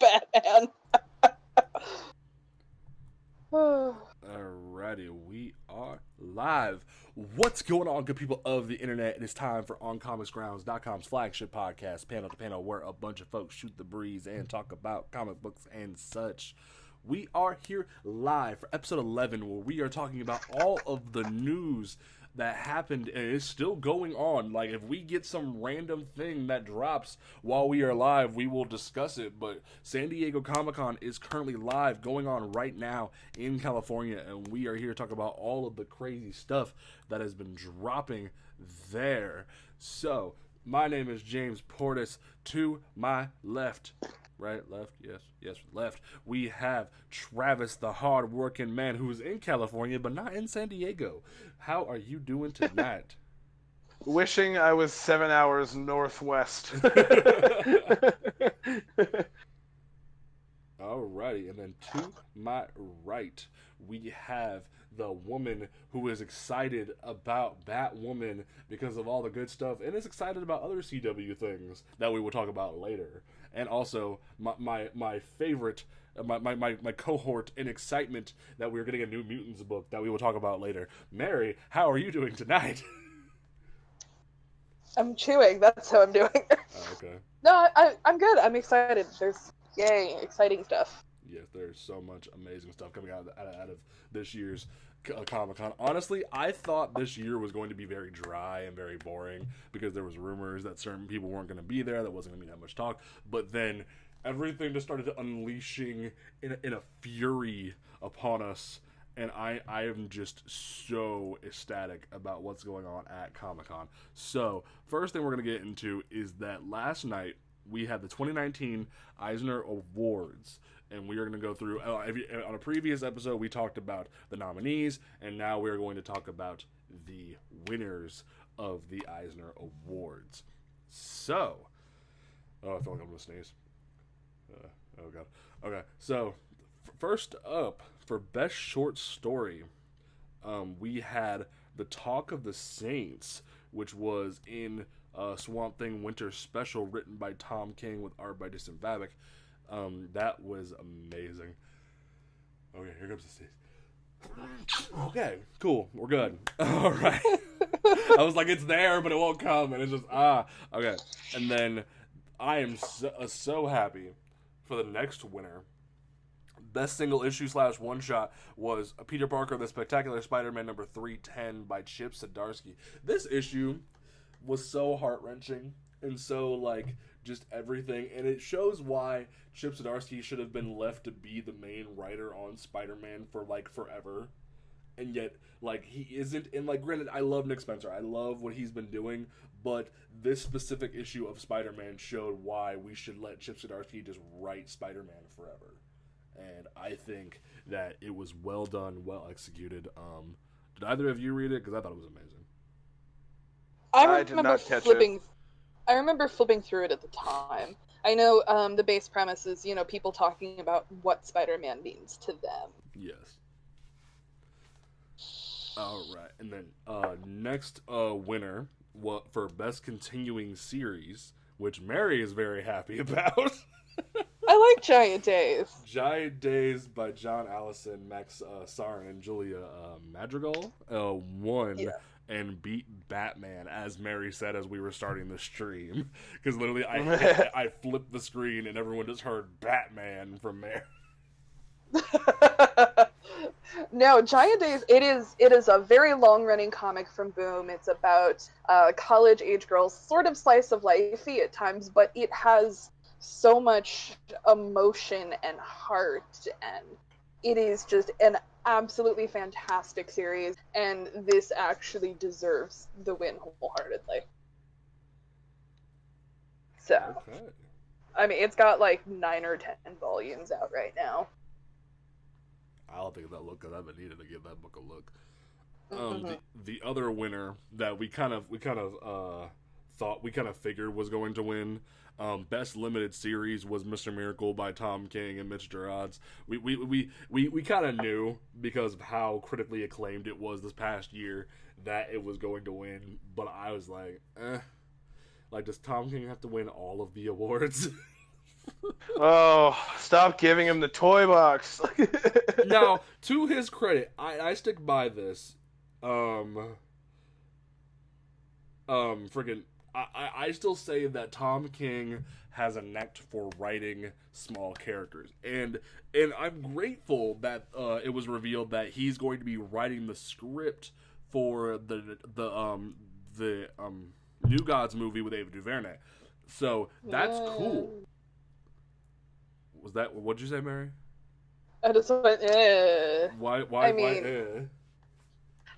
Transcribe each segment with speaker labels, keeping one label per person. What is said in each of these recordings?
Speaker 1: Batman.
Speaker 2: Alrighty, we are live. What's going on, good people of the internet? It is time for OnComicsGrounds.com's flagship podcast, panel to panel, where a bunch of folks shoot the breeze and talk about comic books and such. We are here live for episode 11, where we are talking about all of the news that happened and is still going on. Like, if we get some random thing that drops while we are live, we will discuss it. But San Diego Comic-Con is currently live, going on right now in California, and we are here to talk about all of the crazy stuff that has been dropping there. So, my name is James Portis. To my left, right, left, yes, left, we have Travis, the hard-working man who's in California, but not in San Diego. How are you doing tonight?
Speaker 3: Wishing I was 7 hours northwest.
Speaker 2: Alrighty, and then to my right, we have the woman who is excited about Batwoman because of all the good stuff, and is excited about other CW things that we will talk about later. And also, my favorite, my cohort in excitement that we're getting a New Mutants book that we will talk about later. Mary, how are you doing tonight?
Speaker 1: I'm chewing. That's how I'm doing.
Speaker 2: Okay.
Speaker 1: No, I'm good. I'm excited. There's, yay, exciting stuff.
Speaker 2: Yes, there's so much amazing stuff coming out of this year's Comic-Con. Honestly, I thought this year was going to be very dry and very boring because there was rumors that certain people weren't going to be there, that wasn't going to be that much talk. But then everything just started unleashing in a fury upon us, and I am just so ecstatic about what's going on at Comic-Con. So, first thing we're going to get into is that last night we had the 2019 Eisner Awards. And we are going to go through, on a previous episode, we talked about the nominees, and now we are going to talk about the winners of the Eisner Awards. So, I feel like I'm going to sneeze. Oh, God. Okay, so, first up, for Best Short Story, we had The Talk of the Saints, which was in Swamp Thing Winter Special, written by Tom King with art by Jason Babic. That was amazing. Okay, here comes the sneeze. Okay, cool. We're good. All right. I was like, it's there, but it won't come, and it's just okay. And then I am so happy for the next winner. Best single issue / one shot was Peter Parker, The Spectacular Spider-Man number 310 by Chip Zdarsky. This issue was so heart-wrenching and so like just everything, and it shows why Chip Zdarsky should have been left to be the main writer on Spider-Man for like forever, and yet like he isn't. And like, granted, I love Nick Spencer, I love what he's been doing, but this specific issue of Spider-Man showed why we should let Chip Zdarsky just write Spider-Man forever. And I think that it was well done, well executed. Did either of you read it? Because I thought it was amazing.
Speaker 3: I did not catch it.
Speaker 1: I remember flipping through it at the time. I know the base premise is, people talking about what Spider-Man means to them.
Speaker 2: Yes. All right, and then next winner for Best Continuing Series, which Mary is very happy about.
Speaker 1: I like Giant Days.
Speaker 2: Giant Days by John Allison, Max Sarin, and Julia Madrigal won. Yeah. And beat Batman, as Mary said as we were starting the stream. Because literally I flipped the screen and everyone just heard Batman from Mary.
Speaker 1: No, Giant Days, it is a very long-running comic from Boom. It's about college-age girls, sort of slice of life-y at times, but it has so much emotion and heart, and it is just an absolutely fantastic series, and this actually deserves the win wholeheartedly. So, okay. I mean, it's got like 9 or 10 volumes out right now.
Speaker 2: I don't think that look good. I've been needing to give that book a look. The other winner that we kind of figured was going to win Best Limited Series was Mr. Miracle by Tom King and Mitch Gerads. We kind of knew because of how critically acclaimed it was this past year that it was going to win, but I was like, like, does Tom King have to win all of the awards
Speaker 3: Oh, stop giving him the toy box.
Speaker 2: Now, to his credit, I stick by this. Um, freaking, I still say that Tom King has a knack for writing small characters, and I'm grateful that it was revealed that he's going to be writing the script for the New Gods movie with Ava DuVernay. So that's cool.
Speaker 1: Yeah.
Speaker 2: Was that what'd you say, Mary?
Speaker 1: I just went, eh.
Speaker 2: Why?
Speaker 1: I
Speaker 2: Why?
Speaker 1: mean,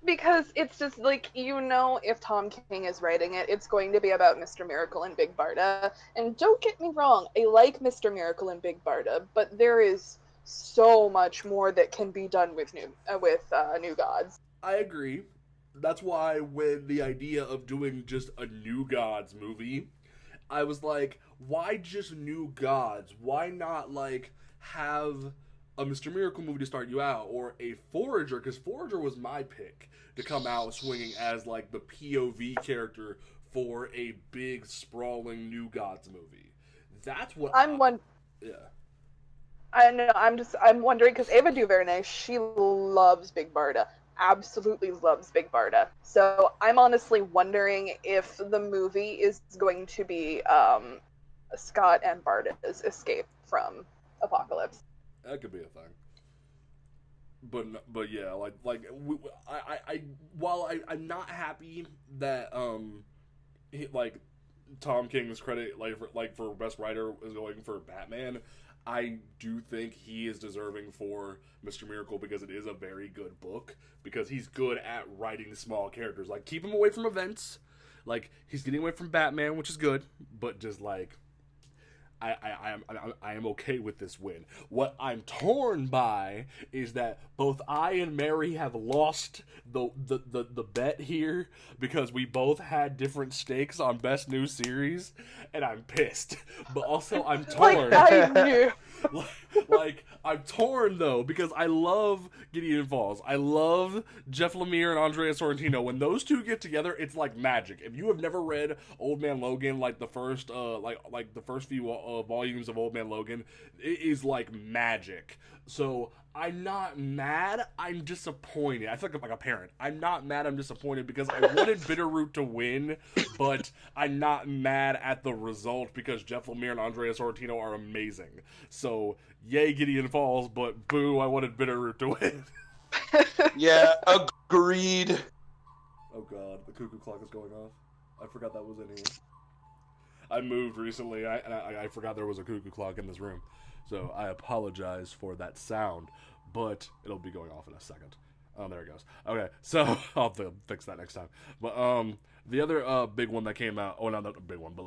Speaker 1: because it's just like, if Tom King is writing it, it's going to be about Mr. Miracle and Big Barda. And don't get me wrong, I like Mr. Miracle and Big Barda, but there is so much more that can be done with New Gods.
Speaker 2: I agree. That's why when the idea of doing just a New Gods movie, I was like, why just New Gods? Why not like have a Mr. Miracle movie to start you out, or a Forager? Because Forager was my pick to come out swinging as like the POV character for a big sprawling New Gods movie. That's what
Speaker 1: I'm one.
Speaker 2: yeah.
Speaker 1: I know. I'm wondering because Ava DuVernay, she loves Big Barda, absolutely loves Big Barda. So I'm honestly wondering if the movie is going to be Scott and Barda's escape from Apocalypse.
Speaker 2: That could be a thing. But yeah, I while I'm not happy that like Tom King's credit for best writer is going for Batman. I do think he is deserving for Mr. Miracle because it is a very good book, because he's good at writing small characters. Like, keep him away from events. Like, he's getting away from Batman, which is good, but just like I am okay with this win. What I'm torn by is that both I and Mary have lost the bet here because we both had different stakes on best new series, and I'm pissed. But also I'm torn.
Speaker 1: Like I knew.
Speaker 2: Like, I'm torn though because I love Gideon Falls. I love Jeff Lemire and Andrea Sorrentino. When those two get together, it's like magic. If you have never read Old Man Logan, like the first like the first few volumes of Old Man Logan, it is like magic. So I'm not mad. I'm disappointed. I feel like I'm like a parent. I'm not mad. I'm disappointed because I wanted Bitterroot to win, but I'm not mad at the result because Jeff Lemire and Andrea Sorrentino are amazing. So yay, Gideon Falls, but boo, I wanted Bitterroot to win.
Speaker 3: Yeah, agreed.
Speaker 2: Oh god, the cuckoo clock is going off. I forgot that was in here. I moved recently, and I forgot there was a cuckoo clock in this room. So I apologize for that sound, but it'll be going off in a second. Oh, there it goes. Okay, so I'll fix that next time. But the other big one that came out, oh, not a big one, but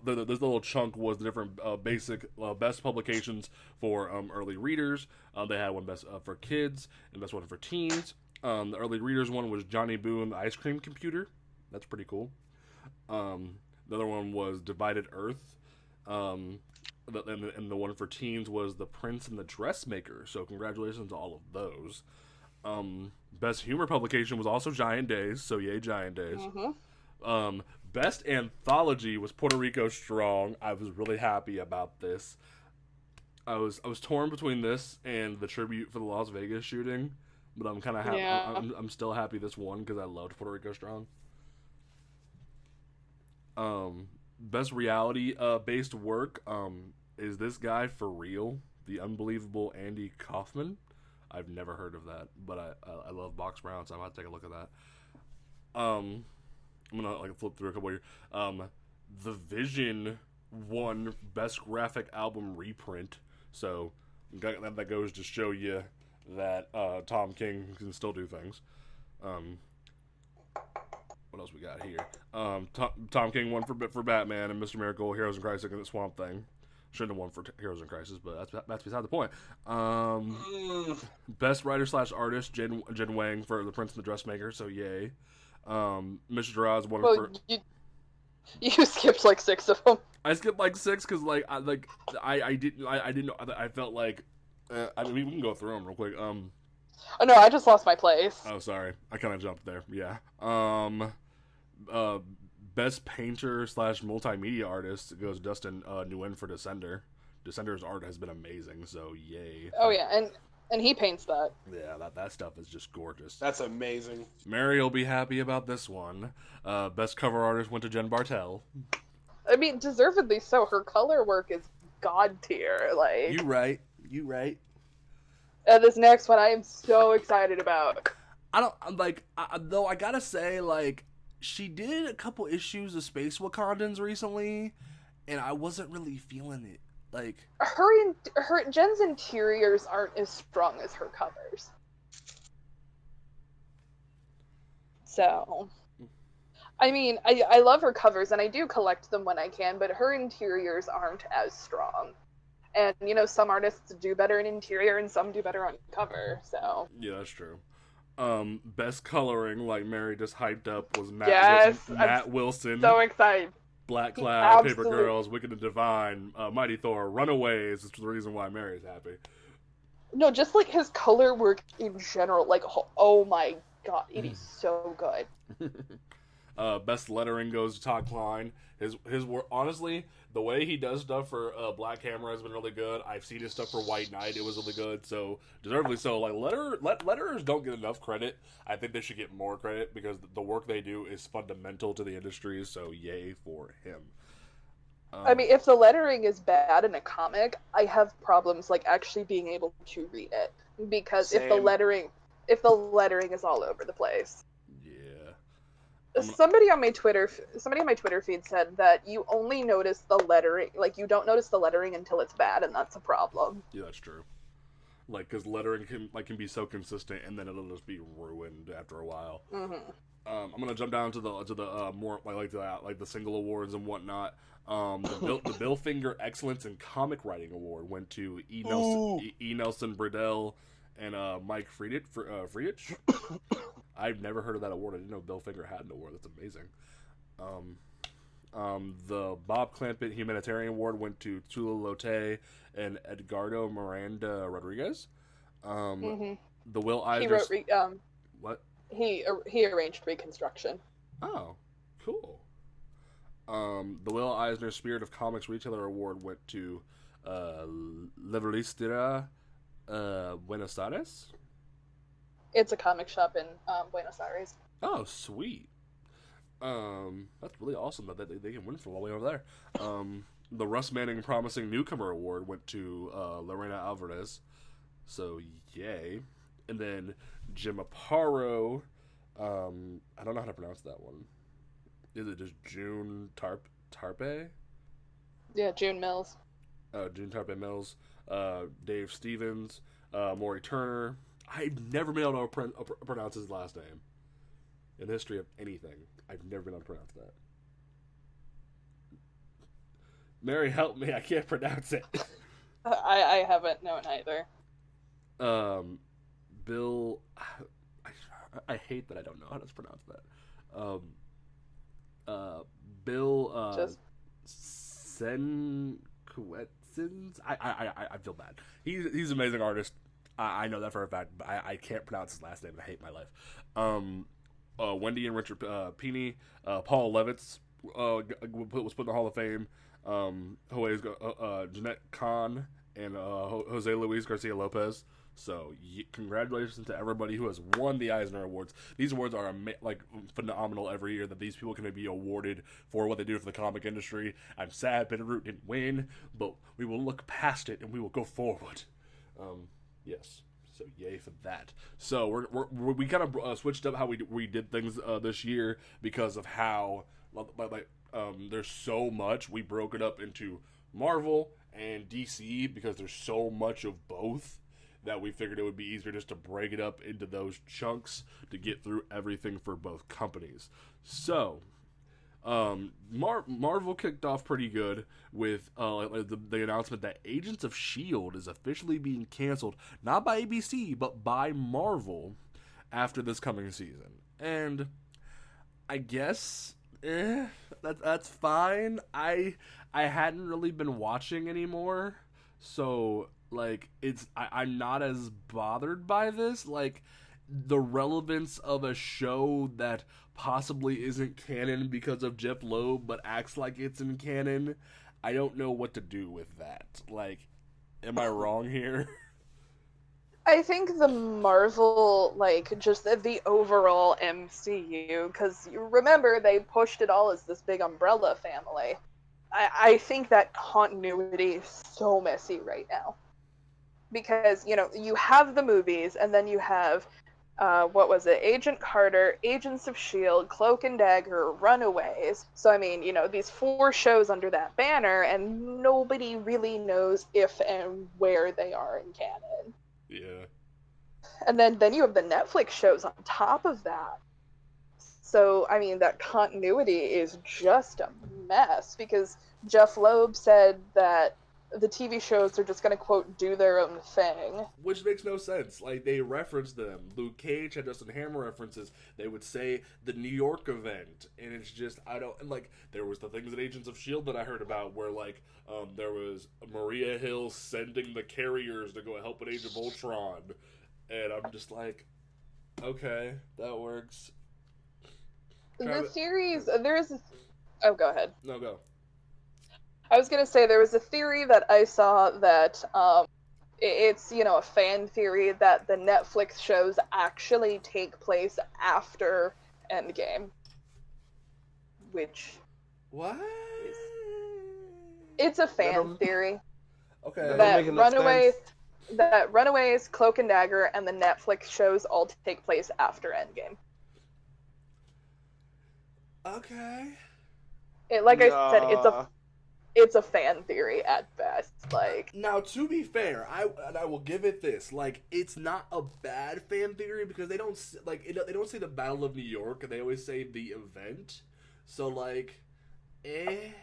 Speaker 2: this little chunk was the different basic best publications for early readers. They had one best for kids and best one for teens. The early readers one was Johnny Boo and the Ice Cream Computer. That's pretty cool. The other one was Divided Earth. And the one for teens was The Prince and the Dressmaker. So congratulations to all of those. Best humor publication was also Giant Days. So yay, Giant Days.
Speaker 1: Mm-hmm.
Speaker 2: Best anthology was Puerto Rico Strong. I was really happy about this. I was torn between this and the tribute for the Las Vegas shooting, but I'm kind of happy.
Speaker 1: Yeah.
Speaker 2: I'm still happy this won because I loved Puerto Rico Strong. Best reality based work is this guy for real, the unbelievable Andy Kaufman. I've never heard of that, but I love Box Brown, so I'm gonna take a look at that. I'm gonna flip through a couple here. The Vision won best graphic album reprint, so that goes to show you that Tom King can still do things. What else we got here? Tom King won for Batman, and Mr. Miracle, Heroes in Crisis, and the Swamp Thing. Shouldn't have won for Heroes in Crisis, but that's beside the point. Best writer / artist, Jen Wang for The Prince and the Dressmaker. So yay. Mr. Draws won for.
Speaker 1: You skipped like 6 of them.
Speaker 2: I skipped like 6 because I didn't. I felt like. I mean, we can go through them real quick.
Speaker 1: Oh no, I just lost my place.
Speaker 2: Oh, sorry. I kind of jumped there. Yeah. Best painter / multimedia artist goes Dustin Nguyen for Descender. Descender's art has been amazing, so yay.
Speaker 1: Oh yeah, and he paints that.
Speaker 2: Yeah, that stuff is just gorgeous.
Speaker 3: That's amazing.
Speaker 2: Mary will be happy about this one. Best cover artist went to Jen Bartel.
Speaker 1: I mean, deservedly so. Her color work is god tier. Like,
Speaker 2: You right.
Speaker 1: and this next one I am so excited about.
Speaker 2: Though I gotta say, like, she did a couple issues of Space Wakandans recently, and I wasn't really feeling it. Like,
Speaker 1: Her Jen's interiors aren't as strong as her covers. So, I mean, I love her covers, and I do collect them when I can, but her interiors aren't as strong. And, you know, some artists do better in interior, and some do better on cover, so...
Speaker 2: yeah, that's true. Best coloring, like Mary just hyped up, was Matt Wilson.
Speaker 1: So excited.
Speaker 2: Black Cloud, Paper
Speaker 1: Absolutely.
Speaker 2: Girls, Wicked and Divine, Mighty Thor, Runaways is the reason why Mary's happy.
Speaker 1: No, just, like, his color work in general, like, oh my god, it is so good.
Speaker 2: Best lettering goes to Todd Klein. His work, honestly, the way he does stuff for Black Hammer has been really good. I've seen his stuff for White Knight; it was really good. So deservedly so. Like letterers don't get enough credit. I think they should get more credit because the work they do is fundamental to the industry. So yay for him.
Speaker 1: I mean, if the lettering is bad in a comic, I have problems, like, actually being able to read it. Because if the
Speaker 3: Same.
Speaker 1: lettering is all over the place.
Speaker 2: Yeah.
Speaker 1: Somebody on my Twitter feed said that you only notice the lettering, like, you don't notice the lettering until it's bad, and that's a problem.
Speaker 2: Yeah, that's true. Like, because lettering can be so consistent, and then it'll just be ruined after a while.
Speaker 1: Mm-hmm.
Speaker 2: I'm gonna jump down to the more like the single awards and whatnot. The Bill Finger Excellence in Comic Writing Award went to E. Nelson Bradell and Mike Friedrich. I've never heard of that award. I didn't know Bill Finger had an award. That's amazing. The Bob Clampett Humanitarian Award went to Tula Lotte and Edgardo Miranda Rodriguez. The Will Eisner... What?
Speaker 1: He arranged Reconstruction.
Speaker 2: Oh, cool. The Will Eisner Spirit of Comics Retailer Award went to Libristera Buenos Aires.
Speaker 1: It's a comic shop in Buenos Aires.
Speaker 2: Oh, sweet. That's really awesome that they can win from all the way over there. The Russ Manning Promising Newcomer Award went to Lorena Alvarez. So, yay. And then Jim Aparo, I don't know how to pronounce that one. Is it just June Tarpe?
Speaker 1: Yeah, June Mills.
Speaker 2: June Tarpe Mills. Dave Stevens. Maury Turner. I've never been able to pronounce his last name. In the history of anything, I've never been able to pronounce that. Mary, help me. I can't pronounce it.
Speaker 1: I haven't known either.
Speaker 2: Bill... I hate that I don't know how to pronounce that. Bill Senkuetsins. I feel bad. He's an amazing artist. I know that for a fact, but I can't pronounce his last name. I hate my life. Wendy and Richard Pini, Paul Levitz was put in the Hall of Fame. Jeanette Kahn and Jose Luis Garcia Lopez. So congratulations to everybody who has won the Eisner Awards. These awards are phenomenal every year that these people can be awarded for what they do for the comic industry. I'm sad Bitterroot didn't win, but we will look past it and we will go forward. Yes. So yay for that. So we kind of switched up how we did things this year because of how there's so much. We broke it up into Marvel and DC because there's so much of both that we figured it would be easier just to break it up into those chunks to get through everything for both companies. So Marvel kicked off pretty good with the announcement that Agents of S.H.I.E.L.D. is officially being canceled, not by ABC, but by Marvel after this coming season. And I guess that's fine. I hadn't really been watching anymore, so I'm not as bothered by this. Like, the relevance of a show that possibly isn't canon because of Jeff Loeb but acts like it's in canon, I don't know what to do with that. Like, am I wrong here?
Speaker 1: I think the Marvel, like, just the overall MCU, because you remember they pushed it all as this big umbrella family. I think that continuity is so messy right now. Because, you have the movies, and then you have, what was it? Agent Carter, Agents of S.H.I.E.L.D., Cloak and Dagger, Runaways. So, I mean, these 4 shows under that banner, and nobody really knows if and where they are in canon.
Speaker 2: Yeah.
Speaker 1: And then you have the Netflix shows on top of that. So, I mean, that continuity is just a mess because Jeff Loeb said that the TV shows are just going to, quote, do their own thing.
Speaker 2: Which makes no sense. Like, they reference them. Luke Cage had Justin Hammer references. They would say the New York event. And it's just, I don't, like, there was the things at Agents of S.H.I.E.L.D. that I heard about where, like, there was Maria Hill sending the carriers to go help with Age of Ultron. And I'm just like, okay, that works.
Speaker 1: The series, there's... Oh, go ahead.
Speaker 2: No, go.
Speaker 1: I was going to say there was a theory that I saw that it's, a fan theory that the Netflix shows actually take place after Endgame. Which...
Speaker 2: What?
Speaker 1: It's a fan theory.
Speaker 2: Okay.
Speaker 1: That Runaways, Cloak and Dagger, and the Netflix shows all take place after Endgame.
Speaker 2: Okay.
Speaker 1: I said, it's a fan theory at best. Like,
Speaker 2: now, to be fair, I will give it this. Like, it's not a bad fan theory because they don't they don't say the Battle of New York. They always say the event. So like, like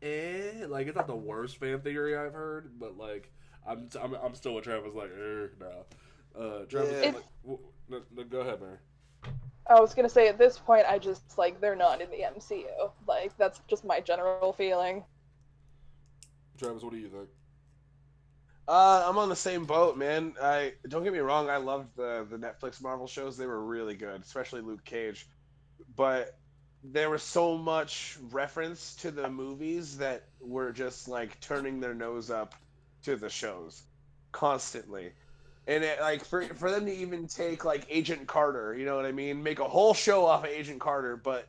Speaker 2: it's not the worst fan theory I've heard, but like I'm still with Travis. Like, no. Travis, no, go ahead, man.
Speaker 1: I was gonna say at this point, I just like they're not in the MCU. Like that's just my general feeling.
Speaker 2: Travis, what do you think?
Speaker 3: I'm on the same boat, man. I don't get me wrong. I loved the Netflix Marvel shows. They were really good, especially Luke Cage. But there was so much reference to the movies that were just like turning their nose up to the shows constantly. And like for them to even take like Agent Carter, you know what I mean? Make a whole show off of Agent Carter, but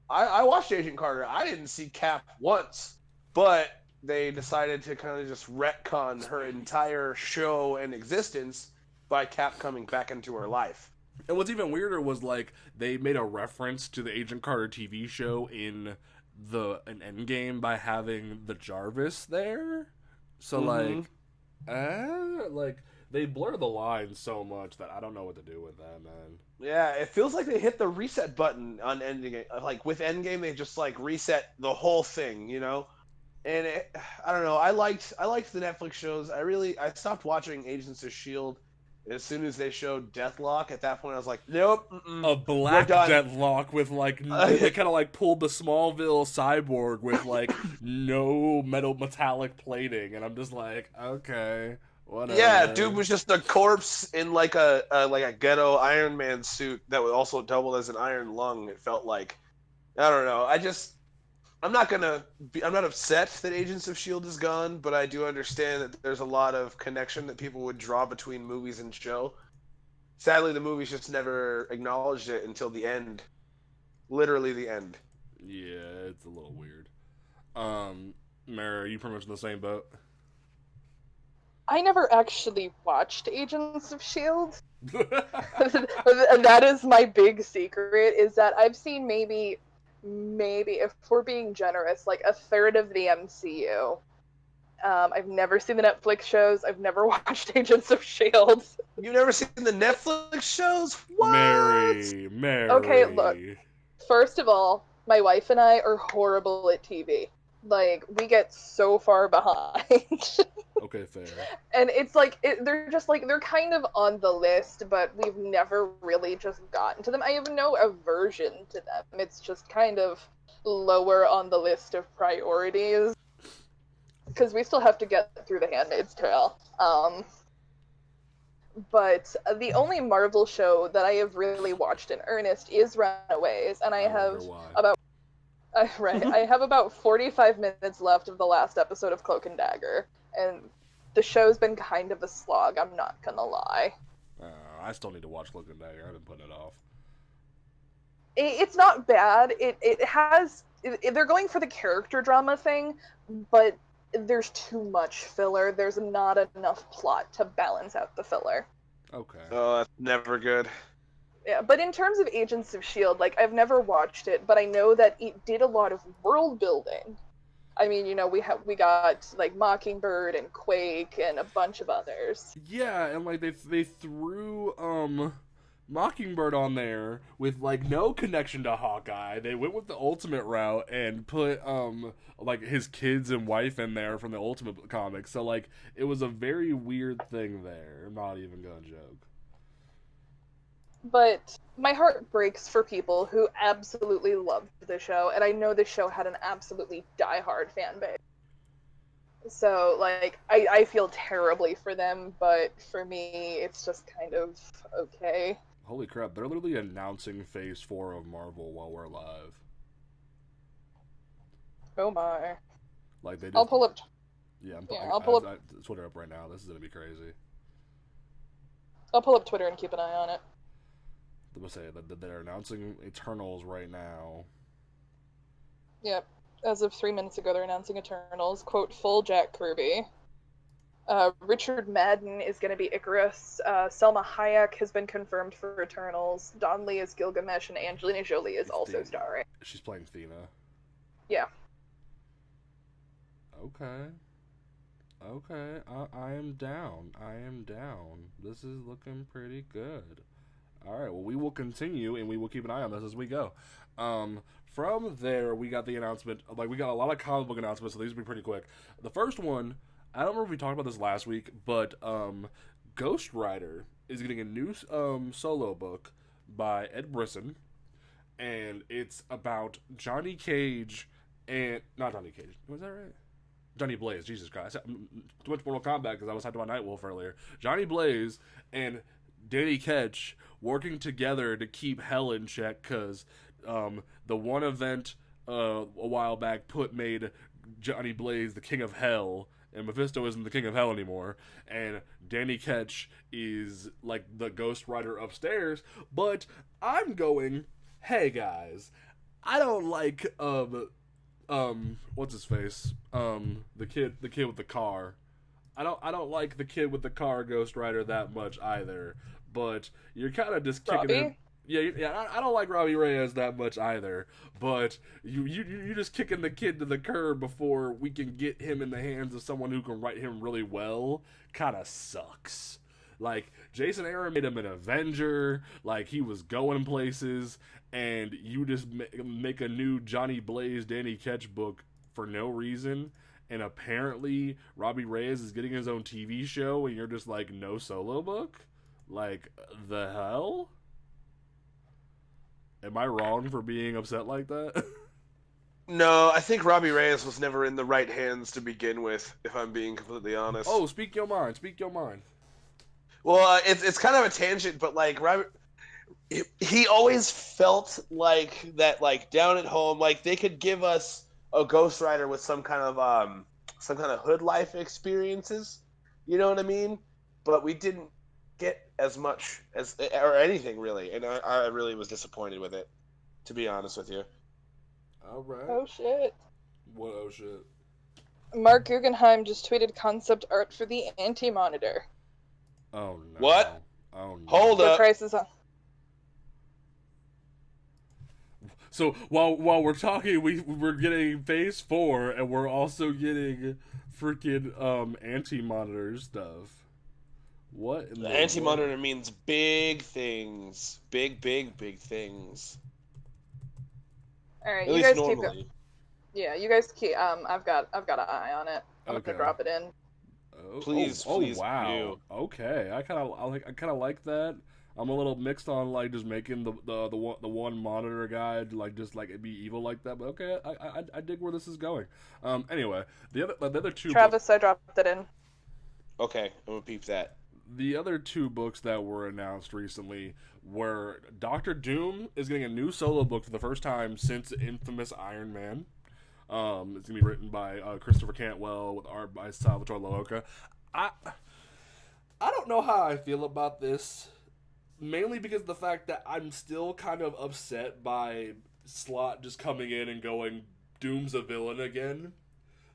Speaker 3: I watched Agent Carter. I didn't see Cap once, but they decided to kind of just retcon her entire show and existence by Cap coming back into her life.
Speaker 2: And what's even weirder was like they made a reference to the Agent Carter TV show in an Endgame by having the Jarvis there. So like they blur the lines so much that I don't know what to do with that, man.
Speaker 3: Yeah, it feels like they hit the reset button on Endgame. Like with Endgame, they just like reset the whole thing, you know. And I don't know. I liked the Netflix shows. I stopped watching Agents of S.H.I.E.L.D. as soon as they showed Deathlock. At that point, I was like, nope.
Speaker 2: A black Deathlock with like they kind of like pulled the Smallville Cyborg with like no metallic plating, and I'm just like, okay. Whatever.
Speaker 3: Yeah, dude was just a corpse in like a ghetto Iron Man suit that would also double as an iron lung. It felt like, I don't know. I'm not upset that Agents of S.H.I.E.L.D. is gone, but I do understand that there's a lot of connection that people would draw between movies and show. Sadly, the movies just never acknowledged it until the end, literally the end.
Speaker 2: Yeah, it's a little weird. Mara, are you pretty much in the same boat?
Speaker 1: I never actually watched Agents of S.H.I.E.L.D. And that is my big secret, is that I've seen maybe, if we're being generous, like a third of the MCU. I've never seen the Netflix shows. I've never watched Agents of S.H.I.E.L.D.
Speaker 3: You've never seen the Netflix shows? What?
Speaker 2: Mary.
Speaker 1: Okay, look. First of all, my wife and I are horrible at TV. Like, we get so far behind.
Speaker 2: Okay, fair.
Speaker 1: And it's like, they're kind of on the list, but we've never really just gotten to them. I have no aversion to them. It's just kind of lower on the list of priorities. Because we still have to get through The Handmaid's Tale. But the only Marvel show that I have really watched in earnest is Runaways, and I have Right. I have about 45 minutes left of the last episode of Cloak and Dagger, and the show's been kind of a slog, I'm not gonna lie.
Speaker 2: I still need to watch Cloak and Dagger. I've been putting it off.
Speaker 1: It's not bad. They're going for the character drama thing, but there's too much filler. There's not enough plot to balance out the filler.
Speaker 2: Okay.
Speaker 3: Oh, that's never good.
Speaker 1: Yeah, but in terms of Agents of S.H.I.E.L.D., like, I've never watched it, but I know that it did a lot of world building. I mean, we got, like, Mockingbird and Quake and a bunch of others.
Speaker 2: Yeah, and, like, they threw, Mockingbird on there with, like, no connection to Hawkeye. They went with the Ultimate route and put, like, his kids and wife in there from the Ultimate comics. So, like, it was a very weird thing there. I'm not even gonna joke.
Speaker 1: But my heart breaks for people who absolutely loved the show, and I know the show had an absolutely diehard fan base. So, like, I feel terribly for them, but for me, it's just kind of okay.
Speaker 2: Holy crap, they're literally announcing Phase 4 of Marvel while we're live.
Speaker 1: Oh my.
Speaker 2: Like, they just...
Speaker 1: I'll pull up...
Speaker 2: Yeah,
Speaker 1: I'll pull up...
Speaker 2: I Twitter up right now. This is gonna be crazy.
Speaker 1: I'll pull up Twitter and keep an eye on it.
Speaker 2: I'm gonna say that they're announcing Eternals right now.
Speaker 1: Yep. As of 3 minutes ago, they're announcing Eternals. Quote, full Jack Kirby. Richard Madden is going to be Icarus. Selma Hayek has been confirmed for Eternals. Don Lee is Gilgamesh, and Angelina Jolie is also starring.
Speaker 2: She's playing Thena.
Speaker 1: Yeah.
Speaker 2: Okay. I am down. This is looking pretty good. Alright, well, we will continue, and we will keep an eye on this as we go. From there, we got the announcement. Like, we got a lot of comic book announcements, so these will be pretty quick. The first one, I don't remember if we talked about this last week, but Ghost Rider is getting a new solo book by Ed Brisson, and it's about Johnny Cage and... Not Johnny Cage. Was that right? Johnny Blaze. Jesus Christ. Too much Mortal Kombat because I was talking about Nightwolf earlier. Johnny Blaze and Danny Ketch working together to keep hell in check because the one event a while back made Johnny Blaze the king of hell, and Mephisto isn't the king of hell anymore, and Danny Ketch is like the Ghost Rider upstairs. But I'm going, hey guys, I don't like what's his face, the kid with the car. I don't like the kid with the car Ghost Rider that much either. But you're kind of just kicking him. Yeah. I don't like Robbie Reyes that much either. But you're just kicking the kid to the curb before we can get him in the hands of someone who can write him really well. Kind of sucks. Like, Jason Aaron made him an Avenger. Like, he was going places, and you just make a new Johnny Blaze, Danny Ketch book for no reason. And apparently, Robbie Reyes is getting his own TV show, and you're just like, no solo book? Like, the hell? Am I wrong for being upset like that?
Speaker 3: No, I think Robbie Reyes was never in the right hands to begin with, if I'm being completely honest.
Speaker 2: Oh, speak your mind.
Speaker 3: Well, it's kind of a tangent, but, like, he always felt like that, like, down at home, like, they could give us a Ghost Rider with some kind of hood life experiences, you know what I mean? But we didn't get as much or anything really, and I really was disappointed with it, to be honest with you.
Speaker 2: All right.
Speaker 1: Oh shit.
Speaker 2: What? Oh shit.
Speaker 1: Mark Guggenheim just tweeted concept art for the Anti-Monitor.
Speaker 2: Oh no.
Speaker 3: What?
Speaker 2: Oh no.
Speaker 3: Hold up.
Speaker 1: The price is on.
Speaker 2: So while we're talking, we're getting Phase 4, and we're also getting freaking Anti-Monitor stuff. What?
Speaker 3: The Anti-Monitor means big things, big things.
Speaker 1: All right,
Speaker 3: At
Speaker 1: you
Speaker 3: least
Speaker 1: guys keep
Speaker 3: normally.
Speaker 1: it. Yeah, you guys keep. I've got an eye on it. I'm
Speaker 2: Okay.
Speaker 1: gonna drop it in.
Speaker 3: Please, please
Speaker 2: wow.
Speaker 3: do.
Speaker 2: Okay, I kind of like that. I'm a little mixed on like just making the one monitor guide like just like it be evil like that. But okay, I dig where this is going. Anyway, the other two.
Speaker 1: Travis, I dropped it in.
Speaker 3: Okay, I'm gonna peep that.
Speaker 2: the other two books that were announced recently were Doctor Doom is getting a new solo book for the first time since Infamous Iron Man. It's gonna be written by Christopher Cantwell with art by Salvatore Laoca. I I don't know how I feel about this, mainly because of the fact that I'm still kind of upset by Slott just coming in and going, Doom's a villain again.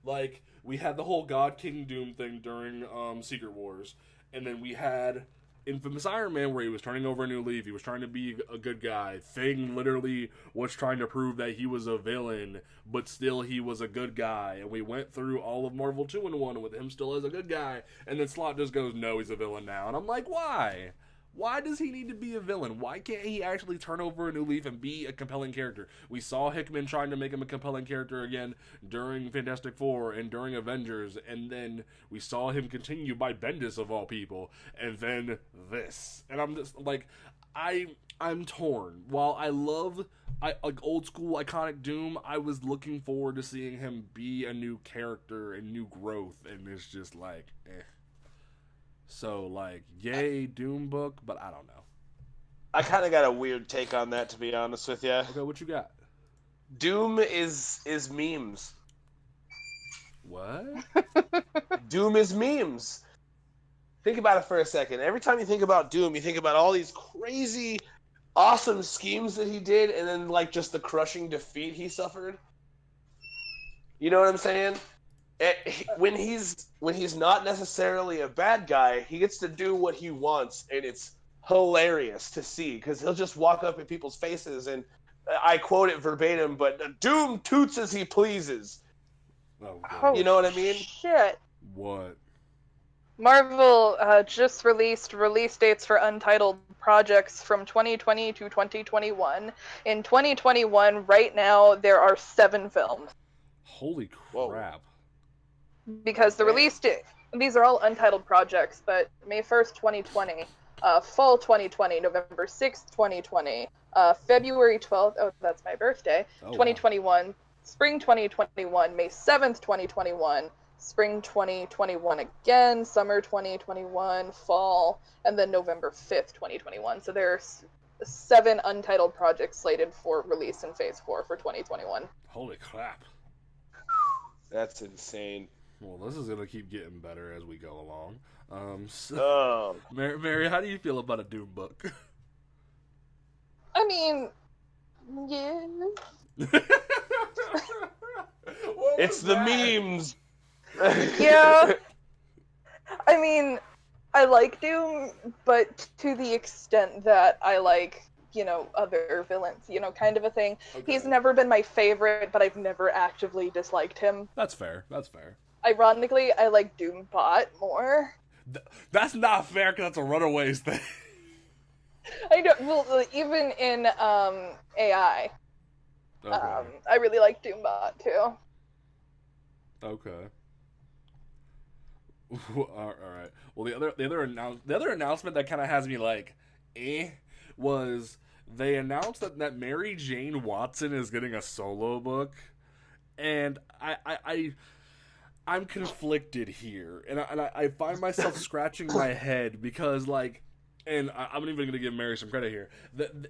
Speaker 2: Like, we had the whole God King Doom thing during Secret Wars, and then we had Infamous Iron Man where he was turning over a new leaf. He was trying to be a good guy. Thing literally was trying to prove that he was a villain, but still he was a good guy. And we went through all of Marvel 2-in-1 with him still as a good guy, and then Slott just goes, no, he's a villain now. And I'm like, why? Why does he need to be a villain? Why can't he actually turn over a new leaf and be a compelling character? We saw Hickman trying to make him a compelling character again during Fantastic Four and during Avengers, and then we saw him continue by Bendis of all people, and then this. And I'm just like, I'm torn. While I love like old school iconic Doom, I was looking forward to seeing him be a new character and new growth, and it's just like, eh. So, like, yay, Doom book, but I don't know.
Speaker 3: I kind of got a weird take on that, to be honest with you.
Speaker 2: Okay, what you got?
Speaker 3: Doom is memes.
Speaker 2: What?
Speaker 3: Doom is memes. Think about it for a second. Every time you think about Doom, you think about all these crazy, awesome schemes that he did, and then, like, just the crushing defeat he suffered. You know what I'm saying? When he's not necessarily a bad guy, he gets to do what he wants, and it's hilarious to see because he'll just walk up in people's faces, and I quote it verbatim, but Doom toots as he pleases.
Speaker 1: Oh,
Speaker 3: you know what I mean?
Speaker 1: Shit.
Speaker 2: What?
Speaker 1: Marvel just released release dates for untitled projects from 2020 to 2021. In 2021, right now, there are 7 films.
Speaker 2: Holy crap.
Speaker 3: Whoa.
Speaker 1: Because the release date, these are all untitled projects, but May 1st, 2020, fall 2020, November 6th, 2020, February 12th, oh, that's my birthday, 2021, wow. Spring 2021, May 7th, 2021, spring 2021 again, summer 2021, fall, and then November 5th, 2021. So there's 7 untitled projects slated for release in Phase 4 for 2021.
Speaker 2: Holy crap.
Speaker 3: That's insane.
Speaker 2: Well, this is going to keep getting better as we go along.
Speaker 3: Mary,
Speaker 2: how do you feel about a Doom book?
Speaker 1: I mean, yeah.
Speaker 3: It's the memes.
Speaker 1: Yeah. I mean, I like Doom, but to the extent that I like, other villains, kind of a thing. Okay. He's never been my favorite, but I've never actively disliked him.
Speaker 2: That's fair.
Speaker 1: Ironically, I like Doombot more.
Speaker 2: That's not fair, because that's a Runaways thing.
Speaker 1: I don't. Well, even in AI,
Speaker 2: okay.
Speaker 1: I really like Doombot too.
Speaker 2: Okay. All right. Well, the other announcement that kind of has me like, was they announced that Mary Jane Watson is getting a solo book, and I'm conflicted here, and I find myself scratching my head because, like, and I'm even going to give Mary some credit here.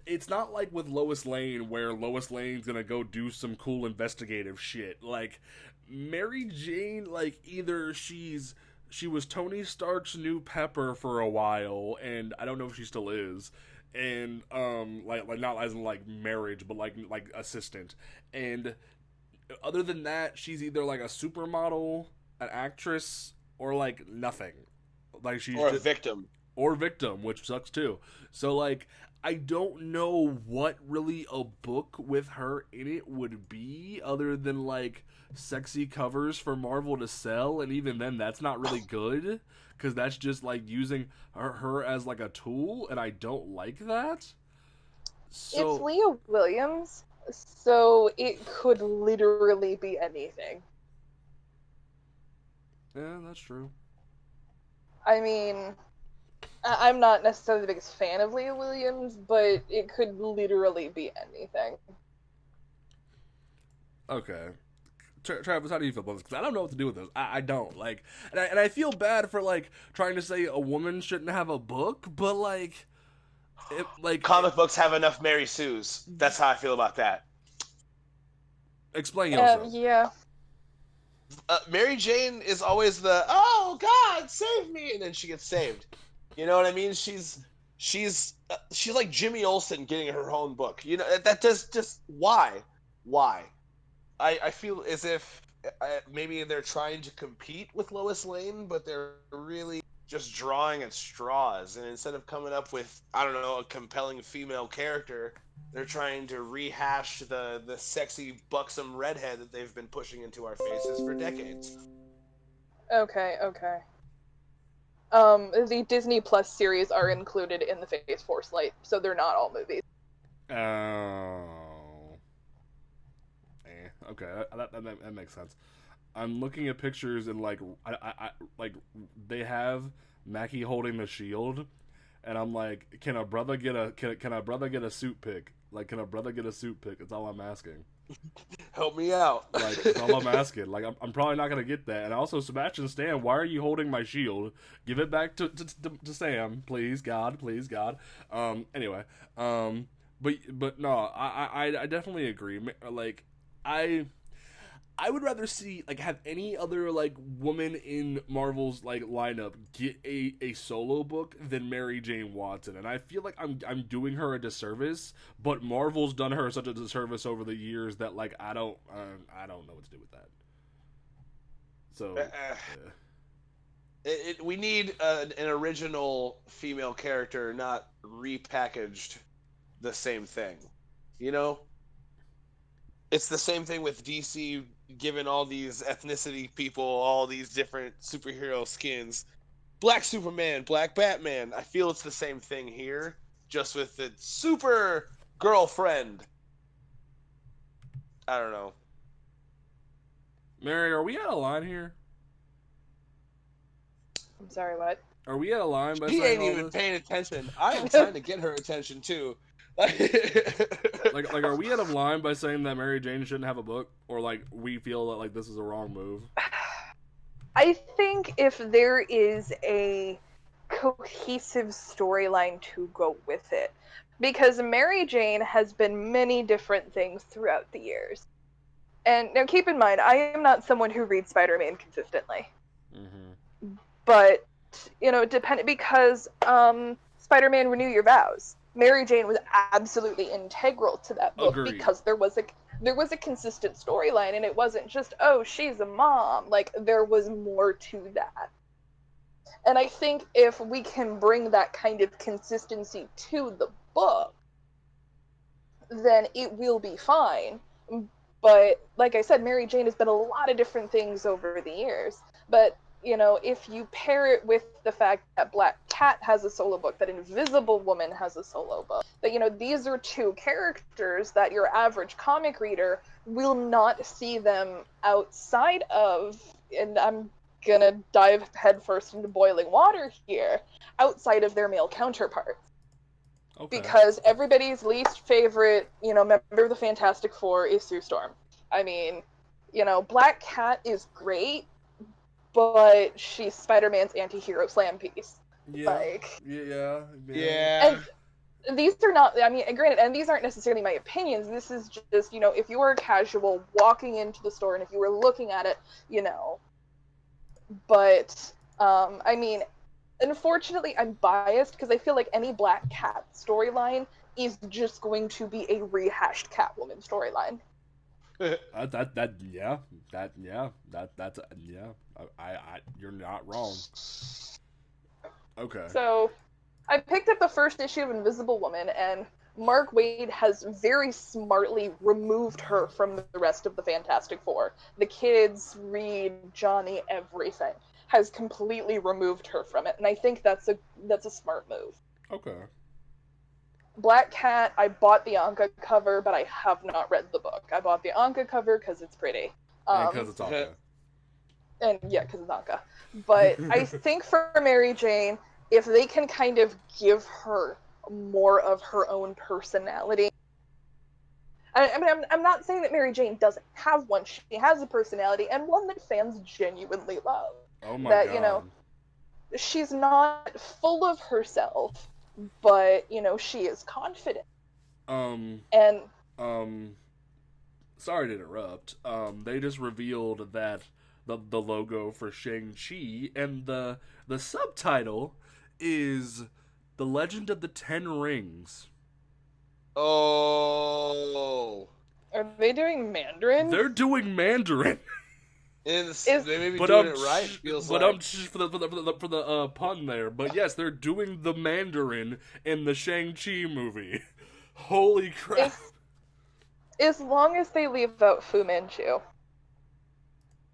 Speaker 2: It's not like with Lois Lane where Lois Lane's going to go do some cool investigative shit. Like, Mary Jane, like, either she was Tony Stark's new Pepper for a while, and I don't know if she still is, and like not as in like marriage, but like assistant, and other than that, she's either like a supermodel, an actress, or like nothing. Like she's
Speaker 3: a victim.
Speaker 2: Or victim, which sucks too. So like, I don't know what really a book with her in it would be, other than like sexy covers for Marvel to sell, and even then, that's not really good, because that's just like using her as like a tool, and I don't like that. So,
Speaker 1: it's Leah Williams. So it could literally be anything.
Speaker 2: Yeah, that's true.
Speaker 1: I mean, I'm not necessarily the biggest fan of Leah Williams, but it could literally be anything.
Speaker 2: Okay. Travis, how do you feel about this? Because I don't know what to do with this. I don't like, and I feel bad for like trying to say a woman shouldn't have a book, but like,
Speaker 3: Comic books have enough Mary Sues. That's how I feel about that.
Speaker 2: Explain yourself.
Speaker 1: Yeah.
Speaker 3: Mary Jane is always the "Oh God, save me," and then she gets saved. You know what I mean? She's like Jimmy Olsen getting her own book. You know that does just why? I feel as if maybe they're trying to compete with Lois Lane, but they're really just drawing at straws. And instead of coming up with, I don't know, a compelling female character, they're trying to rehash the sexy, buxom redhead that they've been pushing into our faces for decades.
Speaker 1: Okay. The Disney Plus series are included in the Phase 4 slate, so they're not all movies.
Speaker 2: Oh. Okay, that makes sense. I'm looking at pictures and like I like they have Mackie holding the shield, and I'm like, can a brother get a suit pick? Like, can a brother get a suit pick? That's all I'm asking.
Speaker 3: Help me out.
Speaker 2: Like, that's all I'm asking. Like, I'm probably not gonna get that. And also, Sebastian Stan, why are you holding my shield? Give it back to Sam, please, God, please, God. Anyway, but no, I definitely agree. Like, I would rather see like have any other like woman in Marvel's like lineup get a solo book than Mary Jane Watson, and I feel like I'm doing her a disservice. But Marvel's done her such a disservice over the years that like I don't know what to do with that. So
Speaker 3: we need an original female character, not repackaged the same thing. You know, it's the same thing with DC giving all these ethnicity people all these different superhero skins. Black Superman, Black Batman. I feel it's the same thing here, just with the super girlfriend. I don't know.
Speaker 2: Mary, are we out of line here?
Speaker 1: I'm sorry, what?
Speaker 2: Are we out of line by
Speaker 3: He
Speaker 2: saying
Speaker 3: ain't
Speaker 2: all
Speaker 3: even
Speaker 2: this?
Speaker 3: paying attention. I am trying to get her attention too.
Speaker 2: Like, are we out of line by saying that Mary Jane shouldn't have a book, or like we feel that like this is a wrong move?
Speaker 1: I think if there is a cohesive storyline to go with it, because Mary Jane has been many different things throughout the years. And now keep in mind, I am not someone who reads Spider-Man consistently.
Speaker 2: Mm-hmm.
Speaker 1: But, because Spider-Man Renew Your Vows, Mary Jane was absolutely integral to that book.
Speaker 2: Agreed.
Speaker 1: Because there was a consistent storyline, and it wasn't just, oh, she's a mom. Like, there was more to that. And I think if we can bring that kind of consistency to the book, then it will be fine. But, like I said, Mary Jane has been a lot of different things over the years. But, if you pair it with the fact that Black Cat has a solo book, that Invisible Woman has a solo book, that, these are two characters that your average comic reader will not see them outside of, and I'm gonna dive headfirst into boiling water here, outside of their male counterparts.
Speaker 2: Okay.
Speaker 1: Because everybody's least favorite, member of the Fantastic Four is Sue Storm. I mean, Black Cat is great, but she's Spider-Man's anti-hero slam piece.
Speaker 2: Yeah.
Speaker 3: Yeah.
Speaker 1: And these are not, granted, and these aren't necessarily my opinions. This is just, if you were a casual walking into the store and if you were looking at it, But, unfortunately, I'm biased because I feel like any Black Cat storyline is just going to be a rehashed Catwoman storyline.
Speaker 2: You're not wrong. Okay.
Speaker 1: So, I picked up the first issue of Invisible Woman, and Mark Waid has very smartly removed her from the rest of the Fantastic Four. The kids, Reed, Johnny, everything has completely removed her from it, and I think that's a smart move.
Speaker 2: Okay.
Speaker 1: Black Cat, I bought the Anka cover, but I have not read the book. I bought the Anka cover because it's pretty.
Speaker 2: And because it's Anka.
Speaker 1: And yeah, because it's Anka. But I think for Mary Jane, if they can kind of give her more of her own personality, I mean, I'm not saying that Mary Jane doesn't have one. She has a personality, and one that fans genuinely love.
Speaker 2: Oh my
Speaker 1: That,
Speaker 2: god.
Speaker 1: she's not full of herself, but, she is confident.
Speaker 2: Um,
Speaker 1: And
Speaker 2: um, sorry to interrupt. They just revealed that the logo for Shang-Chi and the subtitle is The Legend of the Ten Rings.
Speaker 3: Oh.
Speaker 1: are they doing Mandarin?
Speaker 2: They're doing Mandarin.
Speaker 3: They may be
Speaker 2: But
Speaker 3: doing it right, feels
Speaker 2: but
Speaker 3: like.
Speaker 2: for the pun there. But yes, they're doing the Mandarin in the Shang-Chi movie. Holy crap!
Speaker 1: As long as they leave out Fu Manchu.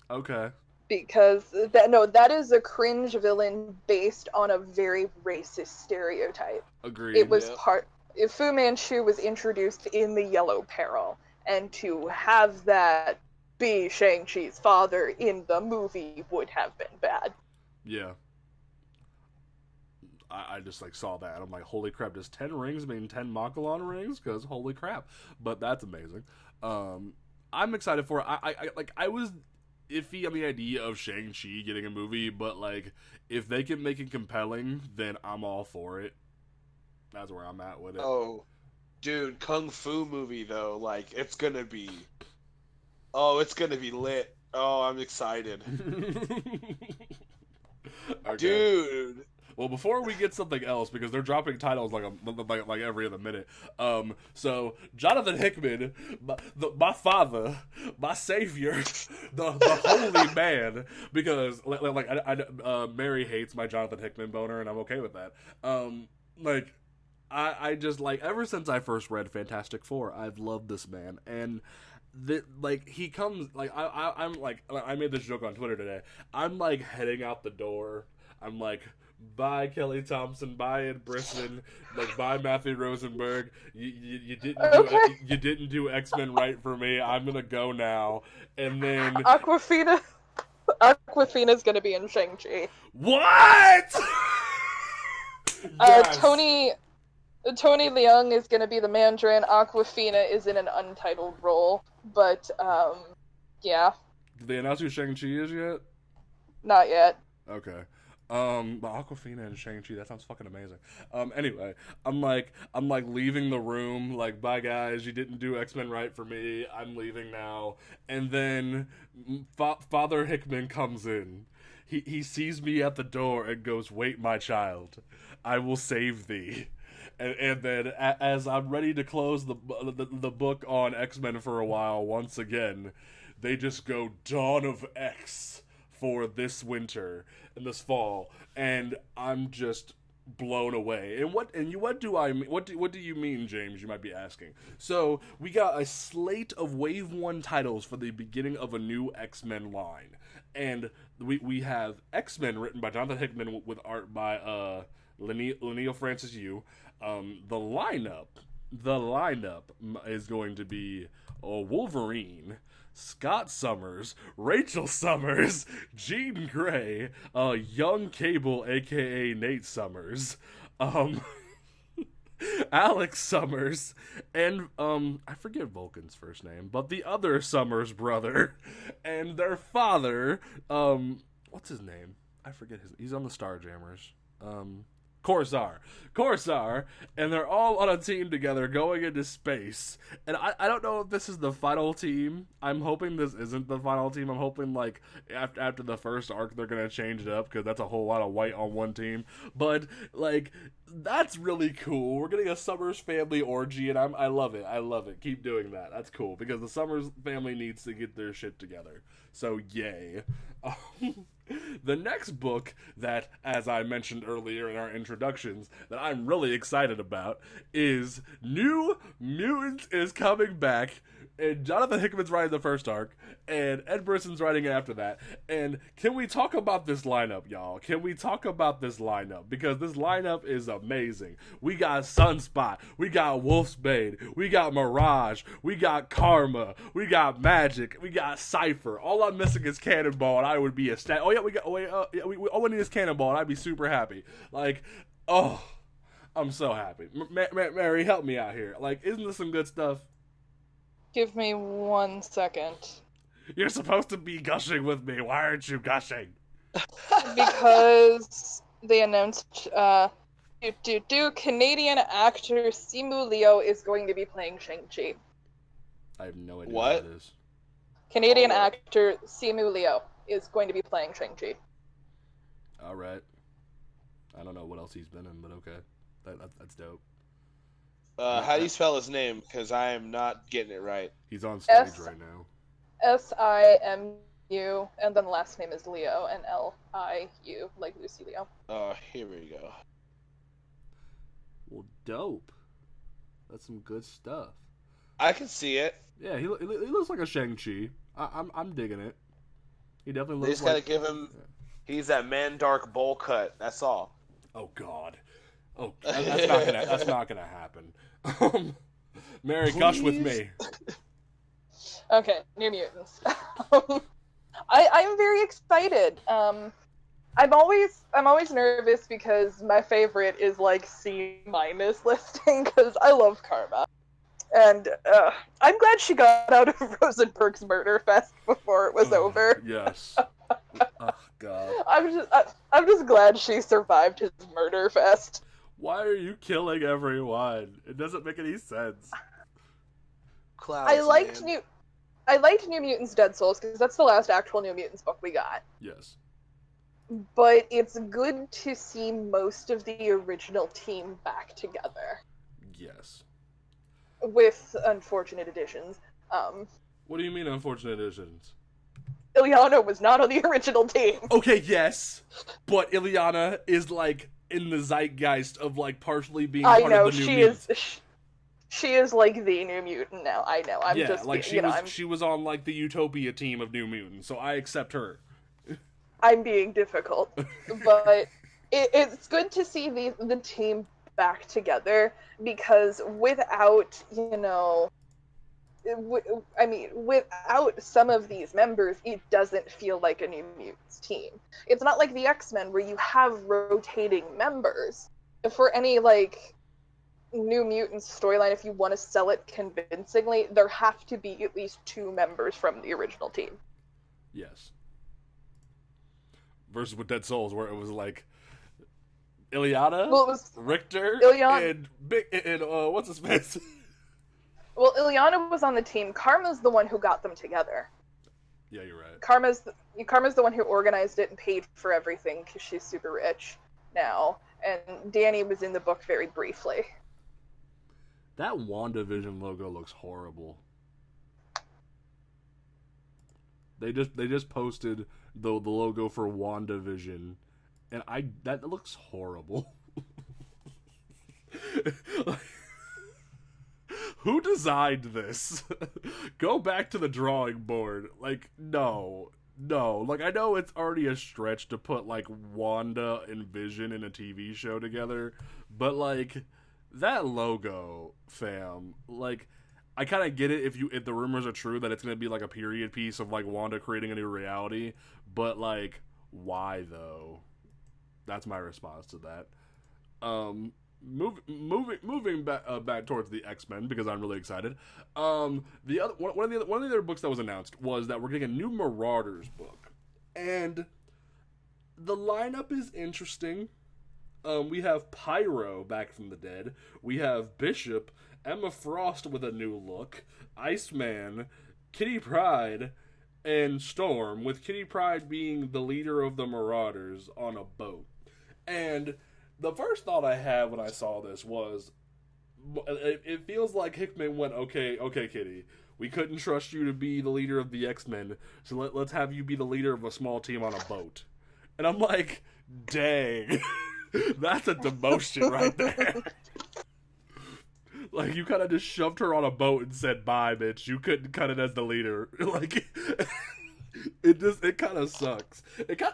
Speaker 2: Okay.
Speaker 1: Because that is a cringe villain based on a very racist stereotype.
Speaker 2: Agreed.
Speaker 1: It was
Speaker 3: Yep.
Speaker 1: Fu Manchu was introduced in the Yellow Peril, and to have that be Shang-Chi's father in the movie would have been bad.
Speaker 2: Yeah. I just like saw that. I'm like, holy crap! Does 10 rings mean 10 Makalon rings? Because holy crap! But that's amazing. I'm excited for it. I was iffy on the idea of Shang-Chi getting a movie, but like if they can make it compelling, then I'm all for it. That's where I'm at with it.
Speaker 3: Oh, dude, Kung Fu movie though, like it's gonna be lit. Oh, I'm excited.
Speaker 2: Okay.
Speaker 3: Dude.
Speaker 2: Well, before we get something else, because they're dropping titles like every other minute. So Jonathan Hickman, my father, my savior, the holy man, because Mary hates my Jonathan Hickman boner, and I'm okay with that. I just like ever since I first read Fantastic Four, I've loved this man, and he comes like I'm like I made this joke on Twitter today. I'm like heading out the door. I'm like, bye Kelly Thompson, bye Ed Brisson, like bye Matthew Rosenberg. You didn't do X-Men right for me. I'm gonna go now. And then
Speaker 1: Aquafina's gonna be in Shang-Chi.
Speaker 2: What?
Speaker 1: Yes. Tony Leung is gonna be the Mandarin. Aquafina is in an untitled role, but yeah.
Speaker 2: Did they announce who Shang-Chi is yet?
Speaker 1: Not yet.
Speaker 2: Okay. But Aquafina and Shang-Chi, that sounds fucking amazing. Anyway, I'm like leaving the room, like, bye guys, you didn't do X-Men right for me, I'm leaving now. And then Father Hickman comes in. He sees me at the door and goes, wait, my child, I will save thee. And then as I'm ready to close the book on X-Men for a while, once again, they just go Dawn of X for this winter and this fall, and I'm just blown away. And what do you mean, James? You might be asking. So we got a slate of Wave 1 titles for the beginning of a new X-Men line, and we have X-Men written by Jonathan Hickman with art by Leinil Francis Yu. The lineup is going to be Wolverine, Scott Summers, Rachel Summers, Jean Grey, Young Cable, aka Nate Summers, Alex Summers, and I forget Vulcan's first name, but the other Summers brother, and their father, what's his name? I forget he's on the Starjammers. Corsair, and they're all on a team together going into space. And I don't know if this is the final team. I'm hoping this isn't the final team. I'm hoping, like, after the first arc, they're going to change it up, because that's a whole lot of white on one team. But, like, that's really cool. We're getting a Summers family orgy, and I love it. I love it. Keep doing that. That's cool, because the Summers family needs to get their shit together. So, yay. The next book that, as I mentioned earlier in our introductions, that I'm really excited about is New Mutants is coming back, and Jonathan Hickman's writing the first arc, and Ed Brisson's writing after that. And can we talk about this lineup, y'all? Can we talk about this lineup? Because this lineup is amazing. We got Sunspot, we got Wolfsbane, we got Mirage, we got Karma, we got Magic, we got Cypher. All I'm missing is Cannonball, and I would be ecstatic. Oh yeah, all we need is Cannonball, and I'd be super happy. Like, oh, I'm so happy. Mary, help me out here. Like, isn't this some good stuff?
Speaker 1: Give me 1 second.
Speaker 2: You're supposed to be gushing with me. Why aren't you gushing?
Speaker 1: Because they announced, Canadian actor Simu Liu is going to be playing Shang-Chi.
Speaker 2: I have no idea
Speaker 3: What?
Speaker 2: who that is.
Speaker 1: Canadian actor Simu Liu is going to be playing Shang-Chi.
Speaker 2: All right. I don't know what else he's been in, but okay. That's dope.
Speaker 3: How do you spell his name? Because I am not getting it right.
Speaker 2: He's on stage right now.
Speaker 1: Simu, and then the last name is Leo, and Liu, like Lucy Leo.
Speaker 3: Here we go.
Speaker 2: Well, dope. That's some good stuff.
Speaker 3: I can see it.
Speaker 2: Yeah, he looks like a Shang-Chi. I'm digging it. He definitely
Speaker 3: They
Speaker 2: looks
Speaker 3: just
Speaker 2: like...
Speaker 3: gotta give him... He's that man-dark bowl cut. That's all.
Speaker 2: Oh, God. Oh, that's not gonna happen. Mary,
Speaker 3: Please?
Speaker 2: gush with me.
Speaker 1: Okay, New Mutants. I'm very excited. I'm always nervous because my favorite is like C- listing because I love Karma, and I'm glad she got out of Rosenberg's murder fest before it was over.
Speaker 2: Yes. Oh, God.
Speaker 1: I'm just glad she survived his murder fest.
Speaker 2: Why are you killing everyone? It doesn't make any sense.
Speaker 3: Clouds,
Speaker 1: I liked
Speaker 3: man.
Speaker 1: New Mutants Dead Souls because that's the last actual New Mutants book we got.
Speaker 2: Yes.
Speaker 1: But it's good to see most of the original team back together.
Speaker 2: Yes.
Speaker 1: With unfortunate additions.
Speaker 2: What do you mean unfortunate additions?
Speaker 1: Ilyana was not on the original team.
Speaker 2: Okay, yes. But Ilyana is like in the zeitgeist of like partially being part of the New Mutants.
Speaker 1: She is like the New Mutant now. I know. I'm
Speaker 2: yeah,
Speaker 1: just
Speaker 2: like
Speaker 1: being,
Speaker 2: she was on like the Utopia team of New Mutants, so I accept her.
Speaker 1: I'm being difficult, but it's good to see the team back together because without without some of these members, it doesn't feel like a New Mutants team. It's not like the X-Men where you have rotating members. For any like New Mutants storyline, if you want to sell it convincingly, there have to be at least 2 members from the original team.
Speaker 2: Yes. Versus with Dead Souls, where it was like Ilyana,
Speaker 1: Well, it was
Speaker 2: Richter,
Speaker 1: Ilyana,
Speaker 2: and what's his face?
Speaker 1: Well, Ilyana was on the team. Karma's the one who got them together.
Speaker 2: Yeah, you're right.
Speaker 1: Karma's the one who organized it and paid for everything because she's super rich now. And Danny was in the book very briefly.
Speaker 2: That WandaVision logo looks horrible. They just posted the logo for WandaVision, and that looks horrible. Who designed this? Go back to the drawing board. Like, no. Like, I know it's already a stretch to put like Wanda and Vision in a TV show together, but like that logo, fam, like I kind of get it if the rumors are true that it's going to be like a period piece of like Wanda creating a new reality, but like why though? That's my response to that. Moving back towards the X-Men because I'm really excited. One of the other books that was announced was that we're getting a new Marauders book, and the lineup is interesting. We have Pyro back from the dead. We have Bishop, Emma Frost with a new look, Iceman, Kitty Pryde, and Storm, with Kitty Pryde being the leader of the Marauders on a boat. And the first thought I had when I saw this was, it feels like Hickman went, okay, Kitty, we couldn't trust you to be the leader of the X-Men, so let's have you be the leader of a small team on a boat. And I'm like, dang, that's a demotion right there. Like, you kind of just shoved her on a boat and said, bye, bitch. You couldn't cut it as the leader. Like, it kind of sucks.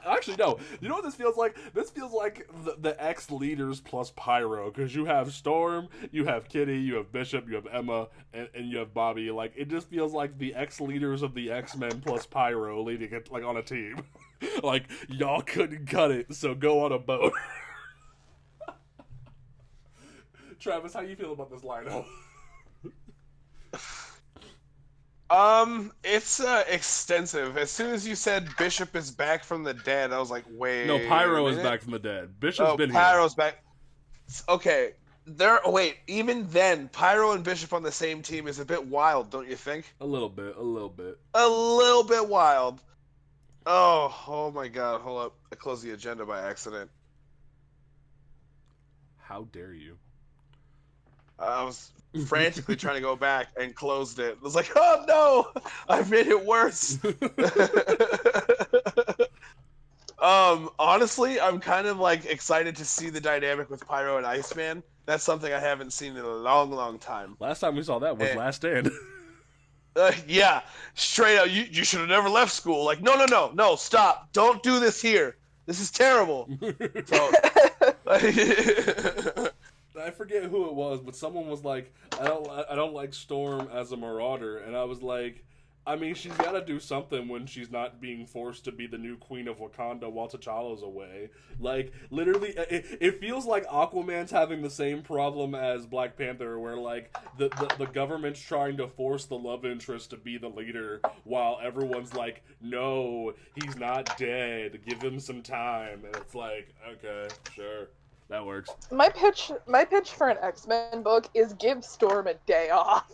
Speaker 2: Actually, no. You know what this feels like? This feels like the ex-leaders plus Pyro. Because you have Storm, you have Kitty, you have Bishop, you have Emma, and you have Bobby. Like, it just feels like the ex-leaders of the X-Men plus Pyro leading it, like, on a team. Like, y'all couldn't cut it, so go on a boat. Travis, how you feel about this lineup?
Speaker 3: It's extensive. As soon as you said Bishop is back from the dead, I was like,
Speaker 2: No,
Speaker 3: wait a
Speaker 2: Pyro is
Speaker 3: minute.
Speaker 2: back from the dead. Bishop's
Speaker 3: Oh,
Speaker 2: been here.
Speaker 3: Pyro's back. Okay. Wait, even then, Pyro and Bishop on the same team is a bit wild, don't you think?
Speaker 2: A little bit, a little bit.
Speaker 3: A little bit wild. Oh my god, hold up. I closed the agenda by accident.
Speaker 2: How dare you?
Speaker 3: I was frantically trying to go back and closed it. I was like, oh no! I made it worse! Honestly, I'm kind of like excited to see the dynamic with Pyro and Iceman. That's something I haven't seen in a long, long time.
Speaker 2: Last time we saw that was Last Stand.
Speaker 3: Yeah, straight up. You should have never left school. Like, no, stop! Don't do this here. This is terrible. So,
Speaker 2: I forget who it was, but someone was like, I don't like Storm as a marauder," and I was like, I mean, she's got to do something when she's not being forced to be the new queen of Wakanda while T'Challa's away. Like, literally, it feels like Aquaman's having the same problem as Black Panther, where, like, the government's trying to force the love interest to be the leader, while everyone's like, no, he's not dead, give him some time. And it's like, okay, sure, that works.
Speaker 1: My pitch for an X-Men book is give Storm a day off.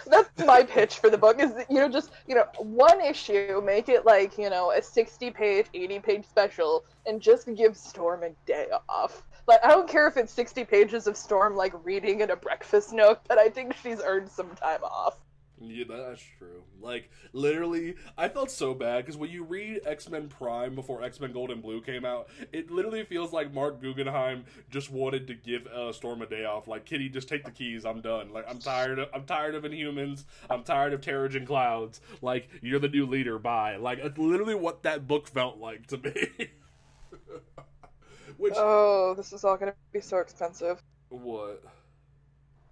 Speaker 1: That's my pitch for the book, is, just, one issue, make it like, a 60-page, 80-page special, and just give Storm a day off. Like, I don't care if it's 60 pages of Storm, like, reading in a breakfast nook, but I think she's earned some time off.
Speaker 2: Yeah, that's true. Like, literally, I felt so bad, because when you read X-Men Prime before X-Men Gold and Blue came out, it literally feels like Mark Guggenheim just wanted to give Storm a day off. Like, Kitty, just take the keys, I'm done. Like, I'm tired of Inhumans, I'm tired of Terrigen Clouds. Like, you're the new leader, bye. Like, it's literally what that book felt like to me.
Speaker 1: Oh, this is all gonna be so expensive.
Speaker 2: What?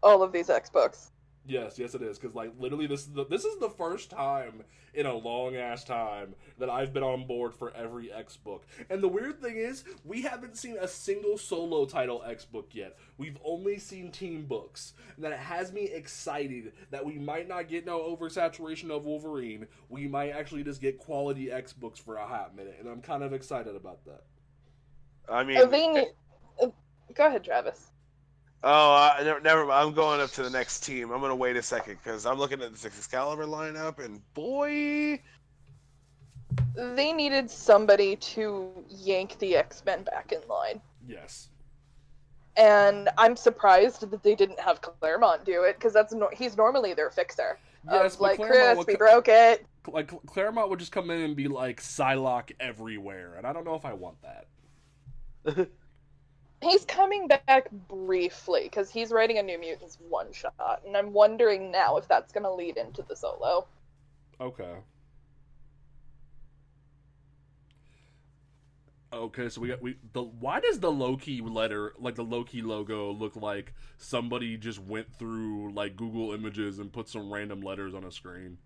Speaker 1: All of these X books.
Speaker 2: Yes, it is, because, like, literally this is the first time in a long-ass time that I've been on board for every X book. And the weird thing is, we haven't seen a single solo title X book yet. We've only seen team books. And that it has me excited that we might not get no oversaturation of Wolverine. We might actually just get quality X books for a hot minute, and I'm kind of excited about that.
Speaker 3: I mean...
Speaker 1: Go ahead, Travis.
Speaker 3: Oh, never mind. I'm going up to the next team. I'm going to wait a second, because I'm looking at the Excalibur lineup, and boy...
Speaker 1: They needed somebody to yank the X-Men back in line.
Speaker 2: Yes.
Speaker 1: And I'm surprised that they didn't have Claremont do it, because he's normally their fixer.
Speaker 2: Yes,
Speaker 1: like, Chris, we broke it.
Speaker 2: Like, Claremont would just come in and be like, Psylocke everywhere, and I don't know if I want that.
Speaker 1: He's coming back briefly, because he's writing a New Mutants one-shot, and I'm wondering now if that's going to lead into the solo.
Speaker 2: Okay. Okay, so why does the Loki letter, like the Loki logo, look like somebody just went through, like, Google Images and put some random letters on a screen?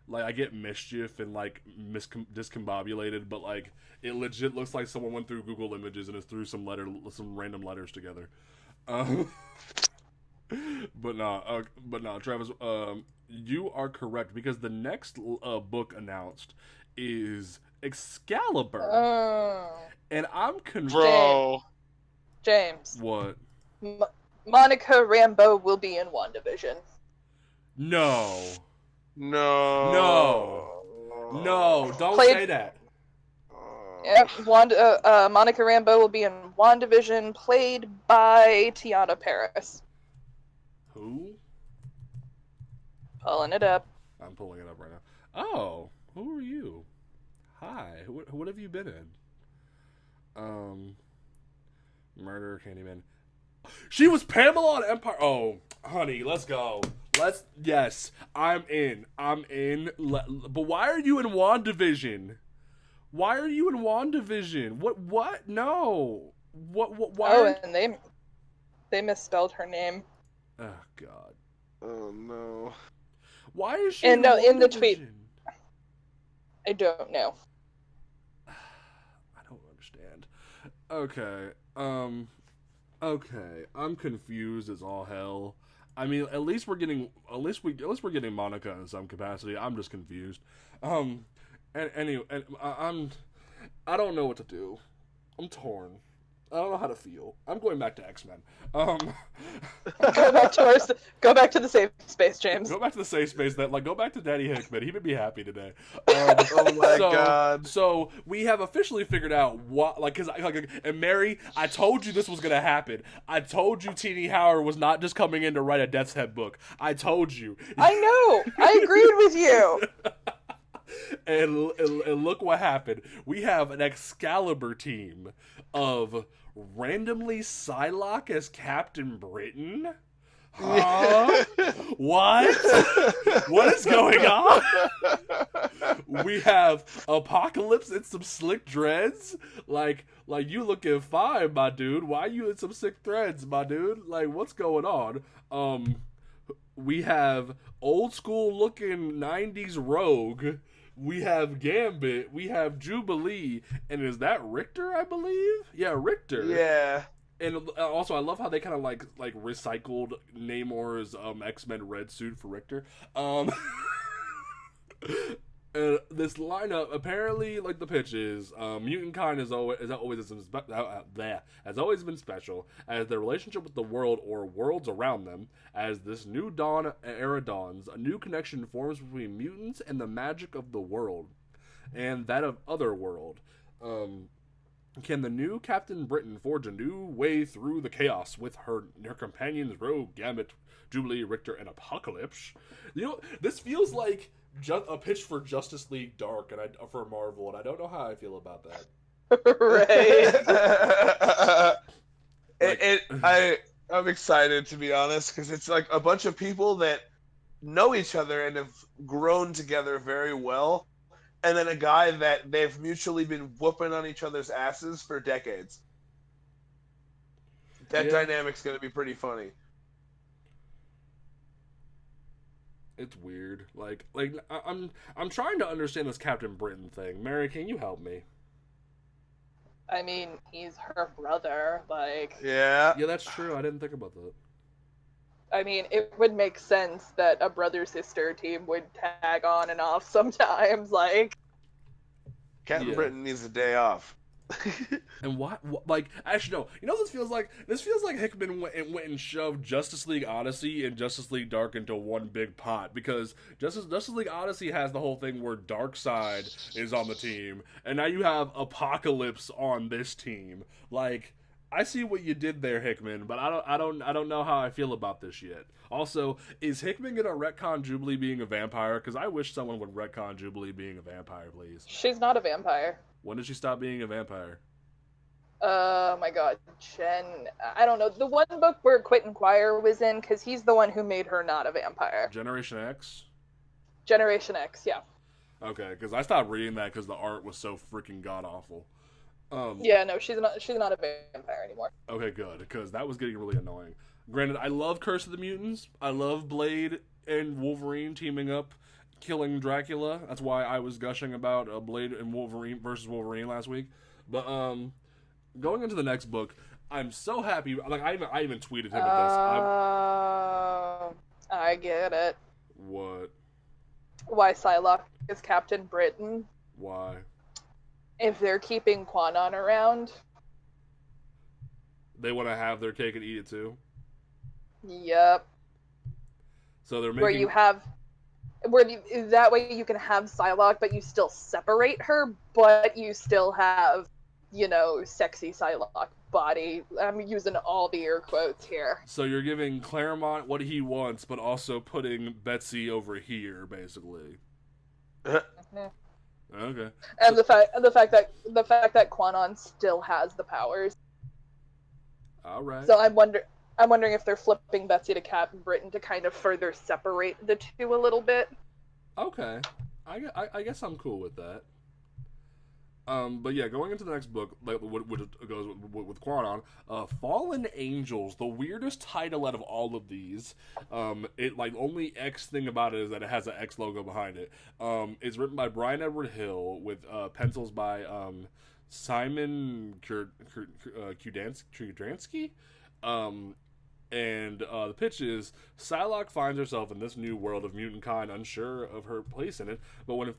Speaker 2: Like, I get mischief and, like, discombobulated, but, like, it legit looks like someone went through Google Images and just threw some random letters together. But no, Travis, you are correct, because the next book announced is Excalibur. And I'm convinced...
Speaker 3: Bro.
Speaker 1: James.
Speaker 2: What?
Speaker 1: Monica Rambeau will be in WandaVision.
Speaker 2: No, don't say that.
Speaker 1: Yep, Monica Rambeau will be in WandaVision, played by Tiana Paris.
Speaker 2: Who?
Speaker 1: Pulling it up.
Speaker 2: I'm pulling it up right now. Oh, who are you? Hi, what have you been in? Murder, Candyman. She was Pamela on Empire. Oh, honey, let's go. Yes, I'm in. But why are you in WandaVision? Why are you in WandaVision? What? No. Why?
Speaker 1: Oh, and they misspelled her name.
Speaker 2: Oh, God.
Speaker 3: Oh, no.
Speaker 2: Why is she
Speaker 1: in the tweet? I don't know.
Speaker 2: I don't understand. Okay. Okay, I'm confused as all hell. I mean, at least we're getting Monica in some capacity. I'm just confused. And anyway, I don't know what to do. I'm torn. I don't know how to feel. I'm going back to X-Men. Um,
Speaker 1: Go back to the safe space, James.
Speaker 2: Go back to the safe space. Go back to Daddy Hickman. He would be happy today.
Speaker 3: Oh my God.
Speaker 2: So we have officially figured out what, and Mary, I told you this was gonna happen. I told you Teenie Howard was not just coming in to write a Death's Head book. I told you.
Speaker 1: I know. I agreed with you.
Speaker 2: And look what happened. We have an Excalibur team of randomly Psylocke as Captain Britain. Huh? What? What is going on? We have Apocalypse in some slick dreads. Like you looking fine, my dude. Why you in some sick threads, my dude? Like, what's going on? We have old school looking 90s Rogue. We have Gambit, we have Jubilee, and is that Richter, I believe? Yeah, Richter.
Speaker 3: Yeah.
Speaker 2: And also, I love how they kind of like recycled Namor's X-Men red suit for Richter. This lineup, apparently, like the pitch is, mutant kind has always been special, as their relationship with the world or worlds around them. As this new dawn era dawns, a new connection forms between mutants and the magic of the world, and that of other world. Can the new Captain Britain forge a new way through the chaos with her companions Rogue, Gambit, Jubilee, Richter, and Apocalypse? You know, this feels like a pitch for Justice League Dark and for Marvel, and I don't know how I feel about that.
Speaker 1: Right.
Speaker 3: I'm excited, to be honest, because it's like a bunch of people that know each other and have grown together very well, and then a guy that they've mutually been whooping on each other's asses for decades. That dynamic's going to be pretty funny.
Speaker 2: It's weird. I'm trying to understand this Captain Britain thing. Mary, can you help me?
Speaker 1: I mean, he's her brother,
Speaker 3: Yeah.
Speaker 2: Yeah, that's true. I didn't think about that.
Speaker 1: I mean, it would make sense that a brother-sister team would tag on and off sometimes,
Speaker 3: Captain Britain needs a day off.
Speaker 2: And actually, no. You know what this feels like? This feels like Hickman went and shoved Justice League Odyssey and Justice League Dark into one big pot, because Justice League Odyssey has the whole thing where Darkseid is on the team, and now you have Apocalypse on this team. I see what you did there, Hickman, but I don't know how I feel about this yet. Also, is Hickman gonna retcon Jubilee being a vampire? Because I wish someone would retcon Jubilee being a vampire, please.
Speaker 1: She's not a vampire.
Speaker 2: When did she stop being a vampire?
Speaker 1: Oh my god, Jen. I don't know. The one book where Quentin Quire was in, because he's the one who made her not a vampire.
Speaker 2: Generation X?
Speaker 1: Generation X, yeah.
Speaker 2: Okay, because I stopped reading that because the art was so freaking god-awful.
Speaker 1: Yeah, no, she's not a vampire anymore.
Speaker 2: Okay, good, because that was getting really annoying. Granted, I love Curse of the Mutants. I love Blade and Wolverine teaming up, killing Dracula. That's why I was gushing about Blade and Wolverine versus Wolverine last week. But going into the next book, I'm so happy. I even tweeted him at this.
Speaker 1: I get it.
Speaker 2: What?
Speaker 1: Why Psylocke is Captain Britain?
Speaker 2: Why?
Speaker 1: If they're keeping Quanon around.
Speaker 2: They want to have their cake and eat it too?
Speaker 1: Yep.
Speaker 2: So they're making...
Speaker 1: that way you can have Psylocke, but you still separate her, but you still have, sexy Psylocke body. I'm using all the air quotes here.
Speaker 2: So you're giving Claremont what he wants, but also putting Betsy over here, basically. Okay.
Speaker 1: And the fact that Quanon still has the powers.
Speaker 2: All right.
Speaker 1: So I'm wondering if they're flipping Betsy to Captain Britain to kind of further separate the two a little bit.
Speaker 2: Okay. I guess I'm cool with that. But yeah, going into the next book, which goes with Quanon, Fallen Angels, the weirdest title out of all of these. Only X thing about it is that it has an X logo behind it. It's written by Brian Edward Hill with pencils by Simon Kudransky. And the pitch is Psylocke finds herself in this new world of mutant kind, unsure of her place in it. But when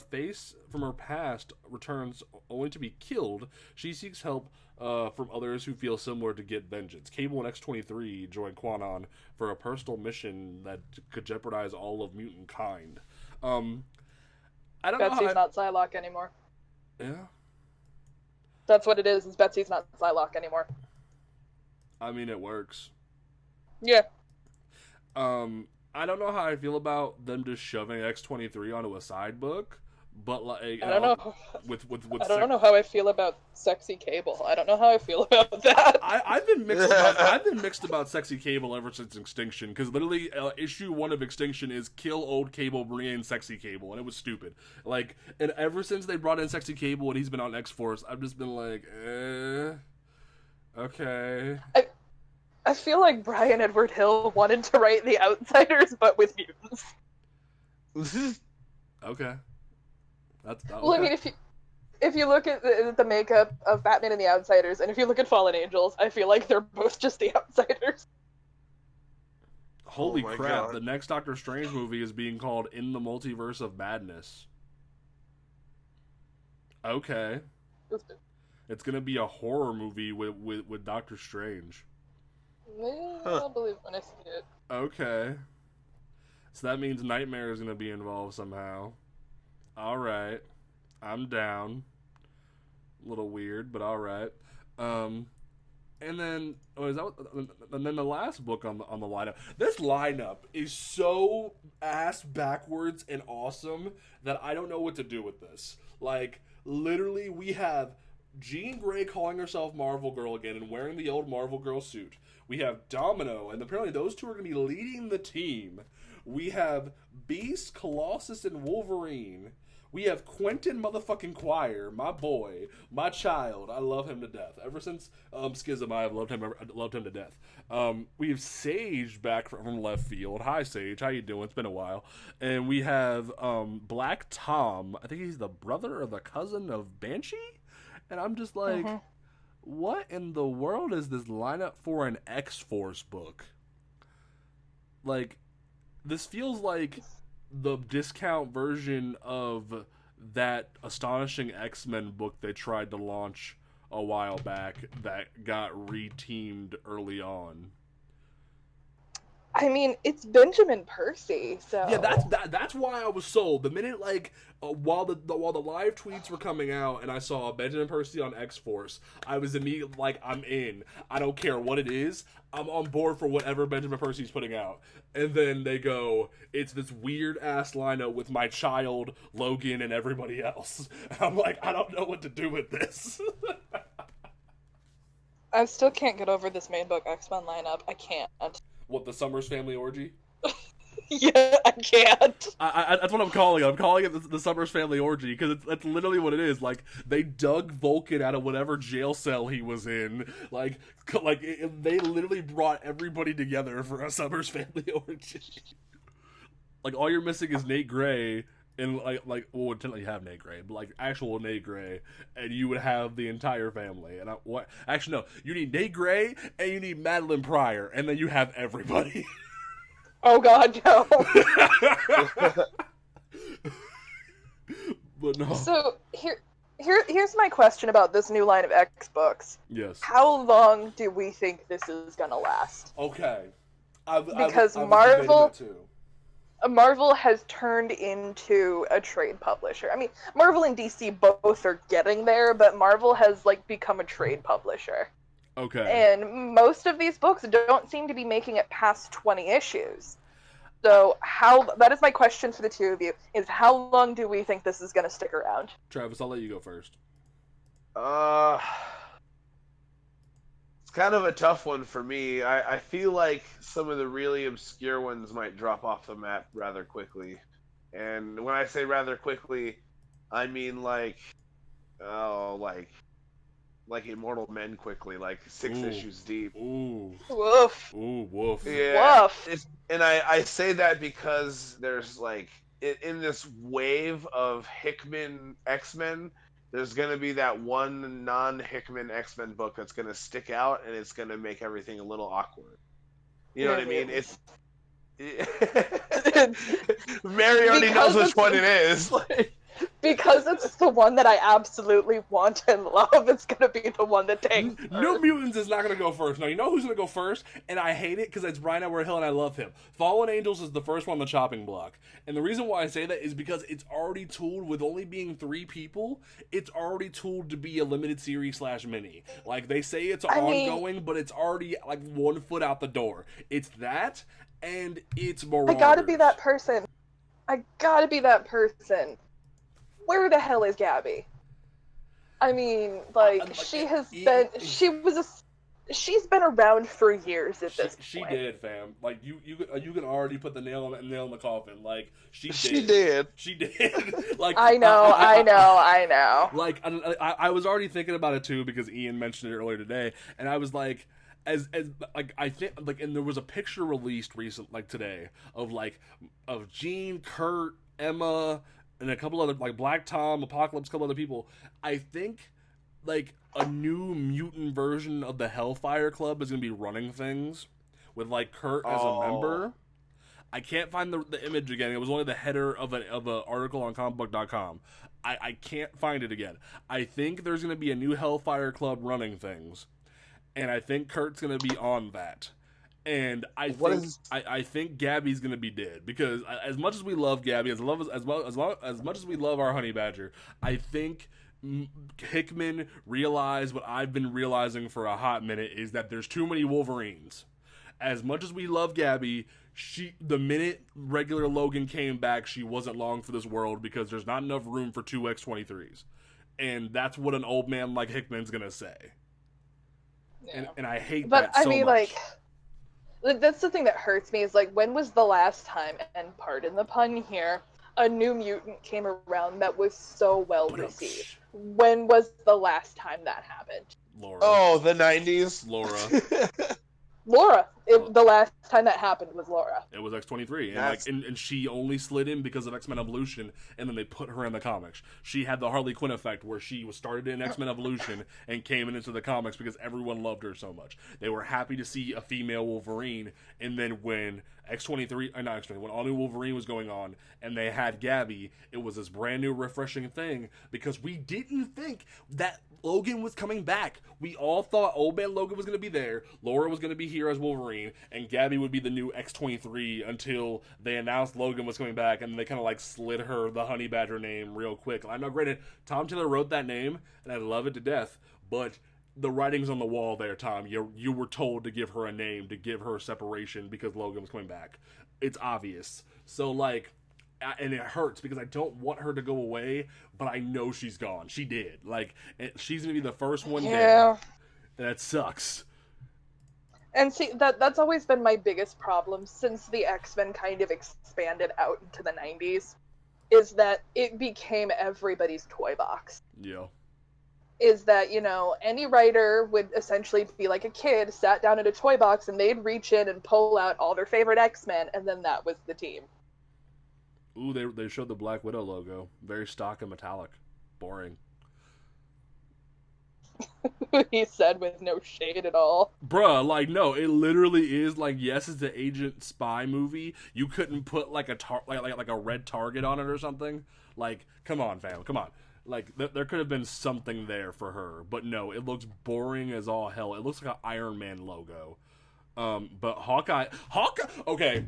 Speaker 2: Face from her past returns only to be killed, she seeks help from others who feel similar to get vengeance. Cable and X-23 join Quanon for a personal mission that could jeopardize all of mutant kind. I don't know.
Speaker 1: Betsy's not Psylocke anymore.
Speaker 2: Yeah.
Speaker 1: That's what it is Betsy's not Psylocke anymore.
Speaker 2: I mean, it works.
Speaker 1: Yeah.
Speaker 2: I don't know how I feel about them just shoving X-23 onto a side book, but like
Speaker 1: I don't know.
Speaker 2: With
Speaker 1: I don't know how I feel about Sexy Cable. I don't know how I feel about that.
Speaker 2: I've been mixed. I've been mixed about Sexy Cable ever since Extinction, because literally issue 1 of Extinction is kill old Cable, bring in Sexy Cable, and it was stupid. Like, and ever since they brought in Sexy Cable and he's been on X-Force, I've just been like, okay.
Speaker 1: I feel like Brian Edward Hill wanted to write The Outsiders, but with mutants.
Speaker 2: Okay. That's okay.
Speaker 1: Well, I mean, if you look at the makeup of Batman and the Outsiders, and if you look at Fallen Angels, I feel like they're both just the Outsiders.
Speaker 2: Holy crap!
Speaker 3: God.
Speaker 2: The next Doctor Strange movie is being called In the Multiverse of Madness. Okay. It's gonna be a horror movie with Doctor Strange.
Speaker 1: I'll believe when I see it.
Speaker 2: Okay. So that means Nightmare is gonna be involved somehow. Alright. I'm down. A little weird, but alright. And then and then the last book on the lineup. This lineup is so ass backwards and awesome that I don't know what to do with this. Like, literally, we have Jean Grey calling herself Marvel Girl again and wearing the old Marvel Girl suit. We have Domino, and apparently those two are going to be leading the team. We have Beast, Colossus, and Wolverine. We have Quentin motherfucking Quire, my boy, my child. I love him to death. Ever since Schism, I have loved him to death. We have Sage back from left field. Hi, Sage. How you doing? It's been a while. And we have Black Tom. I think he's the brother or the cousin of Banshee. And I'm just like, what in the world is this lineup for an X-Force book? Like, this feels like the discount version of that Astonishing X-Men book they tried to launch a while back that got re-teamed early on.
Speaker 1: I mean, it's Benjamin Percy, so
Speaker 2: yeah, that's why I was sold. The minute while the live tweets were coming out and I saw Benjamin Percy on X-Force, I was immediately like, I'm in. I don't care what it is. I'm on board for whatever Benjamin Percy's putting out. And then they go, it's this weird ass lineup with my child, Logan, and everybody else. And I'm like, I don't know what to do with this.
Speaker 1: I still can't get over this main book X-Men lineup. I can't.
Speaker 2: What, the Summers Family Orgy?
Speaker 1: Yeah, I can't.
Speaker 2: That's what I'm calling it. I'm calling it the Summers Family Orgy, because that's literally what it is. Like, they dug Vulcan out of whatever jail cell he was in. They literally brought everybody together for a Summers Family Orgy. Like, all you're missing is Nate Gray, and well, technically you have Nate Gray, but like actual Nate Gray, and you would have the entire family. And actually no, you need Nate Gray and you need Madeline Pryor, and then you have everybody.
Speaker 1: Oh God, no.
Speaker 2: But no.
Speaker 1: So here's my question about this new line of X books.
Speaker 2: Yes.
Speaker 1: How long do we think this is gonna last?
Speaker 2: Okay.
Speaker 1: Because
Speaker 2: I've
Speaker 1: Marvel has turned into a trade publisher. I mean, Marvel and DC both are getting there, but Marvel has become a trade publisher.
Speaker 2: Okay.
Speaker 1: And most of these books don't seem to be making it past 20 issues. So that is my question for the two of you, is how long do we think this is going to stick around?
Speaker 2: Travis, I'll let you go first.
Speaker 3: It's kind of a tough one for me. I feel like some of the really obscure ones might drop off the map rather quickly. And when I say rather quickly, I mean like Immortal Men quickly, like 6 issues deep.
Speaker 2: Ooh.
Speaker 1: Woof.
Speaker 2: Ooh, woof.
Speaker 3: Yeah.
Speaker 1: Woof.
Speaker 3: And I say that because there's in this wave of Hickman X-Men, there's going to be that one non-Hickman X-Men book that's going to stick out, and it's going to make everything a little awkward. You know what I mean? It's Mary already knows which one it is.
Speaker 1: Because it's the one that I absolutely want and love, it's gonna be the one that takes
Speaker 2: New Mutants is not gonna go first. No, you know who's gonna go first? And I hate it because it's Brian Edward Hill and I love him. Fallen Angels is the first one on the chopping block. And the reason why I say that is because it's already tooled with only being 3 people. It's already tooled to be a limited series / mini. Like, they say it's ongoing, but it's already like 1 foot out the door. It's that, and it's Marauders.
Speaker 1: I gotta be that person. Where the hell is Gabby? I mean, like, she's been around for years at this point.
Speaker 2: She did, fam. Like, you can already put the nail in the coffin. Like, she
Speaker 3: did.
Speaker 2: Like,
Speaker 1: I know.
Speaker 2: Like, I was already thinking about it too because Ian mentioned it earlier today, and I was like, as like, I think, like, and there was a picture released today of Jean, Kurt, Emma, and a couple other, like, Black Tom, Apocalypse, a couple other people. I think, like, a new mutant version of the Hellfire Club is going to be running things with, like, Kurt as a member. I can't find the image again. It was only the header of an article on comicbook.com. I can't find it again. I think there's going to be a new Hellfire Club running things, and I think Kurt's going to be on that. And I think Gabby's gonna be dead because as much as we love Gabby, as much as we love our honey badger, I think Hickman realized what I've been realizing for a hot minute is that there's too many Wolverines. As much as we love Gabby, the minute regular Logan came back, she wasn't long for this world because there's not enough room for 2 X-23s, and that's what an old man like Hickman's gonna say. Yeah. And I hate that so much. But I mean,
Speaker 1: like, that's the thing that hurts me is, like, when was the last time, and pardon the pun here, a New Mutant came around that was so well received? When was the last time that happened?
Speaker 2: Laura.
Speaker 3: Oh, the 90s?
Speaker 1: Laura. The last time that happened was Laura.
Speaker 2: It was X-23, and she only slid in because of X-Men Evolution, and then they put her in the comics. She had the Harley Quinn effect, where she was started in X-Men Evolution and came into the comics because everyone loved her so much. They were happy to see a female Wolverine, and then when when All New Wolverine was going on, and they had Gabby, it was this brand new, refreshing thing, because we didn't think that Logan was coming back. We all thought old man Logan was going to be there, Laura was going to be here as Wolverine, and Gabby would be the new X-23 until they announced Logan was coming back, and they kind of, like, slid her the Honey Badger name real quick. I know, granted, Tom Taylor wrote that name, and I love it to death, but the writing's on the wall there, Tom. You were told to give her a name, to give her separation because Logan was coming back. It's obvious. So, like, and it hurts because I don't want her to go away, but I know she's gone. She did. Like, she's going to be the first one dead. And that sucks.
Speaker 1: And see, that's always been my biggest problem since the X-Men kind of expanded out into the 90s, is that it became everybody's toy box.
Speaker 2: Yeah.
Speaker 1: Is that, you know, any writer would essentially be like a kid, sat down at a toy box, and they'd reach in and pull out all their favorite X-Men, and then that was the team.
Speaker 2: Ooh, they showed the Black Widow logo. Very stock and metallic. Boring.
Speaker 1: He said with no shade at all.
Speaker 2: Bruh, like, no, it literally is, like, yes, it's an agent spy movie. You couldn't put, like, a red target on it or something. Like, come on, fam, come on. Like, there could have been something there for her. But no, it looks boring as all hell. It looks like an Iron Man logo. But Hawkeye, okay,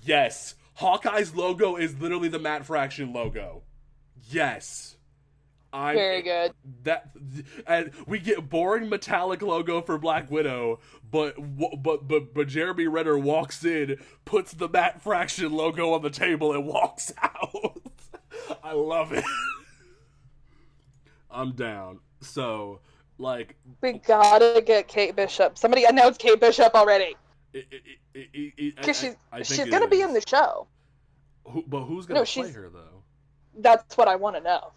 Speaker 2: yes. Hawkeye's logo is literally the Matt Fraction logo. Yes.
Speaker 1: Very good.
Speaker 2: And we get boring metallic logo for Black Widow, but Jeremy Renner walks in, puts the Matt Fraction logo on the table, and walks out. I love it. I'm down. So, like,
Speaker 1: we gotta get Kate Bishop. Somebody announce Kate Bishop already. Because she's gonna be in the show.
Speaker 2: But who's gonna play her though?
Speaker 1: That's what I want to know.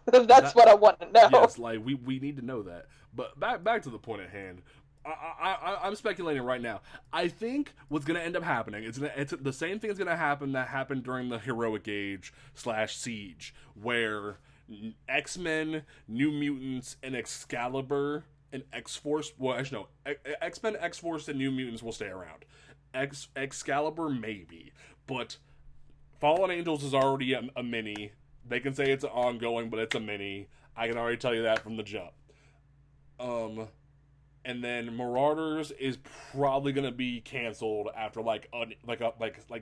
Speaker 1: That's what I want to know.
Speaker 2: Yes, like we need to know that. But back to the point at hand. I'm speculating right now. I think what's going to end up happening it's the same thing is going to happen that happened during the Heroic Age / Siege, where X-Men, New Mutants, and Excalibur and X-Force. Well, actually, no. X-Men, X-Force, and New Mutants will stay around. Excalibur, maybe. But Fallen Angels is already a mini. They can say it's ongoing, but it's a mini. I can already tell you that from the jump. And then Marauders is probably gonna be canceled after like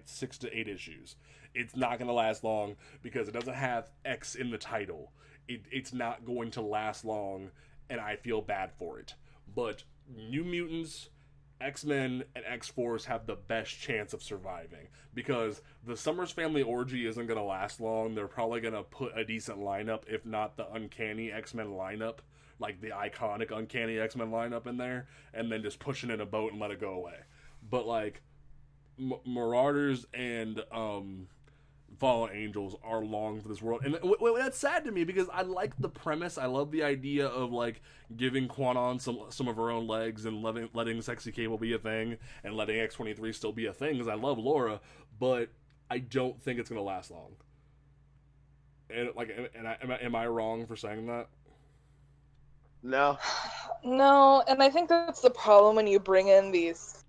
Speaker 2: 6 to 8 issues. It's not gonna last long because it doesn't have X in the title. It's not going to last long, and I feel bad for it. But New Mutants, X-Men, and X-Force have the best chance of surviving because the Summers Family Orgy isn't going to last long. They're probably going to put a decent lineup, if not the Uncanny X-Men lineup, like the iconic Uncanny X-Men lineup in there, and then just push it in a boat and let it go away. But like Marauders and Fallen Angels are long for this world, and that's sad to me because I like the premise. I love the idea of like giving Quanon some of her own legs and letting Sexy Cable be a thing and letting X-23 still be a thing because I love Laura, but I don't think it's gonna last long. And like, am I wrong for saying that?
Speaker 3: No.
Speaker 1: No, and I think that's the problem when you bring in these,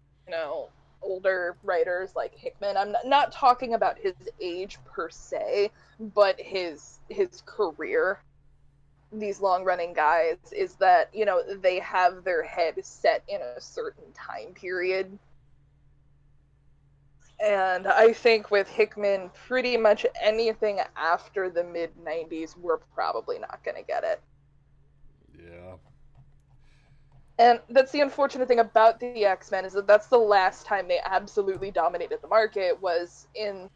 Speaker 1: older writers like Hickman. I'm not talking about his age per se, but his career. These long-running guys is that, they have their head set in a certain time period. And I think with Hickman, pretty much anything after the mid-90s, we're probably not going to get it.
Speaker 2: Yeah.
Speaker 1: And that's the unfortunate thing about the X-Men, is that that's the last time they absolutely dominated the market, was in,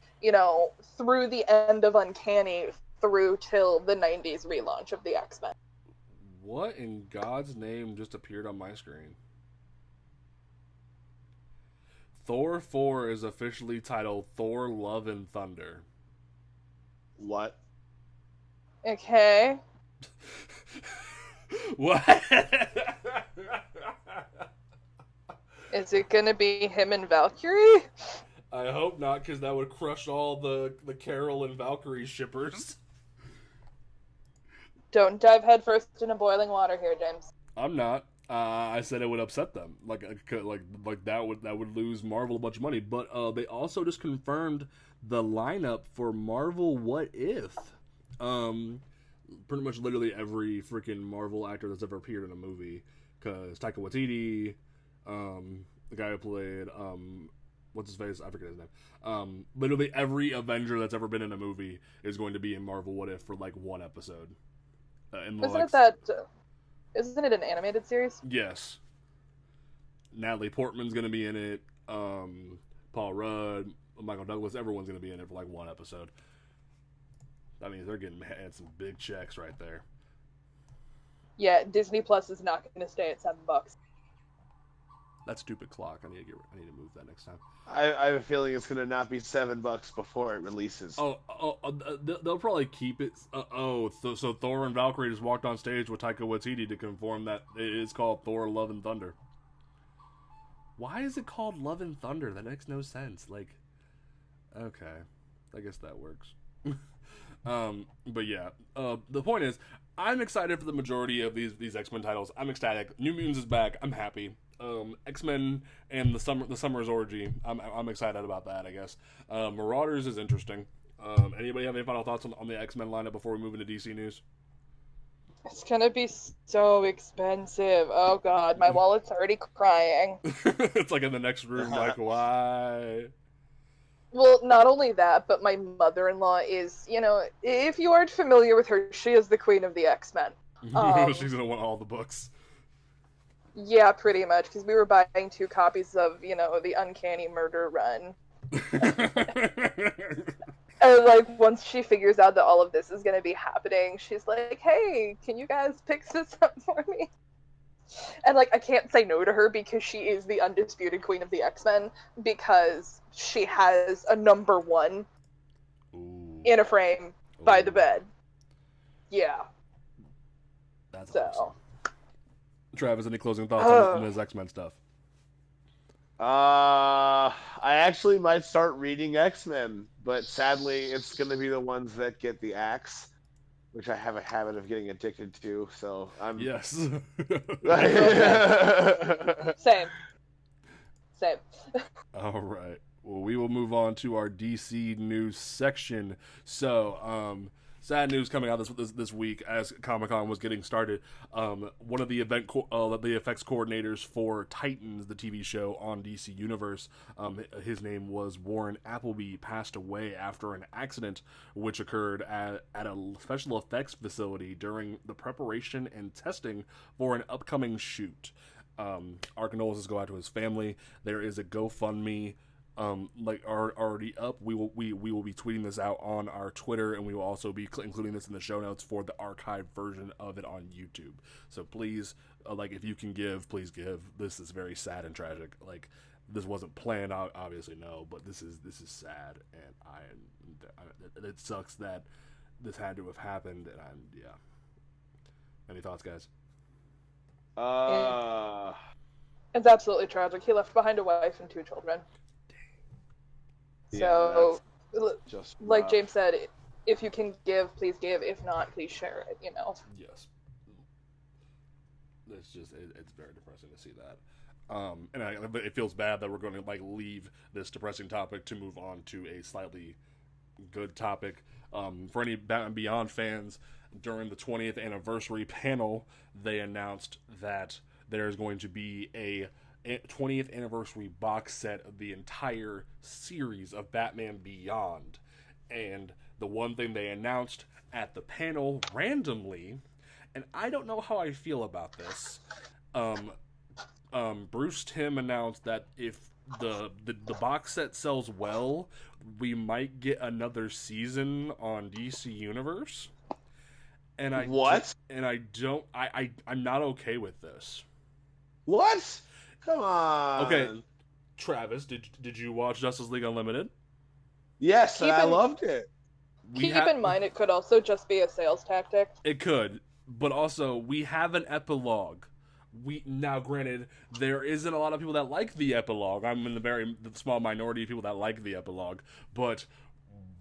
Speaker 1: through the end of Uncanny through till the 90s relaunch of the X-Men.
Speaker 2: What in God's name just appeared on my screen? Thor 4 is officially titled Thor Love and Thunder.
Speaker 3: What?
Speaker 1: Okay.
Speaker 2: What?
Speaker 1: Is it gonna be him and Valkyrie?
Speaker 2: I hope not, because that would crush all the Carol and Valkyrie shippers.
Speaker 1: Don't dive headfirst into boiling water here, James.
Speaker 2: I'm not. I said it would upset them. Like that would lose Marvel a bunch of money. But they also just confirmed the lineup for Marvel What If. Pretty much literally every freaking Marvel actor that's ever appeared in a movie. Because Taika Waititi, the guy who played, what's his face? I forget his name. Literally every Avenger that's ever been in a movie is going to be in Marvel What If for like one episode.
Speaker 1: Isn't it an animated series?
Speaker 2: Yes. Natalie Portman's going to be in it. Paul Rudd, Michael Douglas, everyone's going to be in it for like one episode. That means they're getting some big checks right there.
Speaker 1: Yeah, Disney Plus is not going to stay at $7.
Speaker 2: That stupid clock. I need to move that next time.
Speaker 3: I have a feeling it's gonna not be $7 before it releases.
Speaker 2: They'll probably keep it. So Thor and Valkyrie just walked on stage with Taika Waititi to confirm that it is called Thor: Love and Thunder. Why is it called Love and Thunder? That makes no sense. Like, okay, I guess that works. But yeah, the point is, I'm excited for the majority of these X-Men titles. I'm ecstatic. New Mutants is back. I'm happy. X-Men and the Summer's Orgy. I'm excited about that, I guess. Marauders is interesting. Anybody have any final thoughts on the X-Men lineup before we move into DC news?
Speaker 1: It's gonna be so expensive. Oh god, my wallet's already crying.
Speaker 2: It's like in the next room, like, why?
Speaker 1: Well, not only that, but my mother-in-law is, if you aren't familiar with her, she is the queen of the X-Men.
Speaker 2: She's gonna want all the books.
Speaker 1: Yeah, pretty much, because we were buying 2 copies of, the Uncanny Murder run. And, once she figures out that all of this is going to be happening, she's like, hey, can you guys pick this up for me? And, I can't say no to her because she is the undisputed queen of the X-Men, because she has a number 1 in a frame by the bed. Yeah.
Speaker 2: That's awesome. Travis, any closing thoughts on this X-Men stuff?
Speaker 3: I actually might start reading X-Men, but sadly, it's going to be the ones that get the axe, which I have a habit of getting addicted to. So I'm
Speaker 2: Yes.
Speaker 1: Same. Same.
Speaker 2: All right. Well, we will move on to our DC news section. So, sad news coming out this week as Comic-Con was getting started. One of the the effects coordinators for Titans, the TV show on DC Universe, his name was Warren Appleby, passed away after an accident which occurred at a special effects facility during the preparation and testing for an upcoming shoot. Our condolences go out to his family. There is a GoFundMe already up. We will be tweeting this out on our Twitter, and we will also be including this in the show notes for the archived version of it on YouTube. So please, if you can give, please give. This is very sad and tragic. This wasn't planned, obviously no, but this is sad, and it sucks that this had to have happened. And yeah. Any thoughts, guys?
Speaker 1: It's absolutely tragic. He left behind a wife and 2 children. So,
Speaker 3: just
Speaker 1: like
Speaker 3: rough.
Speaker 1: James said, if you can give, please give. If not, please share it,
Speaker 2: Yes. It's very depressing to see that. But it feels bad that we're going to leave this depressing topic to move on to a slightly good topic. For any Batman Beyond fans, during the 20th anniversary panel, they announced that there's going to be a 20th anniversary box set of the entire series of Batman Beyond. And the one thing they announced at the panel randomly, and I don't know how I feel about this, Bruce Timm announced that if the box set sells well, we might get another season on DC Universe. And I'm not okay with this.
Speaker 3: What? Come on.
Speaker 2: Okay, Travis, did you watch Justice League Unlimited?
Speaker 3: Yes, I loved it.
Speaker 1: Keep in mind, it could also just be a sales tactic.
Speaker 2: It could, but also we have an epilogue. Now, granted, there isn't a lot of people that like the epilogue. I'm in the small minority of people that like the epilogue, but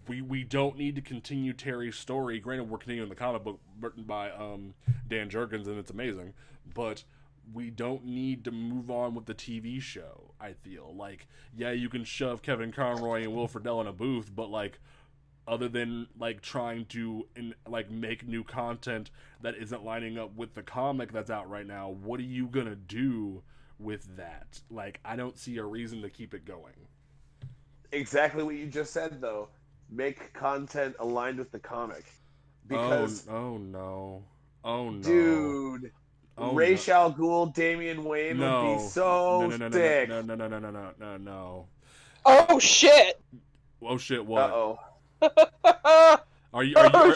Speaker 2: we don't need to continue Terry's story. Granted, we're continuing the comic book written by Dan Jurgens, and it's amazing, but we don't need to move on with the TV show. I feel you can shove Kevin Conroy and Will Friedle in a booth, but other than trying to make new content that isn't lining up with the comic that's out right now, what are you gonna do with that? I don't see a reason to keep it going.
Speaker 3: Exactly what you just said, though. Make content aligned with the comic. Because
Speaker 2: oh no,
Speaker 3: dude. Ra's al Ghul, Damian Wayne would be so sick.
Speaker 2: No.
Speaker 1: Oh shit!
Speaker 2: Oh shit! What?
Speaker 3: Uh-oh.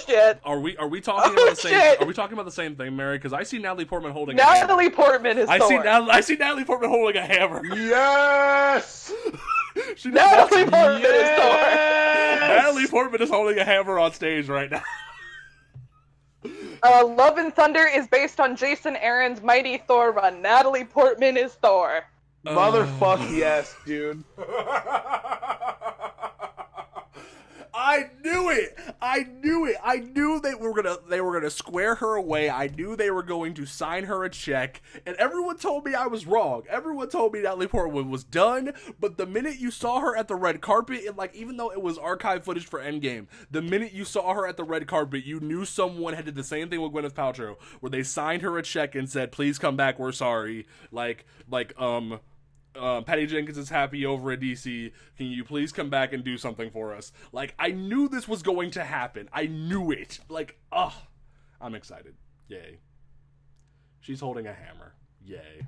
Speaker 1: Shit!
Speaker 2: Are we talking about the same? Shit. Are we talking about the same thing, Mary? Because I see Natalie Portman holding.
Speaker 1: Natalie Portman is.
Speaker 2: I see Natalie Portman holding a hammer.
Speaker 3: Yes.
Speaker 1: Natalie Portman is Thor.
Speaker 2: Natalie Portman is holding a hammer on stage right now.
Speaker 1: Love and Thunder is based on Jason Aaron's Mighty Thor run. Natalie Portman is Thor.
Speaker 3: Motherfuck yes, dude.
Speaker 2: I knew it. I knew they were gonna square her away. I knew they were going to sign her a check. And everyone told me I was wrong. Everyone told me Natalie Portman was done. But the minute you saw her at the red carpet, even though it was archive footage for Endgame, the minute you saw her at the red carpet, you knew someone had did the same thing with Gwyneth Paltrow, where they signed her a check and said, "Please come back. We're sorry." Patty Jenkins is happy over at DC. Can you please come back and do something for us? I knew this was going to happen. I knew it. I'm excited. Yay. She's holding a hammer. Yay.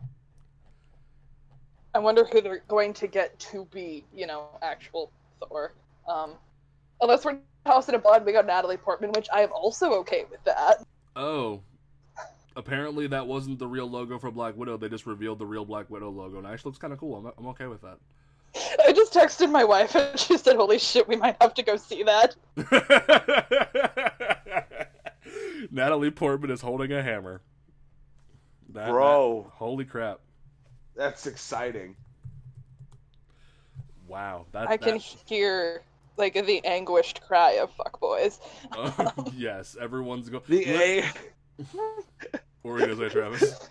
Speaker 1: I wonder who they're going to get to be, actual Thor. Unless we're House of Blood, we got Natalie Portman, which I am also okay with that.
Speaker 2: Oh. Apparently that wasn't the real logo for Black Widow. They just revealed the real Black Widow logo, and it actually looks kind of cool. I'm okay with that.
Speaker 1: I just texted my wife, and she said, "Holy shit, we might have to go see that."
Speaker 2: Natalie Portman is holding a hammer.
Speaker 3: Bro.
Speaker 2: Holy crap.
Speaker 3: That's exciting.
Speaker 2: Wow.
Speaker 1: I can hear like the anguished cry of fuckboys.
Speaker 2: Yes, everyone's going.
Speaker 3: The
Speaker 2: What were you gonna say, Travis?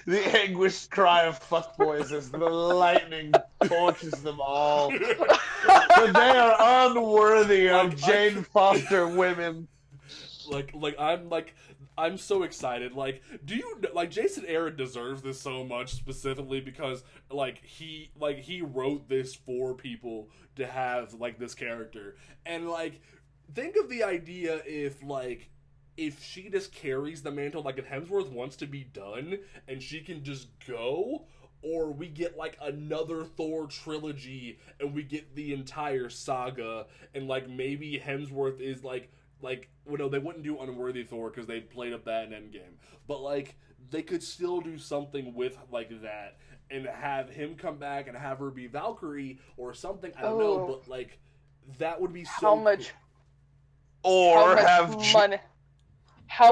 Speaker 3: the anguished cry of fuckboys as the lightning torches them all. But they are unworthy of Jane Foster women.
Speaker 2: I'm so excited. Like, do you like Jason Aaron deserves this so much specifically because he wrote this for people to have like this character. And like think of the idea if she just carries the mantle, like if Hemsworth wants to be done and she can just go, or we get like another Thor trilogy and we get the entire saga, and like maybe Hemsworth is like well, no, they wouldn't do Unworthy Thor because they played up that in Endgame, but like they could still do something with like that and have him come back and have her be Valkyrie or something. I don't know, but like that would be so
Speaker 1: How much?
Speaker 3: Or
Speaker 1: how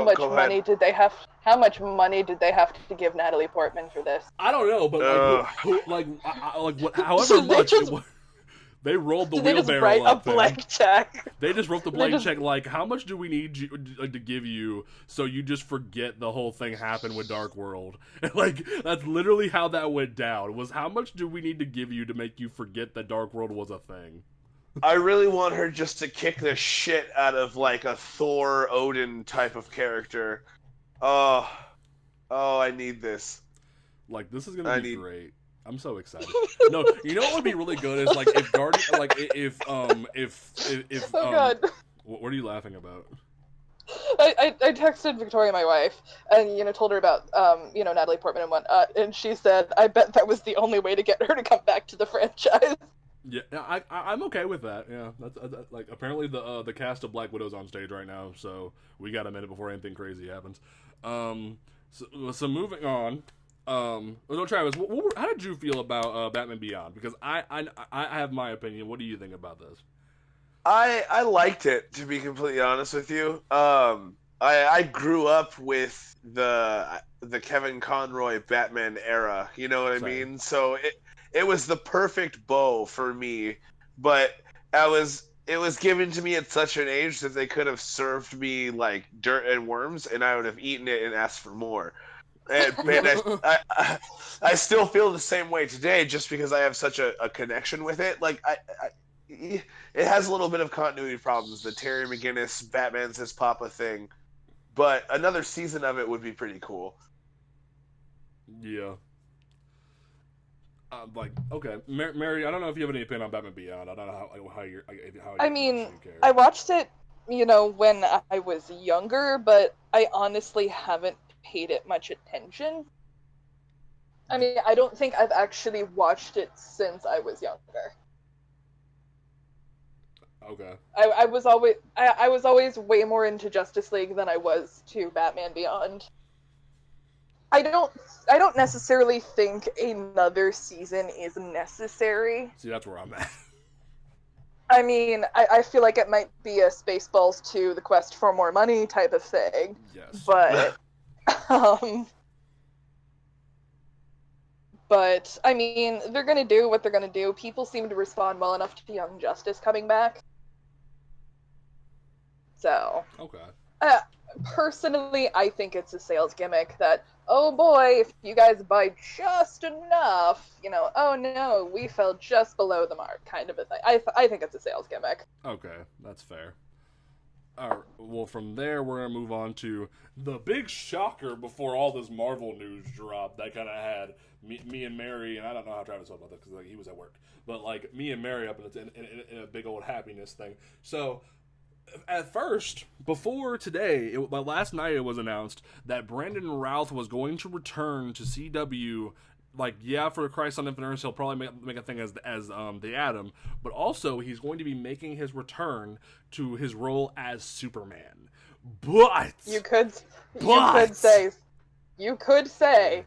Speaker 1: much money did they have? How much money did they have to give Natalie Portman for this?
Speaker 2: I don't know, but however
Speaker 1: So
Speaker 2: much they rolled the
Speaker 1: they just
Speaker 2: wheelbarrow
Speaker 1: write a
Speaker 2: up there.
Speaker 1: blank check.
Speaker 2: They just wrote the blank check. Like, how much do we need you, to give you so you just forget the whole thing happened with Dark World? Like, that's literally how that went down. Was how much do we need to give you to make you forget that Dark World was a thing?
Speaker 3: I really want her just to kick the shit out of like a Thor Odin type of character. Oh, I need this.
Speaker 2: Like, this is gonna be great. I'm so excited. No, you know what would be really good is like if Guardian, like if
Speaker 1: Oh God.
Speaker 2: What are you laughing about?
Speaker 1: I texted Victoria, my wife, and told her about Natalie Portman and whatnot, and she said, "I bet that was the only way to get her to come back to the franchise."
Speaker 2: Yeah, I'm okay with that. Yeah, that's like apparently the cast of Black Widow's on stage right now, so we got a minute before anything crazy happens. So moving on. No, Travis, how did you feel about Batman Beyond? Because I have my opinion. What do you think about this?
Speaker 3: I liked it, to be completely honest with you. I grew up with the Kevin Conroy Batman era. You know what I mean? So it was the perfect bow for me, but it was given to me at such an age that they could have served me like dirt and worms, and I would have eaten it and asked for more. And man, I still feel the same way today, just because I have such a connection with it. Like it has a little bit of continuity problems. The Terry McGinnis Batman's his Papa thing, but another season of it would be pretty cool.
Speaker 2: Yeah. Okay, Mary. I don't know if you have any opinion on Batman Beyond. I don't know how you.
Speaker 1: I mean, I watched it, when I was younger, but I honestly haven't paid it much attention. I mean, I don't think I've actually watched it since I was younger.
Speaker 2: Okay.
Speaker 1: I was always way more into Justice League than I was to Batman Beyond. I don't necessarily think another season is necessary.
Speaker 2: See, that's where I'm at.
Speaker 1: I mean, I feel like it might be a Spaceballs 2, the quest for more money type of thing.
Speaker 2: Yes.
Speaker 1: But I mean, they're gonna do what they're gonna do. People seem to respond well enough to Young Justice coming back. So.
Speaker 2: Okay.
Speaker 1: Personally, I think it's a sales gimmick that, oh boy, if you guys buy just enough, oh no, we fell just below the mark, kind of a thing. I think it's a sales gimmick.
Speaker 2: Okay, that's fair. All right, well, from there, we're going to move on to the big shocker before all this Marvel news dropped that kind of had me and Mary, and I don't know how Travis felt about this because he was at work, but like me and Mary up in a big old happiness thing. So, at first, before today, last night it was announced that Brandon Routh was going to return to CW. Like, yeah, for Christ on Infinite Earths, he'll probably make a thing as the Atom, but also he's going to be making his return to his role as Superman. But you could
Speaker 1: say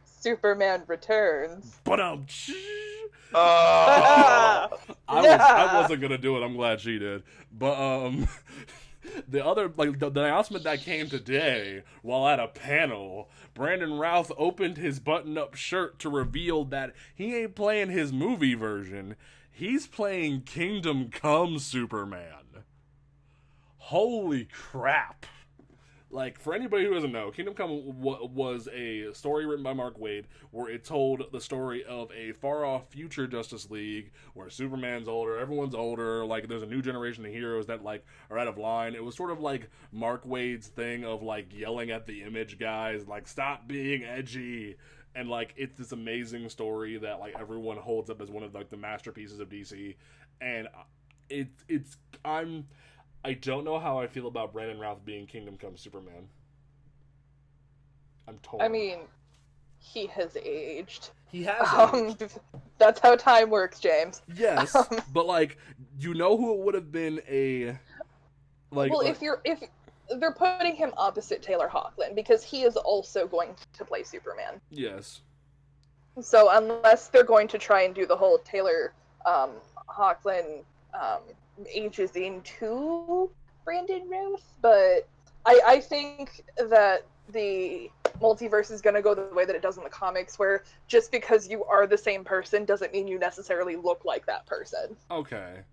Speaker 1: Superman returns.
Speaker 2: But I wasn't gonna do it. I'm glad she did. But the other, the announcement that came today while at a panel, Brandon Routh opened his button-up shirt to reveal that he ain't playing his movie version. He's playing Kingdom Come Superman. Holy crap. Like, for anybody who doesn't know, Kingdom Come was a story written by Mark Waid where it told the story of a far-off future Justice League where Superman's older, everyone's older, like, there's a new generation of heroes that, like, are out of line. It was sort of like Mark Waid's thing of, like, yelling at the Image guys, like, stop being edgy. And, like, it's this amazing story that, like, everyone holds up as one of, like, the masterpieces of DC. And I don't know how I feel about Brandon Routh being Kingdom Come Superman. I'm torn.
Speaker 1: I mean, he has aged.
Speaker 2: He has aged.
Speaker 1: That's how time works, James.
Speaker 2: Yes, but like, you know who it would have been a like.
Speaker 1: Well, if they're putting him opposite Taylor Hoechlin because he is also going to play Superman.
Speaker 2: Yes.
Speaker 1: So unless they're going to try and do the whole Taylor Hoechlin ages into Brandon Routh, but I think that the multiverse is going to go the way that it does in the comics, where just because you are the same person doesn't mean you necessarily look like that person.
Speaker 2: Okay.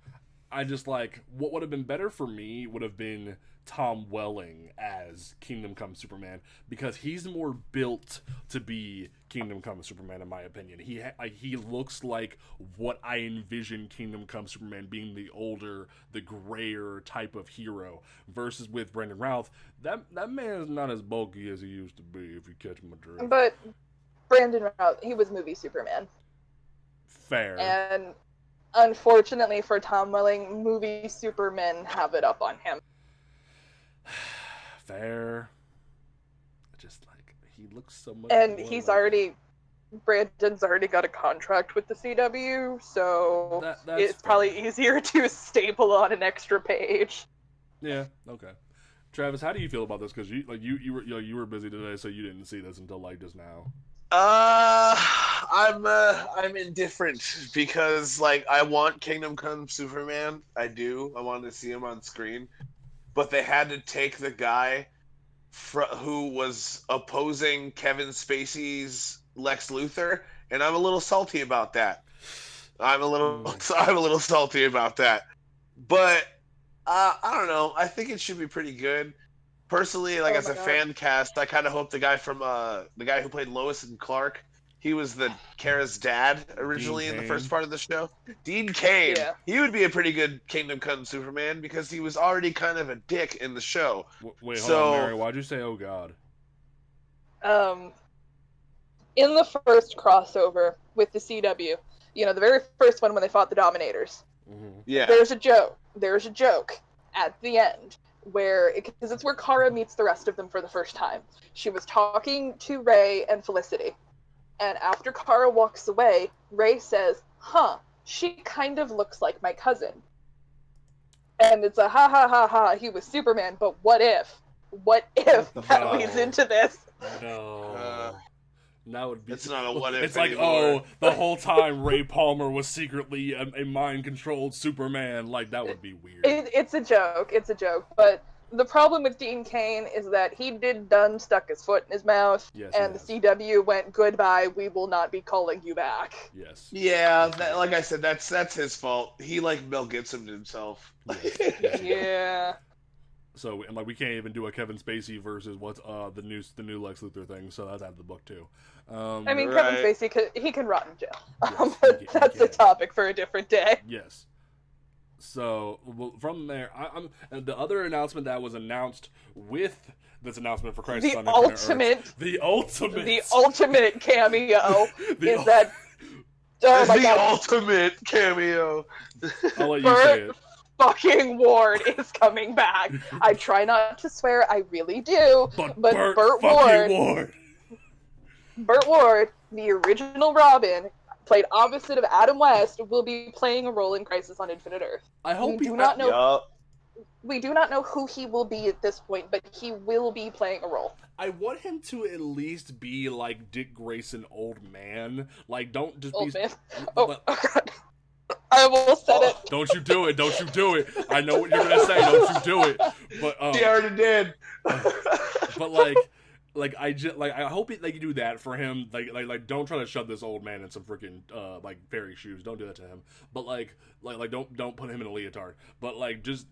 Speaker 2: I just like, what would have been better for me would have been Tom Welling as Kingdom Come Superman, because he's more built to be Kingdom Come Superman, in my opinion. He looks like what I envision Kingdom Come Superman being, the older, the grayer type of hero, versus with Brandon Routh, that man is not as bulky as he used to be, if you catch my drift.
Speaker 1: But Brandon Routh, he was movie Superman.
Speaker 2: Fair.
Speaker 1: And unfortunately for Tom Welling, movie Supermen have it up on him.
Speaker 2: Fair. Just like, he looks so much.
Speaker 1: And
Speaker 2: more
Speaker 1: he's
Speaker 2: like...
Speaker 1: already, Brandon's already got a contract with the CW, so it's
Speaker 2: fair.
Speaker 1: probably easier to staple on an extra page.
Speaker 2: Yeah. Okay. Travis, how do you feel about this? Because you were busy today, so you didn't see this until like just now.
Speaker 3: I'm indifferent because like I want Kingdom Come Superman. I do. I wanted to see him on screen, but they had to take the guy who was opposing Kevin Spacey's Lex Luthor, and I'm a little salty about that. I'm a little salty about that. But I don't know. I think it should be pretty good. Personally, like as a fan cast, I kind of hope the guy who played Lois and Clark, he was Kara's dad originally in the first part of the show. Dean Cain. Yeah. He would be a pretty good Kingdom Come Superman because he was already kind of a dick in the show.
Speaker 2: Wait, hold on, Mary. Why'd you say, oh God?
Speaker 1: In the first crossover with the CW, the very first one when they fought the Dominators.
Speaker 2: Mm-hmm.
Speaker 3: Yeah.
Speaker 1: There's a joke at the end because it's where Kara meets the rest of them for the first time. She was talking to Ray and Felicity. And after Kara walks away, Ray says, she kind of looks like my cousin. And it's a ha ha ha ha, he was Superman, but what if? What if that leads into this?
Speaker 2: No. That would be.
Speaker 3: It's not a what if.
Speaker 2: It's like,
Speaker 3: anymore.
Speaker 2: The whole time Ray Palmer was secretly a mind-controlled Superman. Like, that would be weird.
Speaker 1: It's a joke. But the problem with Dean Cain is that he stuck his foot in his mouth, and the CW went, goodbye, we will not be calling you back.
Speaker 2: Yes.
Speaker 3: Yeah, like I said, that's his fault. He like Mel Gibson himself.
Speaker 2: Yes.
Speaker 1: Yeah.
Speaker 2: So, and like, we can't even do a Kevin Spacey versus what's the new Lex Luthor thing. So that's out of the book too.
Speaker 1: I mean, Kevin Spacey he can rot in jail.
Speaker 2: Yes,
Speaker 1: but that's a topic for a different day.
Speaker 2: Yes. So from there, and the other announcement that was announced with this announcement for Crisis on Infinite Earths, the ultimate cameo
Speaker 1: is that. Oh my God.
Speaker 3: Ultimate cameo.
Speaker 2: I'll let you say it.
Speaker 1: Fucking Ward is coming back. I try not to swear, I really do. But Burt Ward, the original Robin, played opposite of Adam West, will be playing a role in Crisis on Infinite Earth. We do not know who he will be at this point, but he will be playing a role.
Speaker 2: I want him to at least be like Dick Grayson, old man. Like, don't just
Speaker 1: old
Speaker 2: be.
Speaker 1: Man. Oh God. I almost said it.
Speaker 2: Don't you do it. Don't you do it. I know what you're going to say. Don't you do it. But
Speaker 3: he already did.
Speaker 2: But like, like I hope you do that for him. Like don't try to shove this old man in some freaking like fairy shoes. Don't do that to him. But like don't put him in a leotard. But like just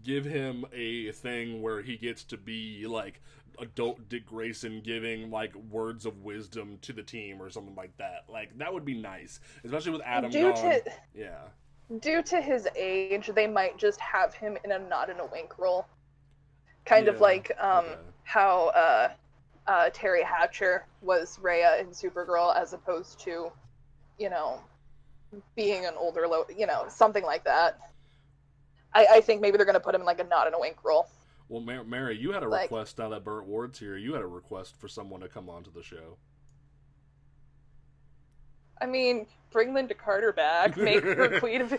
Speaker 2: give him a thing where he gets to be like adult Dick Grayson giving like words of wisdom to the team or something like that. Like that would be nice, especially with Adam gone. Yeah.
Speaker 1: Due to his age, they might just have him in a nod and a wink role. Kind of like how Terry Hatcher was Rhea in Supergirl, as opposed to, being an older, something like that. I think maybe they're going to put him in like a nod and a wink role.
Speaker 2: Well, Mary, you had a request now that Burt Ward's here. You had a request for someone to come onto the show.
Speaker 1: I mean, bring Linda Carter back, make her queen of,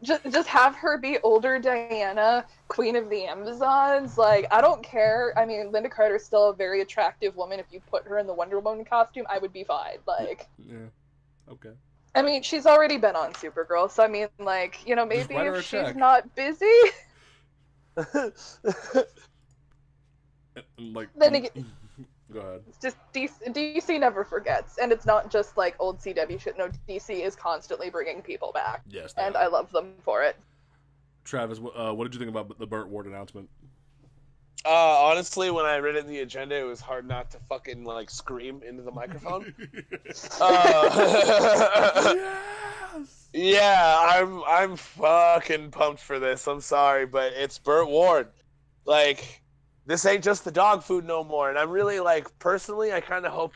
Speaker 1: just have her be older Diana, queen of the Amazons. Like, I don't care. I mean, Linda Carter's still a very attractive woman. If you put her in the Wonder Woman costume, I would be fine. Like,
Speaker 2: yeah, okay.
Speaker 1: I mean, she's already been on Supergirl, so I mean, like, maybe if she's not busy.
Speaker 2: Like,
Speaker 1: then again,
Speaker 2: go ahead.
Speaker 1: It's just DC never forgets, and it's not just like old CW shit. No, DC is constantly bringing people back.
Speaker 2: Yes,
Speaker 1: and I love them for it.
Speaker 2: Travis, what did you think about the Burt Ward announcement?
Speaker 3: Honestly, when I read it in the agenda, it was hard not to fucking like scream into the microphone. Yes! Yeah, I'm fucking pumped for this. I'm sorry, but it's Burt Ward. Like, this ain't just the dog food no more. And I'm really, like, personally, I kind of hope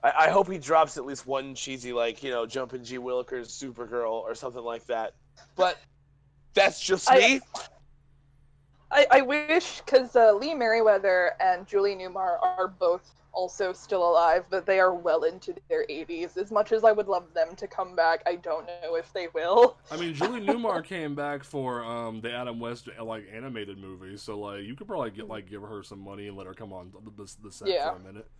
Speaker 3: I hope he drops at least one cheesy, like, Jumpin' G. Willikers Supergirl or something like that. But that's just me.
Speaker 1: I wish, because Lee Merriweather and Julie Newmar are both also still alive, but they are well into their 80s. As much as I would love them to come back, I don't know if they will.
Speaker 2: I mean, Julie Newmar came back for the Adam West animated movie, so like you could probably give her some money and let her come on the set for a minute.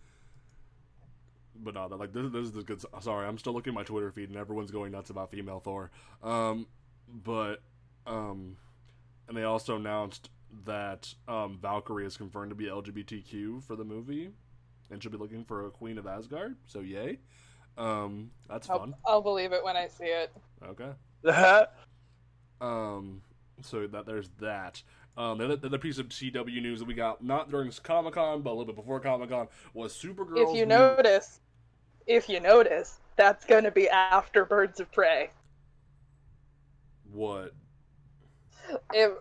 Speaker 2: But no, this is the good. Sorry, I'm still looking at my Twitter feed and everyone's going nuts about female Thor. And they also announced that Valkyrie is confirmed to be LGBTQ for the movie. And she'll be looking for a Queen of Asgard, so yay. That's fun.
Speaker 1: I'll believe it when I see it.
Speaker 2: Okay. So there's that. The other piece of CW news that we got, not during Comic-Con, but a little bit before Comic-Con, was Supergirl's
Speaker 1: If you notice, that's going to be after Birds of Prey.
Speaker 2: What?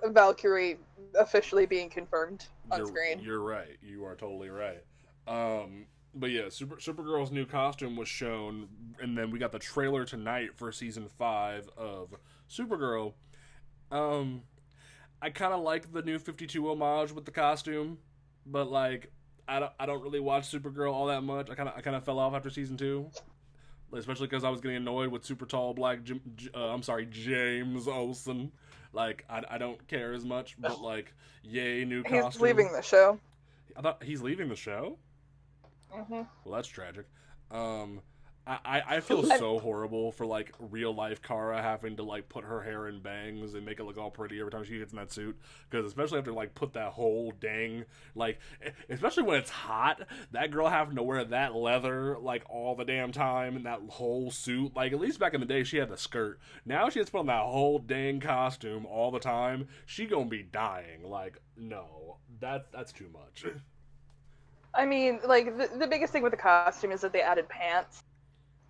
Speaker 1: Valkyrie officially being confirmed on screen.
Speaker 2: You're right. You are totally right. But yeah, Supergirl's new costume was shown, and then we got the trailer tonight for season 5 of Supergirl. I kind of like the new 52 homage with the costume, but like I don't really watch Supergirl all that much. I kind of fell off after season 2, especially because I was getting annoyed with super tall black James Olsen. Like I don't care as much, but like yay, new costume.
Speaker 1: He's leaving the show.
Speaker 2: I thought he's leaving the show.
Speaker 1: Mm-hmm.
Speaker 2: Well, that's tragic. I feel so horrible for like real life Kara having to like put her hair in bangs and make it look all pretty every time she gets in that suit, because especially after like put that whole dang, like especially when it's hot, that girl having to wear that leather like all the damn time and that whole suit. Like at least back in the day she had the skirt. Now she has to put on that whole dang costume all the time. She gonna be dying. Like no, that's too much.
Speaker 1: I mean, like, the biggest thing with the costume is that they added pants.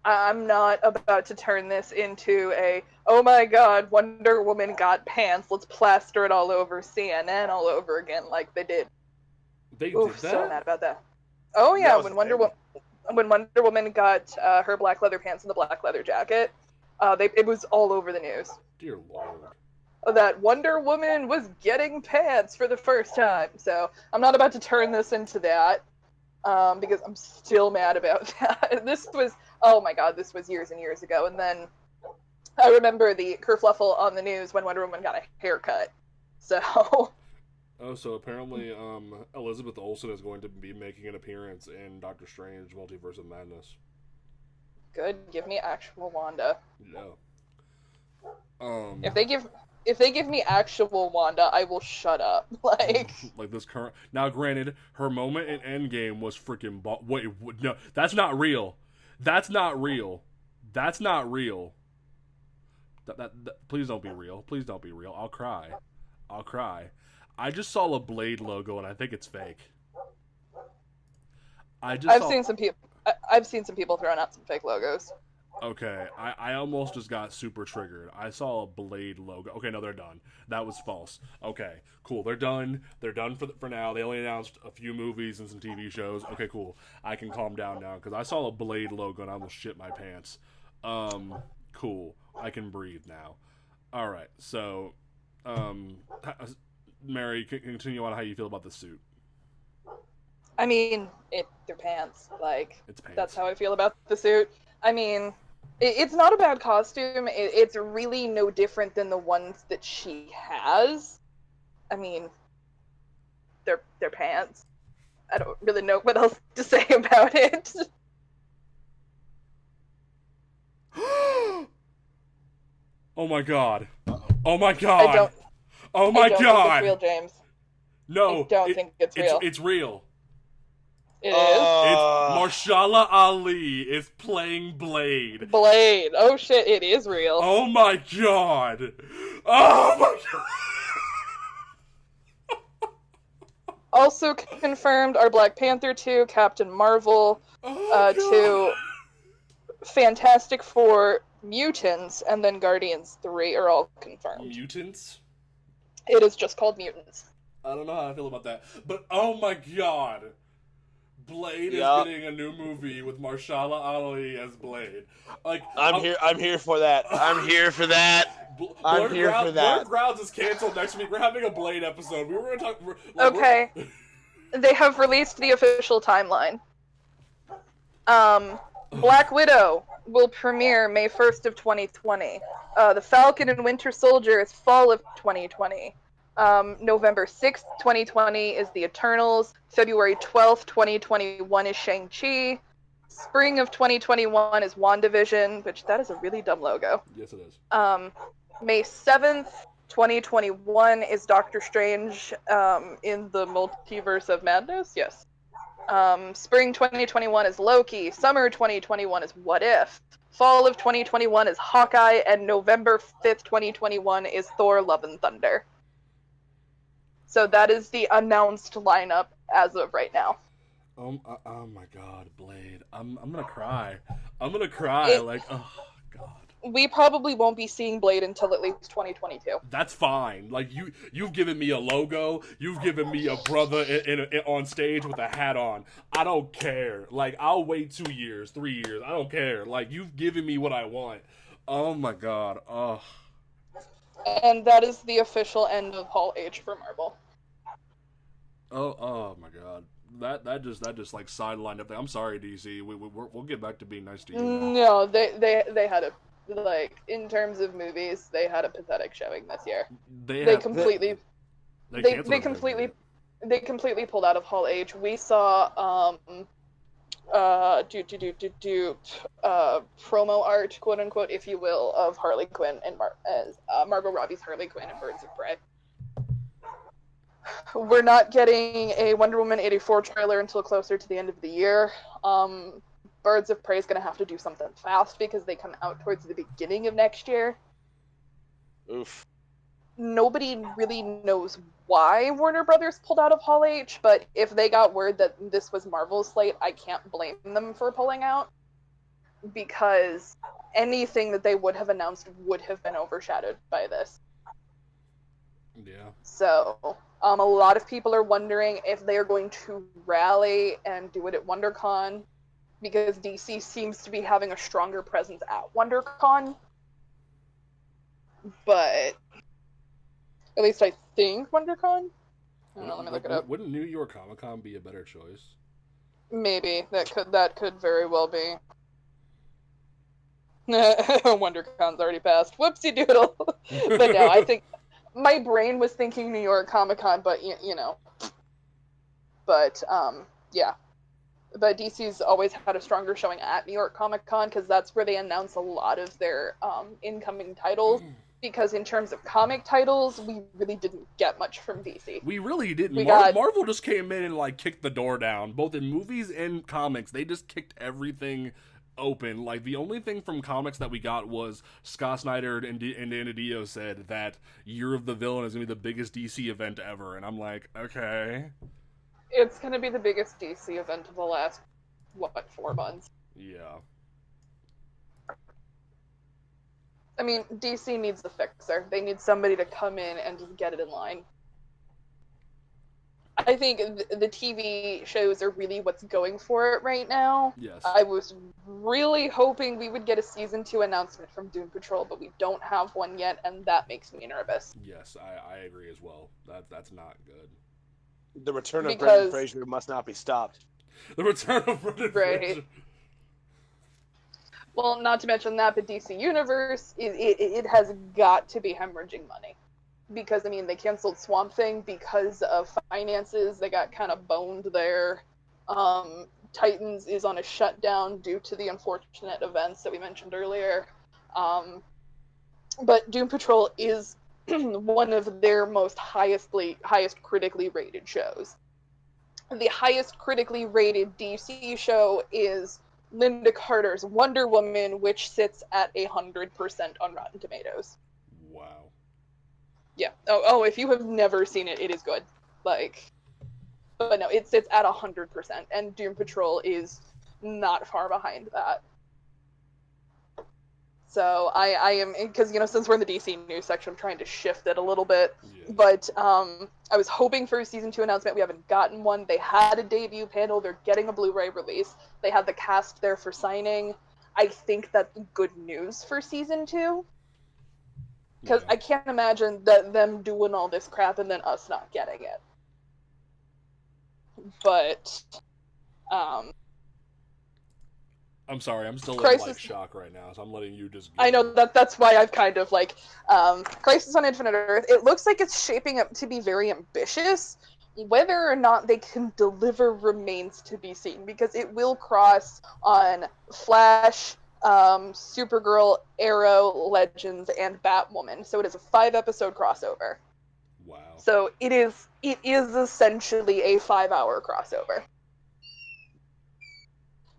Speaker 1: I'm not about to turn this into oh my god, Wonder Woman got pants, let's plaster it all over CNN all over again like they did.
Speaker 2: They did that?
Speaker 1: So mad about that. Oh yeah, when Wonder Woman got her black leather pants and the black leather jacket, it was all over the news.
Speaker 2: Dear Lord.
Speaker 1: That Wonder Woman was getting pants for the first time. So I'm not about to turn this into that. Because I'm still mad about that. This was years and years ago. And then I remember the kerfluffle on the news when Wonder Woman got a haircut. So.
Speaker 2: Oh, so apparently Elizabeth Olsen is going to be making an appearance in Doctor Strange Multiverse of Madness.
Speaker 1: Good. Give me actual Wanda.
Speaker 2: No.
Speaker 1: If they give if they give me actual Wanda, I will shut up. Like
Speaker 2: this current. Now, granted, her moment in Endgame was freaking. Wait, no, that's not real. That's not real. That's not real. Please don't be real. Please don't be real. I'll cry. I'll cry. I just saw a Blade logo and I think it's fake.
Speaker 1: I've seen some people throwing out some fake logos.
Speaker 2: Okay, I almost just got super triggered. I saw a Blade logo. Okay, no, they're done. That was false. Okay, cool. They're done. They're done for now. They only announced a few movies and some TV shows. Okay, cool. I can calm down now because I saw a Blade logo and I almost shit my pants. Cool. I can breathe now. All right. So, Mary, continue on how you feel about the suit.
Speaker 1: I mean, they're pants. Like,
Speaker 2: It's pants.
Speaker 1: That's how I feel about the suit. I mean, it's not a bad costume. It's really no different than the ones that she has. I mean, they're pants. I don't really know what else to say about it.
Speaker 2: Oh my god. Oh my god. Oh my
Speaker 1: I don't
Speaker 2: god.
Speaker 1: think it's real, James.
Speaker 2: No.
Speaker 1: I don't think it's real.
Speaker 2: It's real.
Speaker 1: It is?
Speaker 2: It's Marshala Ali is playing Blade.
Speaker 1: Blade. Oh shit, it is real.
Speaker 2: Oh my god. Oh my god.
Speaker 1: Also confirmed are Black Panther 2, Captain Marvel 2, Fantastic Four, Mutants, and then Guardians 3 are all confirmed.
Speaker 2: Mutants?
Speaker 1: It is just called Mutants.
Speaker 2: I don't know how I feel about that. But oh my god. Blade is getting a new movie with Marshala Ali as Blade. Like
Speaker 3: I'm here for that. I'm here for that.
Speaker 2: Blurred Grounds is canceled next week. We're having a Blade episode. We were going to talk.
Speaker 1: Okay. They have released the official timeline. Black Widow will premiere May 1st of 2020. The Falcon and Winter Soldier is fall of 2020. November 6th, 2020 is The Eternals. February 12th, 2021 is Shang-Chi. Spring of 2021 is WandaVision, which that is a really dumb logo.
Speaker 2: Yes, it is.
Speaker 1: May 7th, 2021 is Doctor Strange in the Multiverse of Madness. Yes. Spring 2021 is Loki. Summer 2021 is What If. Fall of 2021 is Hawkeye. And November 5th, 2021 is Thor Love and Thunder. So that is the announced lineup as of right now.
Speaker 2: Oh my god, Blade. I'm gonna cry. I'm gonna cry. Oh god.
Speaker 1: We probably won't be seeing Blade until at least 2022.
Speaker 2: That's fine. Like you've given me a logo. You've given me a brother on stage with a hat on. I don't care. Like I'll wait 2 years, 3 years. I don't care. Like you've given me what I want. Oh my god. Oh.
Speaker 1: And that is the official end of Hall H for Marvel.
Speaker 2: Oh my god. That just like sidelined up there. I'm sorry, DC. We'll get back to being nice to you now.
Speaker 1: No, they had a, like, in terms of movies, they had a pathetic showing this year. They completely pulled out of Hall H. We saw promo art, quote unquote, if you will, of Harley Quinn and Margot Robbie's Harley Quinn and Birds of Prey. We're not getting a Wonder Woman 84 trailer until closer to the end of the year. Birds of Prey is going to have to do something fast because they come out towards the beginning of next year.
Speaker 3: Oof.
Speaker 1: Nobody really knows why Warner Brothers pulled out of Hall H, but if they got word that this was Marvel's slate, I can't blame them for pulling out, because anything that they would have announced would have been overshadowed by this.
Speaker 2: Yeah.
Speaker 1: So, a lot of people are wondering if they are going to rally and do it at WonderCon, because DC seems to be having a stronger presence at WonderCon. But at least I think WonderCon? I don't know, let me look it up.
Speaker 2: Wouldn't New York Comic Con be a better choice?
Speaker 1: Maybe. That could very well be. WonderCon's already passed. Whoopsie doodle. But no, I think my brain was thinking New York Comic Con, but you know. But yeah. But DC's always had a stronger showing at New York Comic Con because that's where they announce a lot of their incoming titles because in terms of comic titles, we really didn't get much from DC.
Speaker 2: We really didn't.
Speaker 1: We got
Speaker 2: Marvel just came in and like kicked the door down, both in movies and comics. They just kicked everything open. Like the only thing from comics that we got was Scott Snyder and Dan DiDio said that Year of the Villain is gonna be the biggest DC event ever, and I'm like, okay,
Speaker 1: it's gonna be the biggest DC event of the last 4 months.
Speaker 2: yeah.
Speaker 1: I mean, DC needs the fixer. They need somebody to come in and just get it in line. I think the TV shows are really what's going for it right now.
Speaker 2: Yes.
Speaker 1: I was really hoping we would get a season 2 announcement from Doom Patrol, but we don't have one yet, and that makes me nervous.
Speaker 2: Yes, I agree as well. That's not good.
Speaker 3: The return of Brendan Fraser must not be stopped.
Speaker 2: The return of Brendan Fraser.
Speaker 1: Well, not to mention that, but DC Universe, it has got to be hemorrhaging money. Because, I mean, they canceled Swamp Thing because of finances. They got kind of boned there. Titans is on a shutdown due to the unfortunate events that we mentioned earlier. But Doom Patrol is one of their most highest critically rated shows. The highest critically rated DC show is Linda Carter's Wonder Woman, which sits at 100% on Rotten Tomatoes.
Speaker 2: Wow.
Speaker 1: Yeah. Oh, if you have never seen it, it is good. Like, but no, it sits at 100%, and Doom Patrol is not far behind that. So I am, because, you know, since we're in the DC news section, I'm trying to shift it a little bit. Yeah. But I was hoping for a season 2 announcement. We haven't gotten one. They had a debut panel. They're getting a Blu-ray release. They had the cast there for signing. I think that's good news for season 2. Because I can't imagine that them doing all this crap and then us not getting it. But,
Speaker 2: I'm sorry, I'm still in like shock right now, so I'm letting you just.
Speaker 1: I know that's why I've kind of like Crisis on Infinite Earth. It looks like it's shaping up to be very ambitious. Whether or not they can deliver remains to be seen, because it will cross on Flash, Supergirl, Arrow, Legends, and Batwoman. So it is a 5-episode crossover.
Speaker 2: Wow.
Speaker 1: So it is essentially a 5-hour crossover.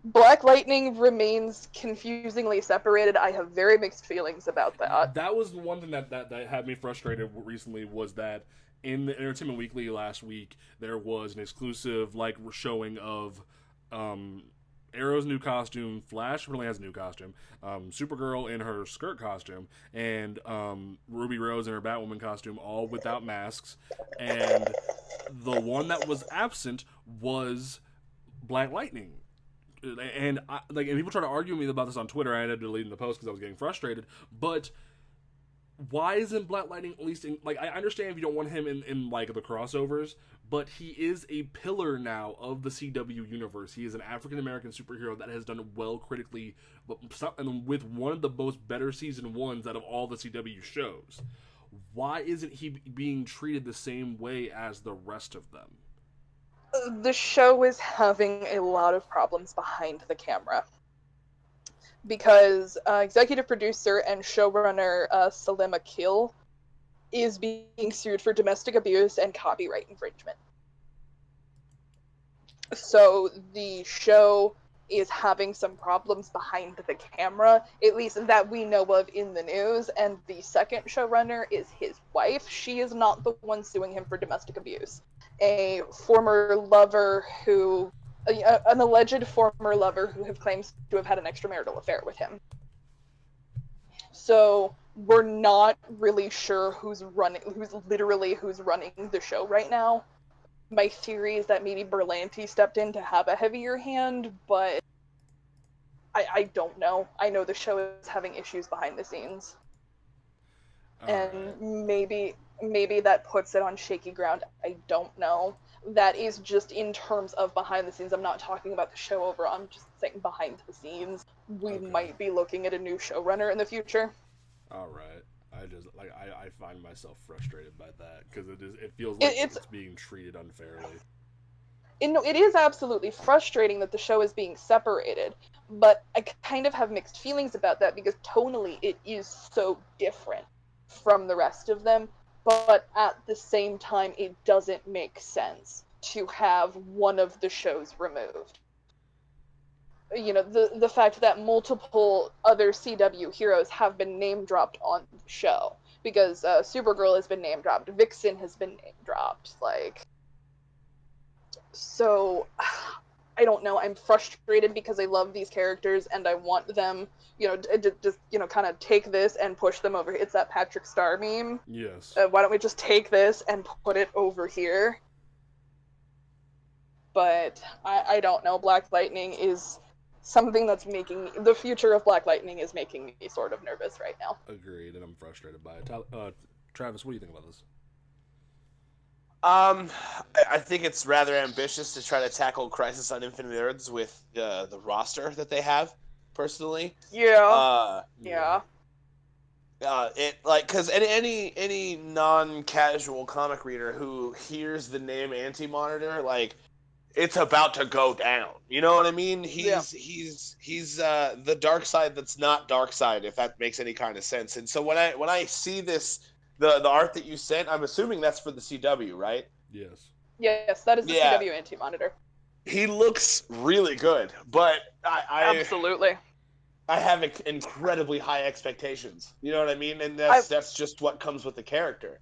Speaker 1: Black Lightning remains confusingly separated. I have very mixed feelings about that.
Speaker 2: That was one thing that had me frustrated recently, was that in the Entertainment Weekly last week, there was an exclusive like showing of Arrow's new costume, Flash really has a new costume, Supergirl in her skirt costume, and Ruby Rose in her Batwoman costume, all without masks. And the one that was absent was Black Lightning. And and people try to argue with me about this on Twitter. I ended up deleting the post because I was getting frustrated. But why isn't Black Lightning at least in, like, I understand if you don't want him in like the crossovers, but he is a pillar now of the CW universe. He is an African American superhero that has done well critically, and with one of the most better season 1s out of all the CW shows. Why isn't he being treated the same way as the rest of them?
Speaker 1: The show is having a lot of problems behind the camera. Because executive producer and showrunner Salim Akil is being sued for domestic abuse and copyright infringement. So the show is having some problems behind the camera, at least that we know of in the news, and the second showrunner is his wife. She is not the one suing him for domestic abuse. A former lover who... an alleged former lover who claims to have had an extramarital affair with him. So we're not really sure who's running the show right now. My theory is that maybe Berlanti stepped in to have a heavier hand, but I don't know. I know the show is having issues behind the scenes. And maybe that puts it on shaky ground. I don't know. That is just in terms of behind the scenes. I'm not talking about the show overall. I'm just saying behind the scenes. We might be looking at a new showrunner in the future.
Speaker 2: All right. I find myself frustrated by that because it feels like it's being treated unfairly.
Speaker 1: It is absolutely frustrating that the show is being separated, but I kind of have mixed feelings about that because tonally it is so different. from the rest of them, but at the same time, it doesn't make sense to have one of the shows removed. You know, the fact that multiple other CW heroes have been name dropped on the show, because Supergirl has been name dropped, Vixen has been name dropped, like, so I don't know. I'm frustrated because I love these characters and I want them, you know, just you know, kind of take this and push them over. It's that Patrick Star meme.
Speaker 2: Yes.
Speaker 1: Why don't we just take this and put it over here? But I don't know. Black Lightning is something that's making the future of Black Lightning is making me sort of nervous right now.
Speaker 2: Agreed, and I'm frustrated by it. Travis, what do you think about this?
Speaker 3: I think it's rather ambitious to try to tackle Crisis on Infinite Earths with the roster that they have. Personally,
Speaker 1: Yeah.
Speaker 3: it like because any non-casual comic reader who hears the name Anti-Monitor, like, it's about to go down. You know what I mean? He's the dark side that's not dark side, if that makes any kind of sense. And so when I see this, the art that you sent, I'm assuming that's for the CW, right?
Speaker 2: Yes.
Speaker 1: Yes, that is the CW Anti-Monitor.
Speaker 3: He looks really good, but I
Speaker 1: Absolutely.
Speaker 3: I have incredibly high expectations. You know what I mean? And that's just what comes with the character.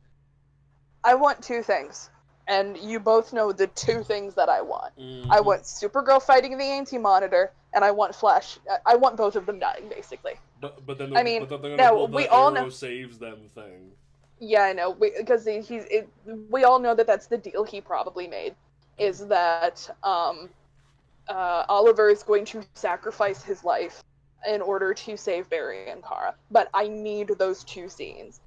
Speaker 1: I want two things. And you both know the two things that I want.
Speaker 2: Mm-hmm.
Speaker 1: I want Supergirl fighting the Anti-Monitor, and I want Flash. I want both of them dying, basically.
Speaker 2: But then
Speaker 1: I mean,
Speaker 2: they're gonna
Speaker 1: now
Speaker 2: pull the
Speaker 1: we all
Speaker 2: Arrow
Speaker 1: know.
Speaker 2: saves them thing.
Speaker 1: Yeah, I know, because we all know that that's the deal he probably made, is that Oliver is going to sacrifice his life in order to save Barry and Kara. But I need those two scenes.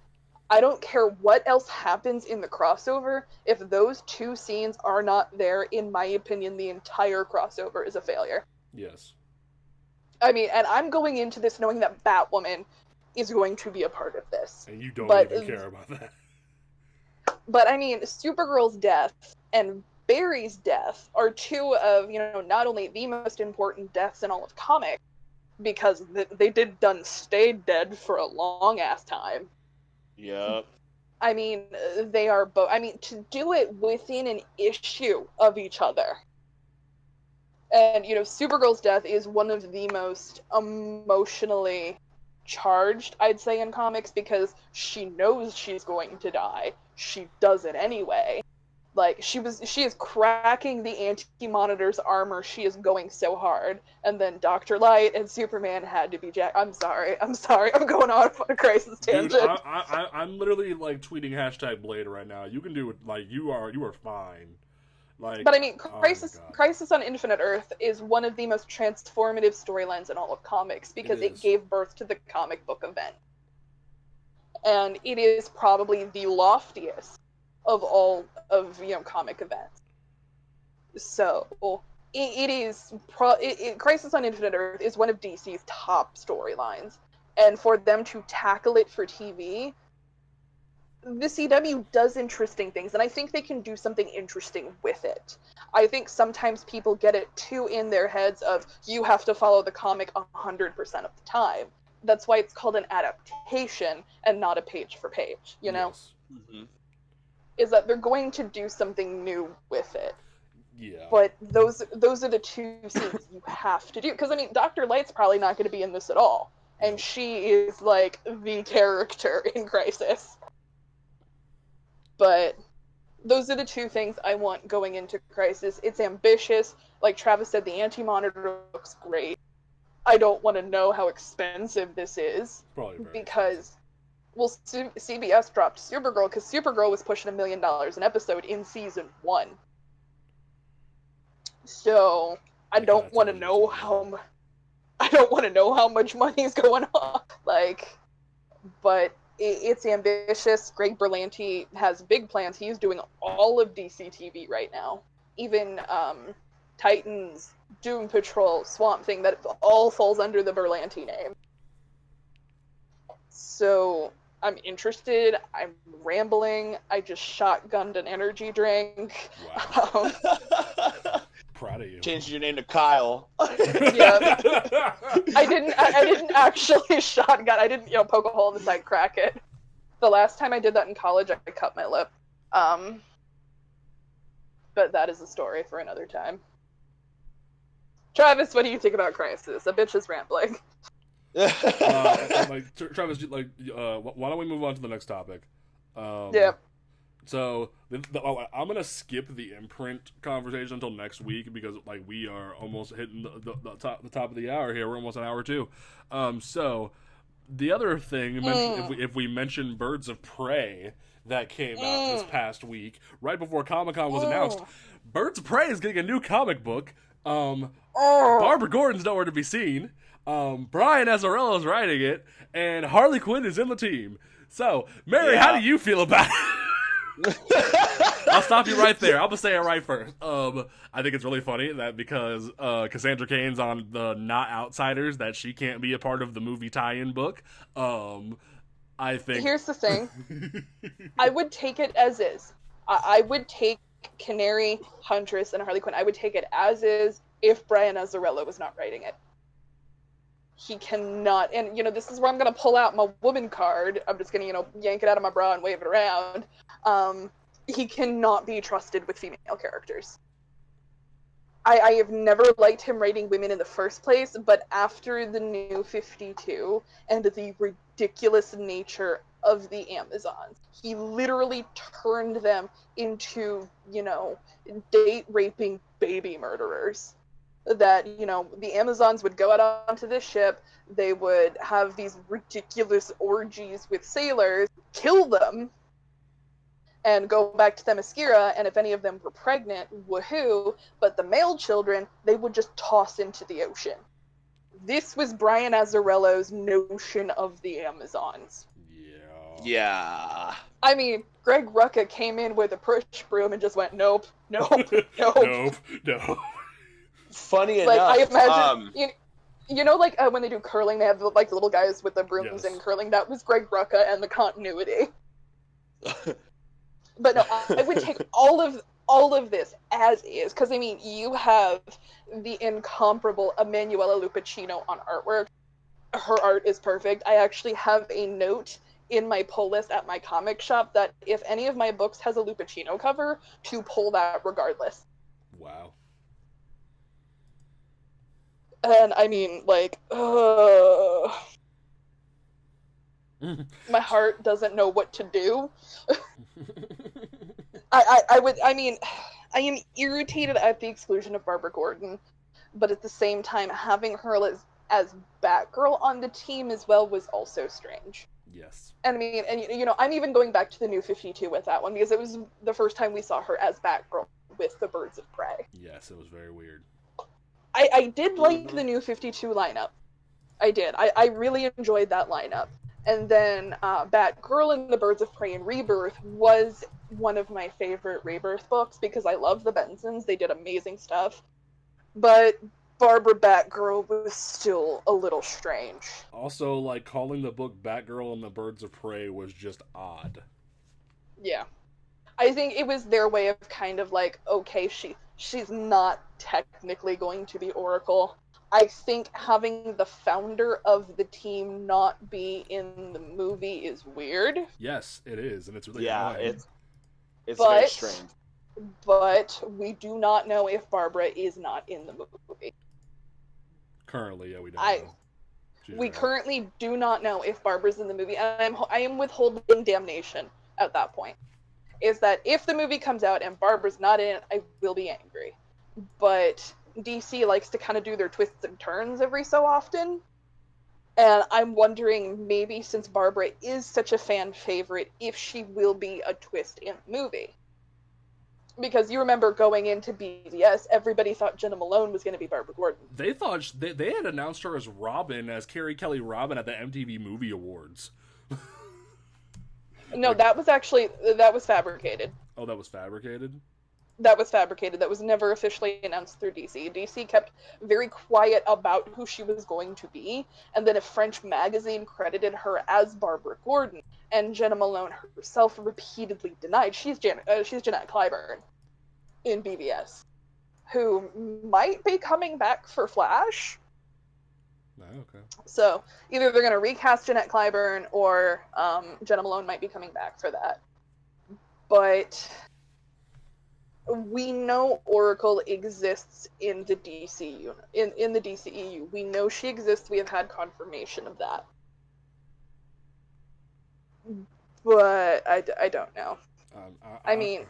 Speaker 1: I don't care what else happens in the crossover. If those two scenes are not there, in my opinion, the entire crossover is a failure.
Speaker 2: Yes.
Speaker 1: I mean, and I'm going into this knowing that Batwoman is going to be a part of this.
Speaker 2: And you don't even care about that.
Speaker 1: But I mean, Supergirl's death and Barry's death are two of, you know, not only the most important deaths in all of comics, because they done stayed dead for a long ass time.
Speaker 3: Yep.
Speaker 1: I mean, they are both. I mean, to do it within an issue of each other. And, you know, Supergirl's death is one of the most emotionally charged, I'd say, in comics, because she knows she's going to die. She does it anyway. Like, she is cracking the Anti-Monitor's armor. She is going so hard. And then Dr. Light and Superman had to be I'm sorry. I'm going on a crisis tangent.
Speaker 2: Dude, I'm literally, like, tweeting #Blade right now. You can do it. Like, you are fine. Like,
Speaker 1: but I mean, Crisis on Infinite Earth is one of the most transformative storylines in all of comics, because it gave birth to the comic book event. And it is probably the loftiest of all of, you know, comic events. So it is Crisis on Infinite Earth is one of DC's top storylines, and for them to tackle it for TV, the CW does interesting things, and I think they can do something interesting with it. I think sometimes people get it too in their heads of, you have to follow the comic 100% of the time. That's why it's called an adaptation and not a page for page, you know?
Speaker 2: Yes. Mm-hmm.
Speaker 1: Is that they're going to do something new with it.
Speaker 2: Yeah.
Speaker 1: But those are the two scenes you have to do. Because, I mean, Dr. Light's probably not going to be in this at all. And she is, like, the character in Crisis. But those are the two things I want going into Crisis. It's ambitious. Like Travis said, the Anti-Monitor looks great. I don't want to know how expensive this is.
Speaker 2: Probably very
Speaker 1: because... Well, CBS dropped Supergirl because Supergirl was pushing $1 million an episode in season 1. So I don't want to know how much money's going on. Like, but it's ambitious. Greg Berlanti has big plans. He's doing all of DC TV right now. Even Titans, Doom Patrol, Swamp Thing, that all falls under the Berlanti name. So I'm interested. I'm rambling. I just shotgunned an energy drink.
Speaker 2: Wow. Proud of you.
Speaker 3: Changed your name to Kyle.
Speaker 1: Yeah. I didn't actually shotgun. I didn't, poke a hole in the side, crack it. The last time I did that in college, I cut my lip. But that is a story for another time. Travis, what do you think about Crisis? A bitch is rambling.
Speaker 2: Travis, why don't we move on to the next topic?
Speaker 1: Yep.
Speaker 2: So I'm gonna skip the imprint conversation until next week because we are almost hitting the top of the hour here. We're almost an hour too. So the other thing, if we mention Birds of Prey that came out this past week, right before Comic-Con was announced, Birds of Prey is getting a new comic book. Barbara Gordon's nowhere to be seen. Brian Azzarello is writing it, and Harley Quinn is in the team. So, Mary, how do you feel about it? I'll stop you right there. I'm gonna say it right first. I think it's really funny that because Cassandra Cain's on the Not Outsiders, that she can't be a part of the movie tie-in book. I think
Speaker 1: here's the thing. I would take it as is. I would take Canary, Huntress, and Harley Quinn. I would take it as is if Brian Azzarello was not writing it. He cannot, and this is where I'm gonna pull out my woman card. I'm just gonna yank it out of my bra and wave it around. He cannot be trusted with female characters. I have never liked him writing women in the first place, but after the New 52 and the ridiculous nature of the Amazons, he literally turned them into date raping baby murderers. That the Amazons would go out onto this ship, they would have these ridiculous orgies with sailors, kill them, and go back to Themyscira, and if any of them were pregnant, woohoo, but the male children, they would just toss into the ocean. This was Brian Azzarello's notion of the Amazons.
Speaker 3: Yeah.
Speaker 1: I mean, Greg Rucka came in with a push broom and just went, nope.
Speaker 2: nope.
Speaker 3: Funny
Speaker 1: enough, I imagine, when they do curling, they have the little guys with the brooms and curling. That was Greg Rucka and the continuity. But no, I would take all of this as is, because you have the incomparable Emanuela Lupacchino on artwork. Her art is perfect. I actually have a note in my pull list at my comic shop that if any of my books has a Lupacchino cover, to pull that regardless.
Speaker 2: Wow.
Speaker 1: And my heart doesn't know what to do. I am irritated at the exclusion of Barbara Gordon, but at the same time, having her as Batgirl on the team as well was also strange.
Speaker 2: Yes.
Speaker 1: And I'm even going back to the New 52 with that one, because it was the first time we saw her as Batgirl with the Birds of Prey.
Speaker 2: Yes, it was very weird.
Speaker 1: I did like the New 52 lineup. I did. I really enjoyed that lineup. And then Batgirl and the Birds of Prey in Rebirth was one of my favorite Rebirth books because I love the Bensons. They did amazing stuff. But Barbara Batgirl was still a little strange.
Speaker 2: Also, calling the book Batgirl and the Birds of Prey was just odd.
Speaker 1: Yeah. I think it was their way of kind of okay, she's not technically going to be Oracle. I think having the founder of the team not be in the movie is weird.
Speaker 2: Yes, it is, and it's really annoying.
Speaker 3: It's very strange.
Speaker 1: But we do not know if Barbara is not in the movie.
Speaker 2: Currently, yeah, we don't know.
Speaker 1: We currently do not know if Barbara's in the movie, and I am withholding damnation at that point. Is that if the movie comes out and Barbara's not in it, I will be angry. But DC likes to kind of do their twists and turns every so often. And I'm wondering, maybe since Barbara is such a fan favorite, if she will be a twist in the movie. Because you remember going into BVS, everybody thought Jenna Malone was going to be Barbara Gordon.
Speaker 2: They thought they had announced her as Robin, as Carrie Kelly Robin at the MTV Movie Awards.
Speaker 1: No, that was fabricated.
Speaker 2: Oh, that was fabricated?
Speaker 1: That was fabricated. That was never officially announced through DC. DC kept very quiet about who she was going to be, and then a French magazine credited her as Barbara Gordon, and Jenna Malone herself repeatedly denied. She's Jeanette Clyburn in BVS, who might be coming back for Flash.
Speaker 2: Okay.
Speaker 1: So either they're going to recast Jeanette Clyburn or Jenna Malone might be coming back for that. But we know Oracle exists in the DC in the DCEU. We know she exists. We have had confirmation of that. But I don't know. I mean,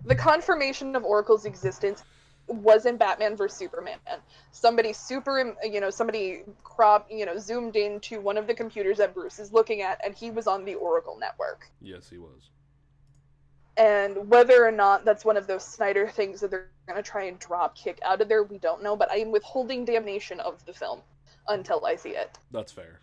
Speaker 1: the confirmation of Oracle's existence was in Batman vs Superman. Somebody somebody zoomed into one of the computers that Bruce is looking at, and he was on the Oracle network.
Speaker 2: Yes, he was.
Speaker 1: And whether or not that's one of those Snyder things that they're going to try and drop kick out of there, we don't know. But I am withholding damnation of the film until I see it.
Speaker 2: That's fair.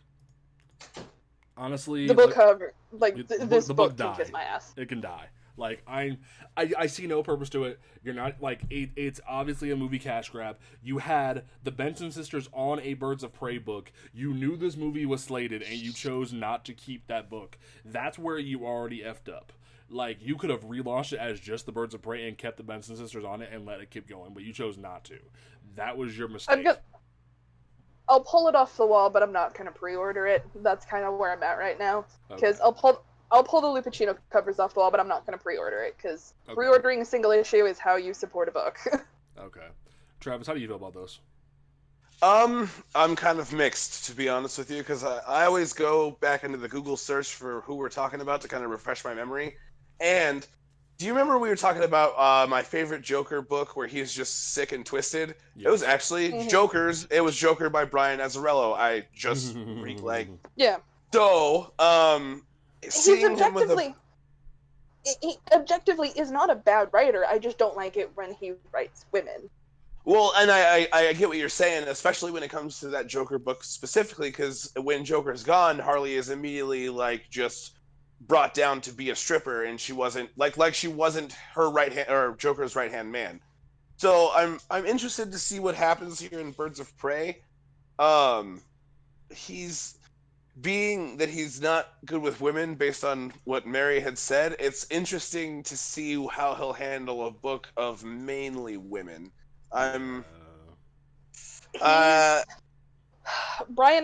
Speaker 2: Honestly,
Speaker 1: the book cover, this
Speaker 2: the
Speaker 1: book
Speaker 2: can
Speaker 1: can kiss my ass.
Speaker 2: It can die. Like I see no purpose to it. You're not like it's obviously a movie cash grab. You had the Benson sisters on a Birds of Prey book. You knew this movie was slated, and you chose not to keep that book. That's where you already effed up. Like, you could have relaunched it as just the Birds of Prey and kept the Benson sisters on it and let it keep going, but you chose not to. That was your mistake.
Speaker 1: I'll pull it off the wall, but I'm not going to pre-order it. That's kind of where I'm at right now. Because
Speaker 2: Okay.
Speaker 1: I'll pull the Lupacino covers off the wall, but I'm not going to pre-order it. Because pre-ordering a single issue is how you support a book.
Speaker 2: Okay. Travis, how do you feel about those?
Speaker 3: I'm kind of mixed, to be honest with you, because I always go back into the Google search for who we're talking about to kind of refresh my memory. And do you remember we were talking about my favorite Joker book where he's just sick and twisted?
Speaker 2: Yes.
Speaker 3: It was actually Joker's. It was Joker by Brian Azzarello. I just
Speaker 1: Yeah.
Speaker 3: So, seeing him with
Speaker 1: he objectively is not a bad writer. I just don't like it when he writes women.
Speaker 3: Well, and I get what you're saying, especially when it comes to that Joker book specifically, because when Joker's gone, Harley is immediately just brought down to be a stripper, and she wasn't she wasn't her right hand or Joker's right hand man. So I'm interested to see what happens here in Birds of Prey. He's being that he's not good with women based on what Mary had said. It's interesting to see how he'll handle a book of mainly women.
Speaker 1: Brian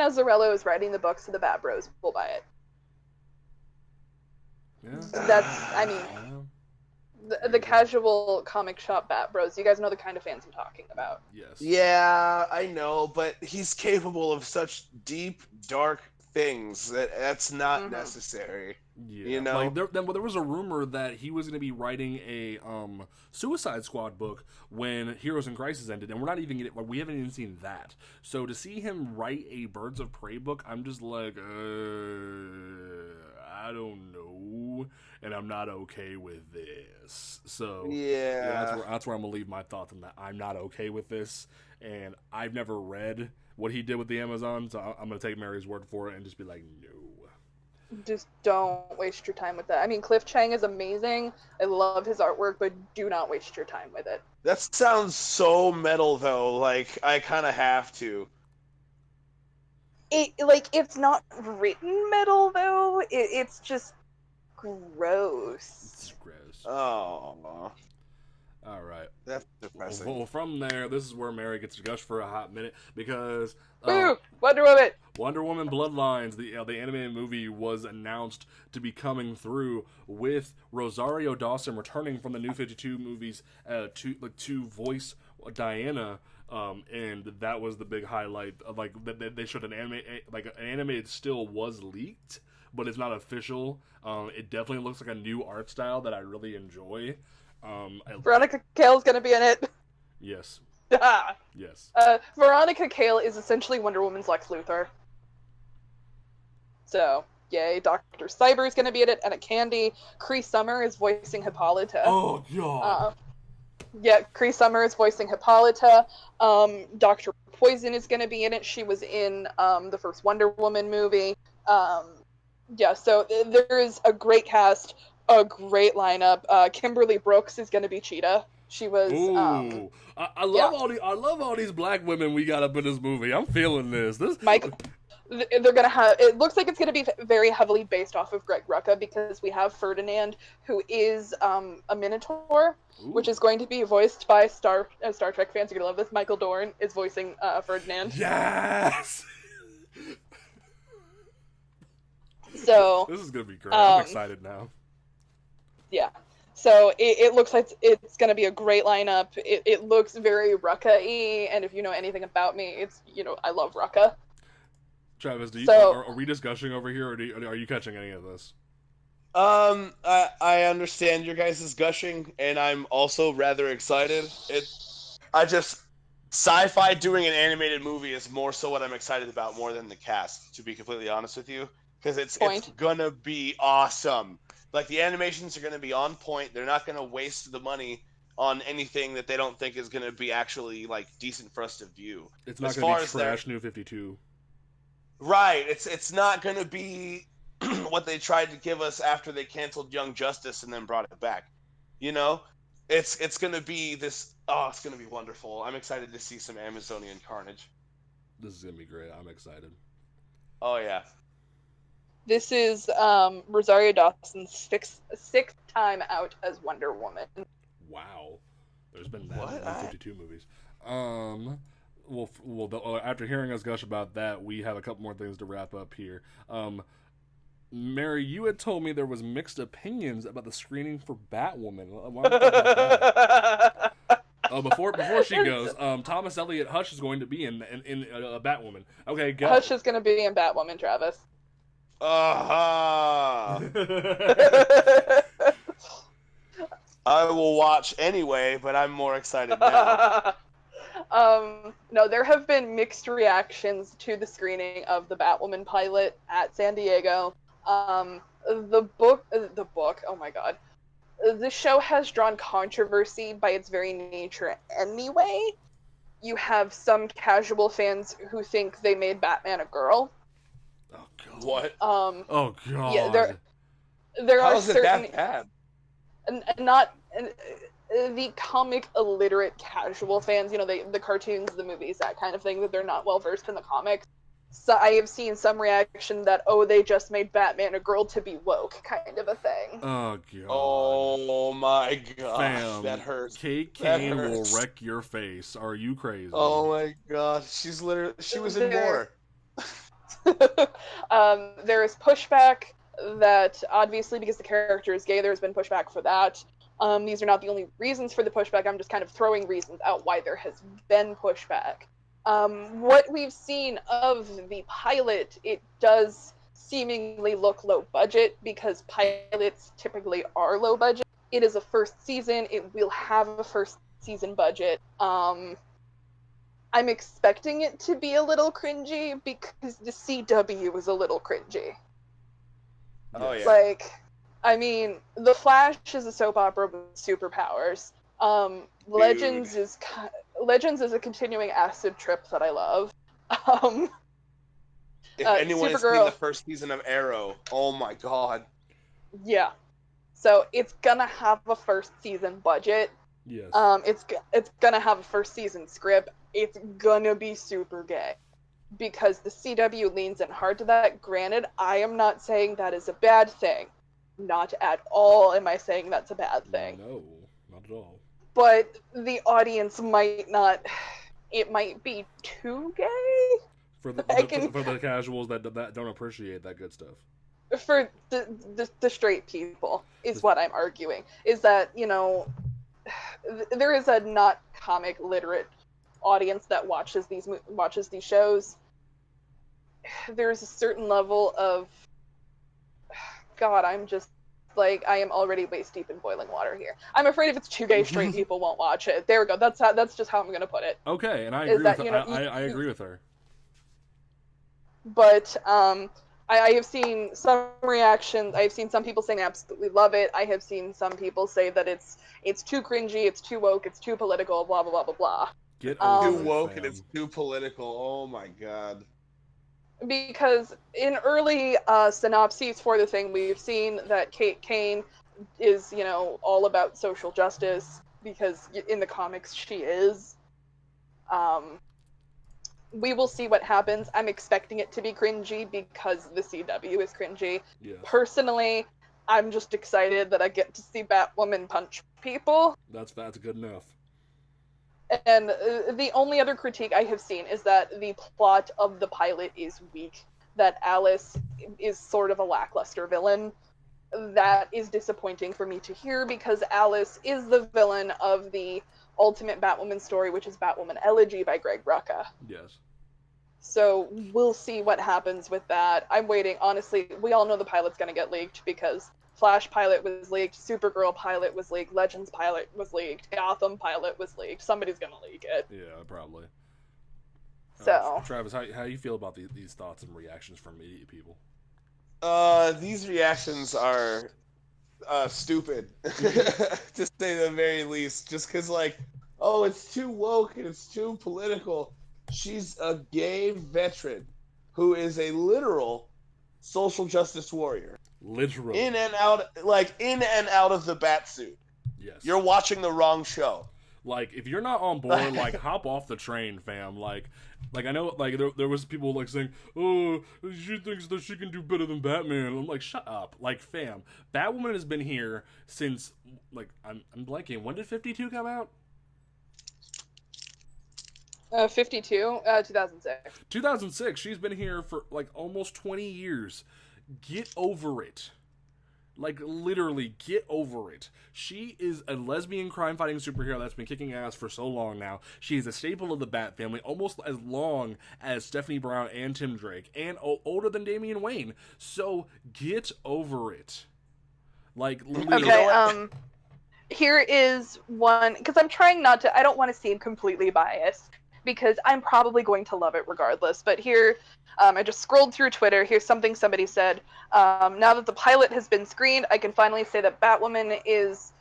Speaker 1: Azzarello is writing the books, so the Bat Bros will buy it.
Speaker 2: Yeah.
Speaker 1: The casual comic shop Bat Bros. You guys know the kind of fans I'm talking about.
Speaker 2: Yes.
Speaker 3: Yeah, I know, but he's capable of such deep, dark things that's not necessary.
Speaker 2: Yeah.
Speaker 3: You know,
Speaker 2: there was a rumor that he was going to be writing a Suicide Squad book when Heroes in Crisis ended, and we haven't even seen that. So to see him write a Birds of Prey book, I'm just like, I don't know, and I'm not okay with this. So
Speaker 3: yeah,
Speaker 2: that's where I'm gonna leave my thoughts on that. I'm not okay with this, and I've never read what he did with the Amazon, so I'm gonna take Mary's word for it and just be like, no.
Speaker 1: Just don't waste your time with that. I mean, Cliff Chang is amazing. I love his artwork, but do not waste your time with it.
Speaker 3: That sounds so metal, though. Like, I kind of have to.
Speaker 1: It's not written metal, though. It's just gross.
Speaker 2: It's gross.
Speaker 3: Oh.
Speaker 2: All right.
Speaker 3: That's depressing.
Speaker 2: Well, from there, this is where Mary gets to gush for a hot minute because
Speaker 1: Wonder Woman!
Speaker 2: Wonder Woman Bloodlines, the animated movie, was announced to be coming through with Rosario Dawson returning from the New 52 movies to voice Diana. And that was the big highlight. They showed an animated still was leaked, but it's not official. It definitely looks like a new art style that I really enjoy.
Speaker 1: Veronica Cale's gonna be in it.
Speaker 2: Yes. Yes.
Speaker 1: Veronica Cale is essentially Wonder Woman's Lex Luthor. So, yay. Dr. Cyber is gonna be in it, and a Candy. Cree Summer is voicing Hippolyta.
Speaker 2: Oh, God.
Speaker 1: Yeah, Cree Summer is voicing Hippolyta. Dr. Poison is gonna be in it. She was in the first Wonder Woman movie. So there is a great cast. A great lineup. Kimberly Brooks is going to be Cheetah. She was.
Speaker 2: Ooh, I love all these black women we got up in this movie. I'm feeling this.
Speaker 1: they're gonna have. It looks like it's gonna be very heavily based off of Greg Rucka because we have Ferdinand, who is a Minotaur,
Speaker 2: Ooh.
Speaker 1: which is going to be voiced by Star Trek fans are gonna love this. Michael Dorn is voicing Ferdinand.
Speaker 2: Yes.
Speaker 1: So
Speaker 2: this is gonna be great. I'm excited now.
Speaker 1: Yeah. So it looks like it's going to be a great lineup. It looks very Rucka-y, and if you know anything about me, it's, I love Rucka.
Speaker 2: Travis, are we discussing over here, or are you catching any of this?
Speaker 3: I understand your guys' gushing, and I'm also rather excited. Sci-fi doing an animated movie is more so what I'm excited about more than the cast, to be completely honest with you, because it's gonna be awesome. Like, the animations are gonna be on point. They're not gonna waste the money on anything that they don't think is gonna be actually like decent for us to view.
Speaker 2: It's not gonna be trash New 52.
Speaker 3: Right. It's not gonna be what they tried to give us after they canceled Young Justice and then brought it back. It's gonna be this. Oh, it's gonna be wonderful. I'm excited to see some Amazonian carnage.
Speaker 2: This is gonna be great. I'm excited.
Speaker 3: Oh yeah.
Speaker 1: This is Rosario Dawson's sixth time out as Wonder Woman.
Speaker 2: Wow, there's been that many 52 movies. Well, after hearing us gush about that, we have a couple more things to wrap up here. Mary, you had told me there was mixed opinions about the screening for Batwoman. Why don't we talk about that? Before she goes, Thomas Elliott Hush is going to be in Batwoman. Okay, go.
Speaker 1: Hush is going to be in Batwoman, Travis.
Speaker 3: I will watch anyway, but I'm more excited now.
Speaker 1: No, there have been mixed reactions to the screening of the Batwoman pilot at San Diego. The book, oh my god. The show has drawn controversy by its very nature anyway. You have some casual fans who think they made Batman a girl.
Speaker 2: Oh god.
Speaker 3: What?
Speaker 2: Oh god.
Speaker 1: Yeah, there
Speaker 3: How
Speaker 1: are
Speaker 3: is it
Speaker 1: certain
Speaker 3: that bad?
Speaker 1: not the comic illiterate casual fans, the cartoons, the movies, that kind of thing, that they're not well versed in the comics. So I have seen some reaction that, they just made Batman a girl to be woke, kind of a thing.
Speaker 2: Oh god.
Speaker 3: Oh my god.
Speaker 2: Fam,
Speaker 3: that hurts.
Speaker 2: Kate Kane will wreck your face. Are you crazy?
Speaker 3: Oh my god. She was in more.
Speaker 1: There is pushback that, obviously, because the character is gay, there's been pushback for that. These are not the only reasons for the pushback. I'm just kind of throwing reasons out why there has been pushback. What we've seen of the pilot, it does seemingly look low budget, because pilots typically are low budget. It is a first season. It will have a first season budget. I'm expecting it to be a little cringy because the CW was a little cringy.
Speaker 3: Oh yeah.
Speaker 1: Like, I mean, The Flash is a soap opera with superpowers. Legends is a continuing acid trip that I love.
Speaker 3: If anyone has seen the first season of Arrow, oh my god.
Speaker 1: Yeah. So it's gonna have a first season budget.
Speaker 2: Yes.
Speaker 1: It's gonna have a first season script. It's gonna be super gay, because the CW leans in hard to that. Granted, I am not saying that is a bad thing. Not at all am I saying that's a bad thing.
Speaker 2: No, not at all.
Speaker 1: But the audience might not. It might be too gay.
Speaker 2: For the casuals that don't appreciate that good stuff.
Speaker 1: For the straight people is what I'm arguing. Is that, there is a not comic literate audience that watches these shows. There's a certain level of, God, I'm just like, I am already waist deep in boiling water here. I'm afraid if it's too gay, straight people won't watch it. There we go. That's just how I'm gonna put it.
Speaker 2: Okay, and I agree with her. I agree with her.
Speaker 1: But I have seen some reactions. I have seen some people saying they absolutely love it. I have seen some people say that it's too cringy, it's too woke, it's too political, blah blah blah blah blah.
Speaker 2: Get over
Speaker 3: too woke
Speaker 2: fam.
Speaker 3: And it's too political. Oh my god.
Speaker 1: Because in early synopses for the thing, we've seen that Kate Kane is, all about social justice, because in the comics she is. we will see what happens. I'm expecting it to be cringy because the CW is cringy.
Speaker 2: Yes.
Speaker 1: Personally, I'm just excited that I get to see Batwoman punch people.
Speaker 2: That's good enough.
Speaker 1: And the only other critique I have seen is that the plot of the pilot is weak, that Alice is sort of a lackluster villain. That is disappointing for me to hear because Alice is the villain of the Ultimate Batwoman story, which is Batwoman Elegy by Greg Rucka.
Speaker 2: Yes.
Speaker 1: So we'll see what happens with that. I'm waiting. Honestly, we all know the pilot's going to get leaked because Flash pilot was leaked, Supergirl pilot was leaked, Legends pilot was leaked, Gotham pilot was leaked. Somebody's going to leak it.
Speaker 2: Yeah, probably.
Speaker 1: So,
Speaker 2: Travis, how you feel about these thoughts and reactions from idiot people?
Speaker 3: These reactions are stupid, to say the very least. Just because, like, oh, it's too woke and it's too political. She's a gay veteran who is a literal social justice warrior.
Speaker 2: Literally.
Speaker 3: In and out of the bat suit.
Speaker 2: Yes.
Speaker 3: You're watching the wrong show.
Speaker 2: Like, if you're not on board, like, hop off the train, fam. Like I know, like, there was people, like, saying, oh, she thinks that she can do better than Batman. I'm like, shut up. Like, fam, Batwoman has been here since, like, I'm blanking. When did 52 come out?
Speaker 1: 52, 2006.
Speaker 2: 2006. She's been here for, like, almost 20 years. Get over it. Like, literally, get over it. She is a lesbian crime-fighting superhero that's been kicking ass for so long now. She is a staple of the Bat family, almost as long as Stephanie Brown and Tim Drake, and older than Damian Wayne. So, get over it. Like, literally.
Speaker 1: Okay, here is one, because I'm trying not to, I don't want to seem completely biased, because I'm probably going to love it regardless, but here, I just scrolled through Twitter. Here's something somebody said. Now that the pilot has been screened, I can finally say that Batwoman is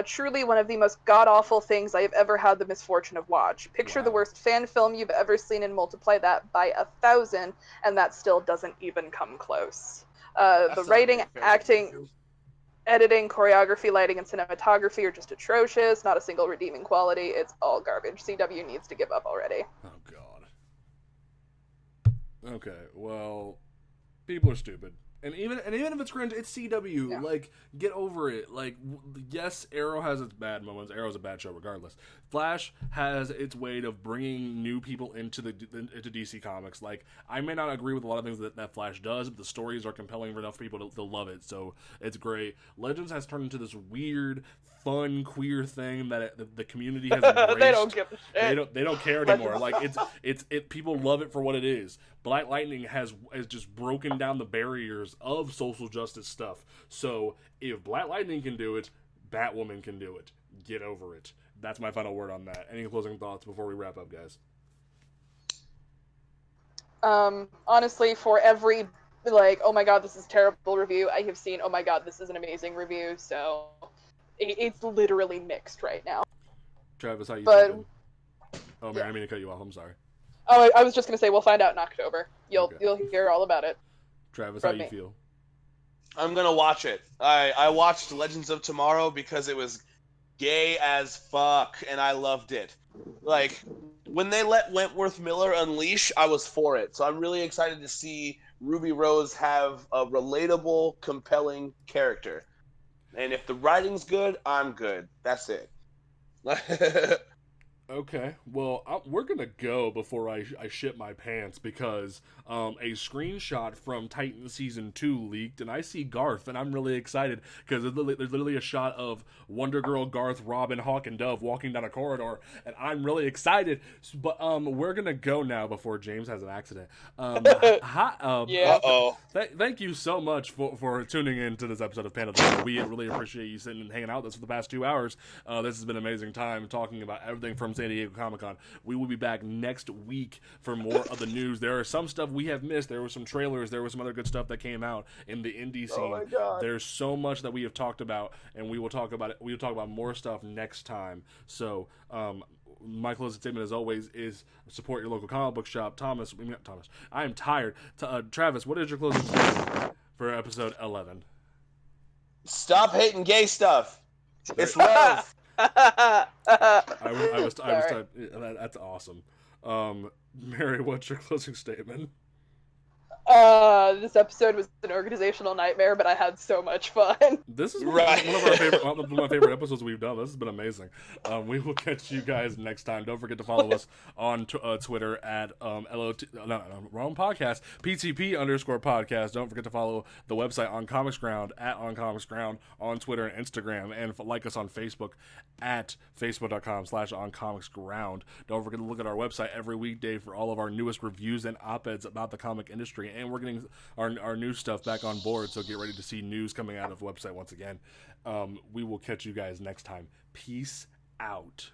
Speaker 1: truly one of the most god-awful things I have ever had the misfortune of watch. Picture the worst fan film you've ever seen and multiply that by 1,000, and that still doesn't even come close. The writing, acting, editing, choreography, lighting, and cinematography are just atrocious. Not a single redeeming quality. It's all garbage. CW needs to give up already.
Speaker 2: Oh, God. Okay, well, people are stupid. And even if it's cringe, it's CW. Yeah. Like, get over it. Like, yes, Arrow has its bad moments. Arrow's a bad show regardless. Flash has its way of bringing new people into DC Comics. Like, I may not agree with a lot of things that Flash does, but the stories are compelling for enough people to love it. So it's great. Legends has turned into this weird, fun, queer thing that the community has embraced.
Speaker 1: They don't give a shit.
Speaker 2: They don't care anymore. Like, it's people love it for what it is. Black Lightning has just broken down the barriers of social justice stuff. So if Black Lightning can do it, Batwoman can do it. Get over it. That's my final word on that. Any closing thoughts before we wrap up, guys?
Speaker 1: Honestly, for every, like, oh my god, this is a terrible review, I have seen, oh my god, this is an amazing review, so it's literally mixed right now.
Speaker 2: Travis, how you feeling? Oh, man, I didn't mean to cut you off. I'm sorry.
Speaker 1: Oh, I was just going to say, we'll find out in October. You'll hear all about it.
Speaker 2: Travis, how you feel?
Speaker 3: I'm going to watch it. I watched Legends of Tomorrow because it was gay as fuck, and I loved it. Like, when they let Wentworth Miller unleash, I was for it. So I'm really excited to see Ruby Rose have a relatable, compelling character. And if the writing's good, I'm good. That's it.
Speaker 2: Okay, well, we're going to go before I shit my pants because a screenshot from Titan Season 2 leaked, and I see Garth, and I'm really excited because there's literally a shot of Wonder Girl, Garth, Robin, Hawk, and Dove walking down a corridor, and I'm really excited. But we're going to go now before James has an accident.
Speaker 1: Yeah.
Speaker 2: Thank you so much for tuning in to this episode of Panel Talk. We really appreciate you sitting and hanging out with us for the past 2 hours. This has been an amazing time talking about everything from San Diego Comic-Con. We will be back next week for more of the news. There are some stuff we have missed. There were some trailers. There was some other good stuff that came out in the indie scene.
Speaker 3: Oh my God.
Speaker 2: There's so much that we have talked about, and we will talk about it. We will talk about more stuff next time. So, my closing statement, as always, is support your local comic book shop. Thomas, I am tired. Travis, what is your closing statement for episode 11?
Speaker 3: Stop hating gay stuff. It's love.
Speaker 2: I was that's awesome. Mary, what's your closing statement?
Speaker 1: This episode was an organizational nightmare, but I had so much fun.
Speaker 2: This is
Speaker 3: Right.
Speaker 2: one of our favorite, one of my favorite episodes we've done. This has been amazing. We will catch you guys next time. Don't forget to follow us on Twitter at wrong podcast, PTP_podcast. Don't forget to follow the website On Comics Ground at On Comics Ground on Twitter and Instagram, and like us on Facebook at facebook.com/On Comics Ground. Don't forget to look at our website every weekday for all of our newest reviews and op-eds about the comic industry. And we're getting our new stuff back on board, so get ready to see news coming out of the website once again. We will catch you guys next time. Peace out.